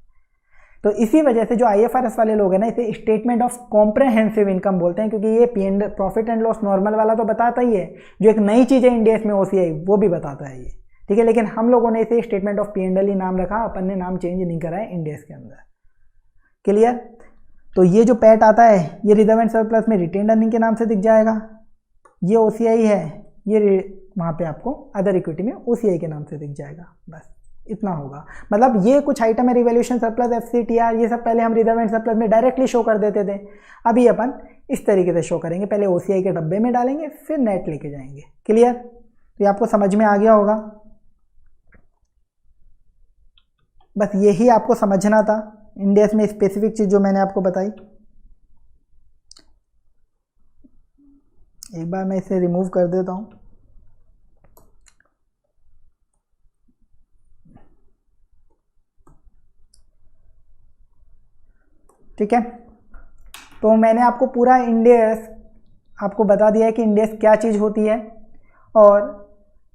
तो इसी वजह से जो IFRS वाले लोग हैं ना, इसे स्टेटमेंट ऑफ कॉम्प्रहेंसिव इनकम बोलते हैं, क्योंकि ये प्रॉफिट एंड लॉस नॉर्मल वाला तो बताता ही है, जो एक नई चीज़ है इंड AS में OCI वो भी बताता है ये, ठीक है। लेकिन हम लोगों ने इसे स्टेटमेंट ऑफ P&L ही नाम रखा, अपन ने नाम चेंज नहीं करा है इंड AS के अंदर। क्लियर? तो ये जो पैट आता है ये रिजर्व एंड सरप्लस में रिटेन्ड अर्निंग के नाम से दिख जाएगा। ये OCI है, ये वहाँ पे आपको अदर इक्विटी में OCI के नाम से दिख जाएगा। बस इतना होगा। मतलब ये कुछ आइटम है, रिवैल्यूएशन सरप्लस, FCTR, ये सब पहले हम रिजर्व एंड सरप्लस में डायरेक्टली शो कर देते थे। अभी अपन इस तरीके से शो करेंगे, पहले OCI के डब्बे में डालेंगे फिर नेट लेके जाएंगे। क्लियर? तो ये आपको समझ में आ गया होगा। बस यही आपको समझना था इंड AS में स्पेसिफिक चीज़ जो मैंने आपको बताई। एक बार मैं इसे रिमूव कर देता हूँ। ठीक है, तो मैंने आपको पूरा इंड AS आपको बता दिया है कि इंड AS क्या चीज़ होती है और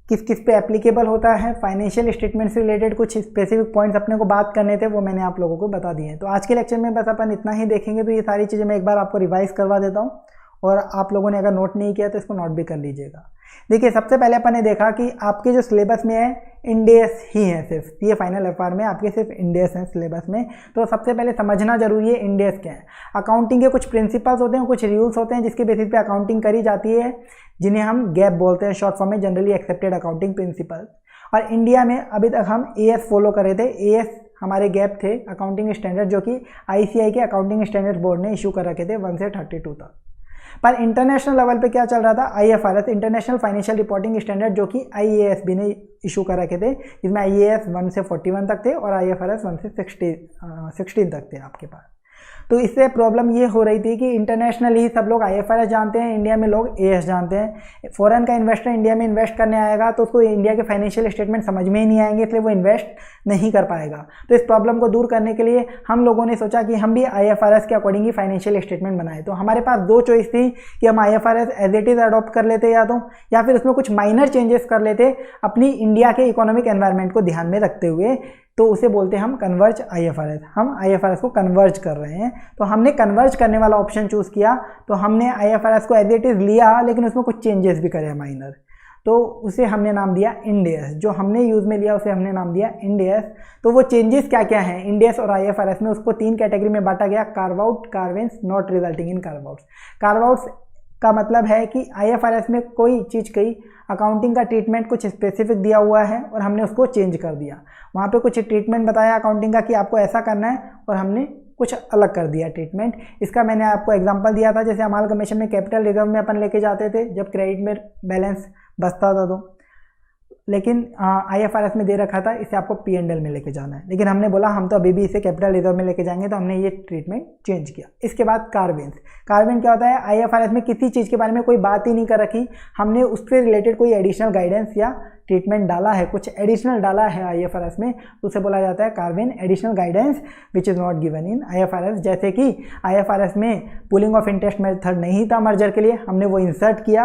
किस किस पे एप्लीकेबल होता है। फाइनेंशियल स्टेटमेंट से रिलेटेड कुछ स्पेसिफिक पॉइंट्स अपने को बात करने थे, वो मैंने आप लोगों को बता दिए हैं। तो आज के लेक्चर में बस अपन इतना ही देखेंगे। तो ये सारी चीज़ें मैं एक बार आपको रिवाइज करवा देता हूँ, और आप लोगों ने अगर नोट नहीं किया तो इसको नोट भी कर लीजिएगा। देखिए, सबसे पहले अपन ने देखा कि आपके जो सिलेबस में है इंड AS ही है सिर्फ, ये फाइनल FR में आपके सिर्फ इंड AS है सिलेबस में। तो सबसे पहले समझना जरूरी है इंड AS क्या है। अकाउंटिंग के कुछ प्रिंसिपल्स होते हैं, कुछ रूल्स होते हैं जिसके बेसिस पे अकाउंटिंग करी जाती है, जिन्हें हम गैप बोलते हैं शॉर्ट फॉर्म में, जनरली एक्सेप्टेड अकाउंटिंग प्रिंसिपल्स। और इंडिया में अभी तक हम AS फॉलो कर रहे थे। AS हमारे गैप थे अकाउंटिंग स्टैंडर्ड, जो कि ICAI के अकाउंटिंग स्टैंडर्ड बोर्ड ने इशू कर रखे थे 1 से 32 तक। पर इंटरनेशनल लेवल पे क्या चल रहा था, IFRS, international financial reporting standard, जो कि IASB ने इशू कर रखे थे, जिसमें IAS 1 से 41 तक थे और IFRS 1 से 16 तक थे आपके पास। तो इससे प्रॉब्लम ये हो रही थी कि इंटरनेशनल ही सब लोग IFRS जानते हैं, इंडिया में लोग AS जानते हैं। फॉरेन का इन्वेस्टर इंडिया में इन्वेस्ट करने आएगा तो उसको इंडिया के फाइनेंशियल स्टेटमेंट समझ में ही नहीं आएंगे, इसलिए वो इन्वेस्ट नहीं कर पाएगा। तो इस प्रॉब्लम को दूर करने के लिए हम लोगों ने सोचा कि हम भी IFRS के अकॉर्डिंग ही फाइनेंशियल स्टेटमेंट बनाए। तो हमारे पास दो चॉइस थी कि हम IFRS as it is adopt कर लेते या फिर उसमें कुछ माइनर चेंजेस कर लेते अपनी इंडिया के इकोनॉमिक एनवायरनमेंट को ध्यान में रखते हुए। तो उसे बोलते हैं हम कन्वर्ज IFRS। हम IFRS को कन्वर्ज कर रहे हैं, तो हमने कन्वर्ज करने वाला ऑप्शन चूज़ किया। तो हमने IFRS को एज इट इज़ लिया, लेकिन उसमें कुछ चेंजेस भी करे माइनर, तो उसे हमने नाम दिया इंड AS। जो हमने यूज़ में लिया उसे हमने नाम दिया इंड AS। तो वो चेंजेस क्या क्या हैं इंड AS और IFRS में, उसको 3 कैटेगरी में बांटा गया: carve out, carve ins, not resulting in curve outs. Carve outs का मतलब है कि IFRS में कोई चीज़ कही अकाउंटिंग का ट्रीटमेंट कुछ स्पेसिफिक दिया हुआ है और हमने उसको चेंज कर दिया। वहाँ पे कुछ ट्रीटमेंट बताया अकाउंटिंग का कि आपको ऐसा करना है, और हमने कुछ अलग कर दिया ट्रीटमेंट। इसका मैंने आपको एग्जांपल दिया था, जैसे अमालगमेशन में कैपिटल रिजर्व में अपन लेके जाते थे जब क्रेडिट में बैलेंस बचता था, तो लेकिन IFRS में दे रखा था इसे आपको P&L में लेके जाना है, लेकिन हमने बोला हम तो अभी भी इसे कैपिटल रिजर्व में लेके जाएंगे, तो हमने ये ट्रीटमेंट चेंज किया। इसके बाद कार्वेंस। कार्वेंस क्या होता है, IFRS में किसी चीज़ के बारे में कोई बात ही नहीं कर रखी, हमने उससे रिलेटेड कोई एडिशनल गाइडेंस या ट्रीटमेंट डाला है, कुछ एडिशनल डाला है IFRS में, तो उसे बोला जाता है carve in, additional guidance which is not given in IFRS। जैसे कि IFRS में पुलिंग ऑफ इंटरेस्ट मेथड नहीं था मर्जर के लिए, हमने वो इंसर्ट किया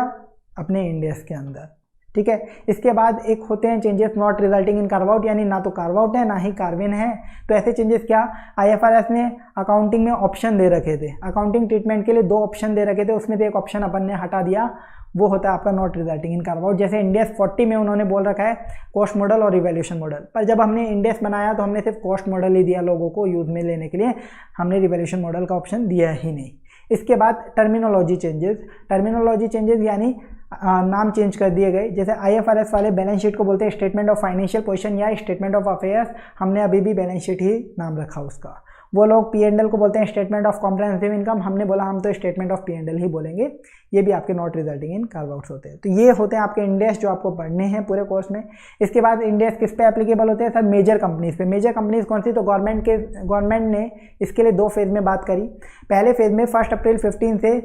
अपने इंड AS के अंदर। ठीक है, इसके बाद एक होते हैं changes not resulting in carve out, यानी ना तो कार्व आउट है ना ही कार्वेन है। तो ऐसे चेंजेस क्या, IFRS ने अकाउंटिंग में ऑप्शन दे रखे थे, अकाउंटिंग ट्रीटमेंट के लिए 2 ऑप्शन दे रखे थे, उसमें से एक ऑप्शन अपन ने हटा दिया, वो होता है आपका not resulting in carve out. जैसे इंड AS 40 में उन्होंने बोल रखा है कॉस्ट मॉडल और रिवैल्यूएशन मॉडल, पर जब हमने इंड AS बनाया तो हमने सिर्फ कॉस्ट मॉडल ही दिया लोगों को यूज में लेने के लिए, हमने रिवैल्यूएशन मॉडल का ऑप्शन दिया ही नहीं। इसके बाद टर्मिनोलॉजी चेंजेस। टर्मिनोलॉजी चेंजेस यानी नाम चेंज कर दिए गए। जैसे IFRS वाले बैलेंस शीट को बोलते हैं स्टेटमेंट ऑफ फाइनेंशियल पोजीशन या स्टेटमेंट ऑफ अफेयर्स, हमने अभी भी बैलेंस शीट ही नाम रखा उसका। वो लोग P&L को बोलते हैं स्टेटमेंट ऑफ कॉम्प्रिहेंसिव इनकम, हमने बोला हम तो स्टेटमेंट ऑफ P&L ही बोलेंगे। ये भी आपके not resulting in curve outs होते हैं। तो ये होते हैं आपके इंड AS जो आपको पढ़ने हैं पूरे कोर्स में। इसके बाद इंड AS किस पे एप्लीकेबल होते हैं सर, मेजर कंपनीज पे। मेजर कंपनीज कौन सी, तो गवर्नमेंट ने इसके लिए 2 फेज में बात करी। पहले फेज में 1 अप्रैल 15 से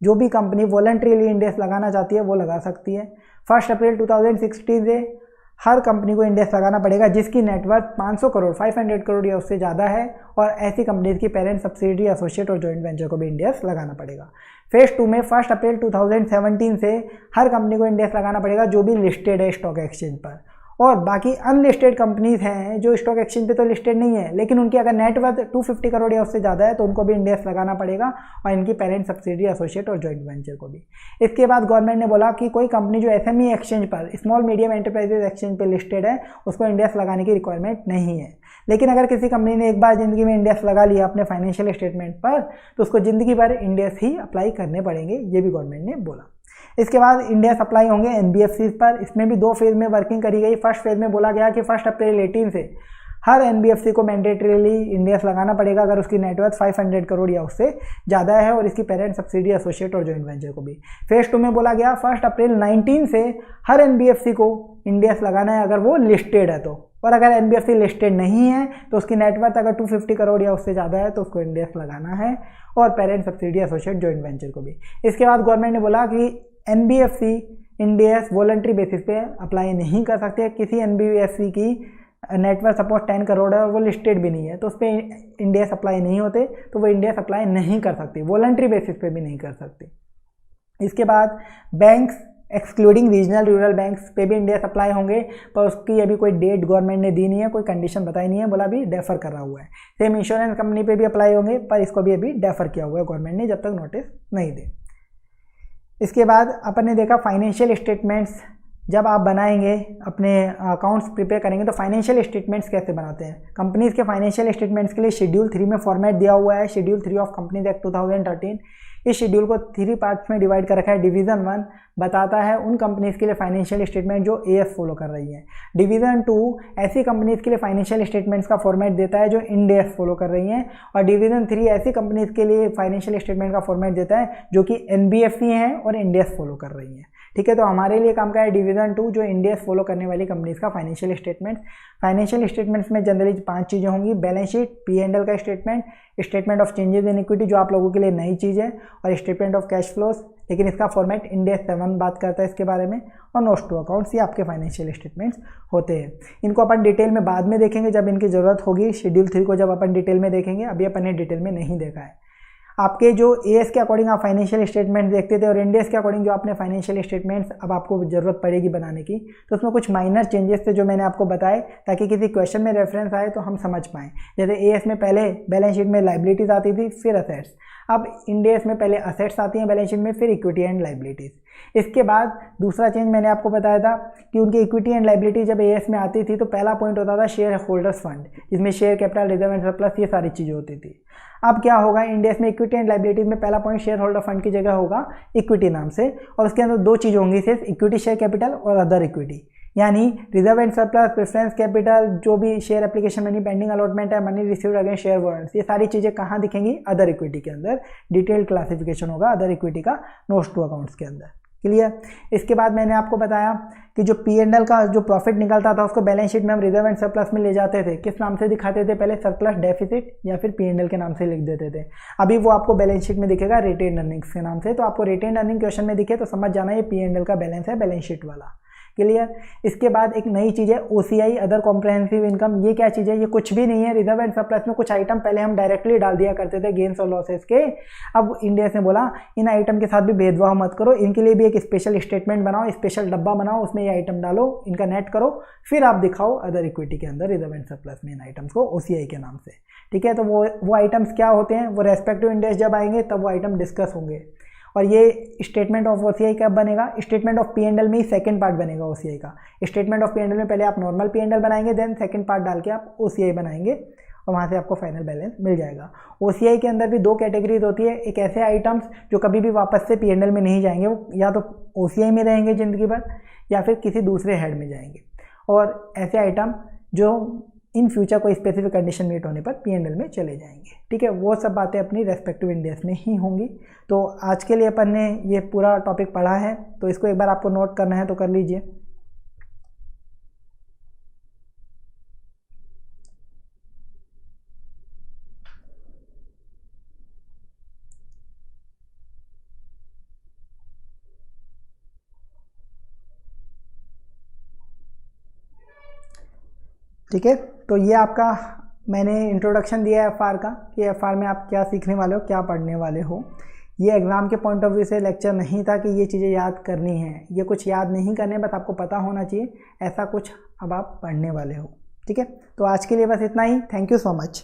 जो भी कंपनी वॉलंटरीली इंड AS लगाना चाहती है वो लगा सकती है। 1 अप्रैल 2016 से हर कंपनी को इंडेक्स लगाना पड़ेगा जिसकी नेटवर्थ 500 करोड़ 500 करोड़ या उससे ज़्यादा है, और ऐसी कंपनीज की पेरेंट, सब्सिडियरी, एसोसिएट और जॉइंट वेंचर को भी इंडेक्स लगाना पड़ेगा। फेज 2 में 1 अप्रैल 2017 से हर कंपनी को इंडेक्स लगाना पड़ेगा जो भी लिस्टेड है स्टॉक एक्सचेंज पर, और बाकी अनलिस्टेड कंपनीज हैं जो स्टॉक एक्सचेंज पे तो लिस्टेड नहीं है लेकिन उनकी अगर नेटवर्थ 250 करोड़ या उससे ज़्यादा है तो उनको भी इंडेक्स लगाना पड़ेगा, और इनकी पेरेंट, सब्सिडियरी, एसोसिएट और जॉइंट वेंचर को भी। इसके बाद गवर्नमेंट ने बोला कि कोई कंपनी जो एसएमई एक्सचेंज पर, स्मॉल मीडियम एंटरप्राइजेज एक्सचेंज पे लिस्टेड है, उसको इंडेक्स लगाने की रिक्वायरमेंट नहीं है। लेकिन अगर किसी कंपनी ने एक बार ज़िंदगी में इंडेक्स लगा लिया अपने फाइनेंशियल स्टेटमेंट पर तो उसको ज़िंदगी भर इंडेक्स ही अप्लाई करने पड़ेंगे, ये भी गवर्नमेंट ने बोला। इसके बाद इंडेक्स अप्लाई होंगे एनबीएफसी पर। इसमें भी 2 फेज़ में वर्किंग करी गई। फर्स्ट फेज़ में बोला गया कि 1 अप्रैल 18 से हर एनबीएफसी को मैंडेटरीली इंडेक्स लगाना पड़ेगा अगर उसकी नेटवर्थ 500 करोड़ या उससे ज़्यादा है, और इसकी पेरेंट, सब्सिडियरी, एसोसिएट और जॉइंट वेंचर को भी। फेज 2 में बोला गया 1 अप्रैल 19 से हर एनबीएफसी को इंडेक्स लगाना है अगर वो लिस्टेड है तो, और अगर एनबीएफसी लिस्टेड नहीं है तो उसकी नेटवर्थ अगर 250 करोड़ या उससे ज़्यादा है तो उसको इंडेक्स लगाना है, और parent, subsidiary, associate, joint venture को भी। इसके बाद गवर्नमेंट ने बोला कि एनबीएफसी इंडेक्स वॉलंटरी बेसिस पे अप्लाई नहीं कर सकते। किसी एनबीएफसी की नेटवर्थ सपोज 10 करोड़ है और वो लिस्टेड भी नहीं है तो उस पर इंडेक्स अप्लाई नहीं होते, तो वो इंडेक्स अप्लाई नहीं कर सकती, वॉलंटरी बेसिस पे भी नहीं कर सकती। इसके बाद banks excluding regional rural banks पे भी इंडेक्स अप्लाई होंगे, पर उसकी अभी कोई डेट गवर्नमेंट ने दी नहीं है, कोई कंडीशन बताई नहीं है, बोला अभी डेफर कर रहा हुआ है। सेम इंश्योरेंस कंपनी पे भी अप्लाई होंगे पर इसको भी अभी डेफर किया हुआ है गवर्नमेंट ने, जब तक नोटिस नहीं दे। इसके बाद अपन ने देखा फाइनेंशियल स्टेटमेंट्स जब आप बनाएंगे, अपने अकाउंट्स प्रिपेयर करेंगे तो फाइनेंशियल स्टेटमेंट्स कैसे बनाते हैं। कंपनीज के फाइनेंशियल स्टेटमेंट्स के लिए शेड्यूल 3 में फॉर्मेट दिया हुआ है, शेड्यूल 3 ऑफ कंपनीज एक्ट 2013। इस शेड्यूल को 3 पार्ट्स में डिवाइड कर रखा है। डिवीजन 1 बताता है उन कंपनीज के लिए फाइनेंशियल स्टेटमेंट जो एएस फॉलो कर रही हैं। डिवीजन 2 ऐसी कंपनीज के लिए फाइनेंशियल स्टेटमेंट्स का फॉर्मेट देता है जो इंड एएस फॉलो कर रही हैं, और डिवीजन 3 ऐसी कंपनीज के लिए फाइनेंशियल स्टेटमेंट का फॉर्मेट देता है जो कि एनबीएफसी हैं और इंड एएस फॉलो कर रही हैं। ठीक है, तो हमारे लिए काम का है डिवीजन 2 जो इंड एएस फॉलो करने वाली कंपनीज का फाइनेंशियल स्टेटमेंट। फाइनेंशियल स्टेटमेंट्स में जनरली 5 चीज़ें होंगी। बैलेंस शीट, पी&एल का statement, statement of changes in equity जो आप लोगों के लिए नई चीज़ है, और स्टेटमेंट ऑफ कैश फ्लोज, लेकिन इसका फॉर्मेट इंड एएस 7 बात करता है इसके बारे में, और नोट्स टू अकाउंट्स, ये आपके फाइनेंशियल स्टेटमेंट्स होते हैं। इनको अपन डिटेल में बाद में देखेंगे जब इनकी ज़रूरत होगी। शेड्यूल 3 को जब अपन डिटेल में देखेंगे, अभी अपन ने डिटेल में नहीं देखा है। आपके जो एएस के अकॉर्डिंग आप फाइनेंशियल स्टेटमेंट देखते थे और इंड एएस के अकॉर्डिंग जो आपने फाइनेंशियल स्टेटमेंट्स अब आपको ज़रूरत पड़ेगी बनाने की, तो उसमें कुछ माइनर चेंजेस थे जो मैंने आपको बताए ताकि किसी क्वेश्चन में रेफरेंस आए तो हम समझ पाएँ। जैसे एएस में पहले बैलेंस शीट में लाइबिलिटीज़ आती थी, फिर असेट्स। अब इंड एएस में पहले असेट्स आती हैं बैलेंस शीट में, फिर इक्विटी एंड लाइबिलिटीज़। इसके बाद दूसरा चेंज मैंने आपको बताया था कि उनकी इक्विटी एंड लाइबिलिटी जब एएस में आती थी तो पहला पॉइंट होता था शेयर होल्डर्स फंड, जिसमें share capital, reserve and surplus, ये सारी चीज़ें होती थी। अब क्या होगा, इंड एएस में इक्विटी एंड लाइबिलिटीज में पहला पॉइंट शेयर होल्डर फंड की जगह होगा इक्विटी नाम से, और उसके अंदर 2 चीज़ होंगी सिर्फ, इक्विटी शेयर कैपिटल और अदर इक्विटी। यानी reserve and surplus, preference capital, जो भी share application money, pending allotment है, money received against share warrants, ये सारी चीज़ें कहाँ दिखेंगी, अदर इक्विटी के अंदर। डिटेल्ड क्लासिफिकेशन होगा अदर इक्विटी का नोट्स टू अकाउंट्स के अंदर। क्लियर। इसके बाद मैंने आपको बताया कि जो पी&एल का जो प्रॉफिट निकलता था उसको बैलेंस शीट में हम रिजर्व एंड सरप्लस में ले जाते थे। किस नाम से दिखाते थे, पहले सरप्लस डेफिसिट या फिर पी&एल के नाम से लिख देते थे। अभी वो आपको बैलेंस शीट में दिखेगा रिटेन्ड अर्निंग्स के नाम से। तो आपको रिटेन्ड अर्निंग क्वेश्चन में दिखे तो समझ जाना ये पी&एल का बैलेंस है, बैलेंस शीट वाला। क्लियर। इसके बाद एक नई चीज़ है ओसीआई, अदर कॉम्प्रहेंसिव इनकम। ये क्या चीज़ है, ये कुछ भी नहीं है। रिजर्व एंड सरप्लस में कुछ आइटम पहले हम डायरेक्टली डाल दिया करते थे गेन्स और लॉसेस के। अब इंड एएस ने बोला इन आइटम के साथ भी भेदभाव मत करो, इनके लिए भी एक स्पेशल स्टेटमेंट बनाओ, स्पेशल डब्बा बनाओ, उसमें ये आइटम डालो, इनका नेट करो, फिर आप दिखाओ अदर इक्विटी के अंदर रिजर्व एंड सरप्लस में इन आइटम्स को ओसीआई के नाम से। ठीक है, तो वो आइटम्स क्या होते हैं, वो रेस्पेक्टिव इंड एएस जब आएंगे तब वो आइटम डिस्कस होंगे। और ये स्टेटमेंट ऑफ ओसीआई कब बनेगा, स्टेटमेंट ऑफ पी&एल में ही सेकंड पार्ट बनेगा ओसीआई का। स्टेटमेंट ऑफ पी&एल में पहले आप नॉर्मल पी&एल बनाएंगे, देन सेकंड पार्ट डाल के आप ओसीआई बनाएंगे और वहाँ से आपको फाइनल बैलेंस मिल जाएगा। ओसीआई के अंदर भी 2 कैटेगरीज होती है। एक ऐसे आइटम्स जो कभी भी वापस से पी&एल में नहीं जाएंगे, वो या तो ओसीआई में रहेंगे ज़िंदगी भर या फिर किसी दूसरे हेड में जाएंगे, और ऐसे आइटम जो इन फ्यूचर कोई स्पेसिफिक कंडीशन मीट होने पर पी&एल में चले जाएंगे। ठीक है, वो सब बातें अपनी रेस्पेक्टिव इंड एएस में ही होंगी। तो आज के लिए अपन ने ये पूरा टॉपिक पढ़ा है, तो इसको एक बार आपको नोट करना है तो कर लीजिए। ठीक है, तो ये आपका मैंने इंट्रोडक्शन दिया है एफआर का कि एफआर में आप क्या सीखने वाले हो, क्या पढ़ने वाले हो। ये एग्ज़ाम के पॉइंट ऑफ व्यू से लेक्चर नहीं था कि ये चीज़ें याद करनी है, ये कुछ याद नहीं करने, बस आपको पता होना चाहिए ऐसा कुछ अब आप पढ़ने वाले हो। ठीक है, तो आज के लिए बस इतना ही। Thank you so much.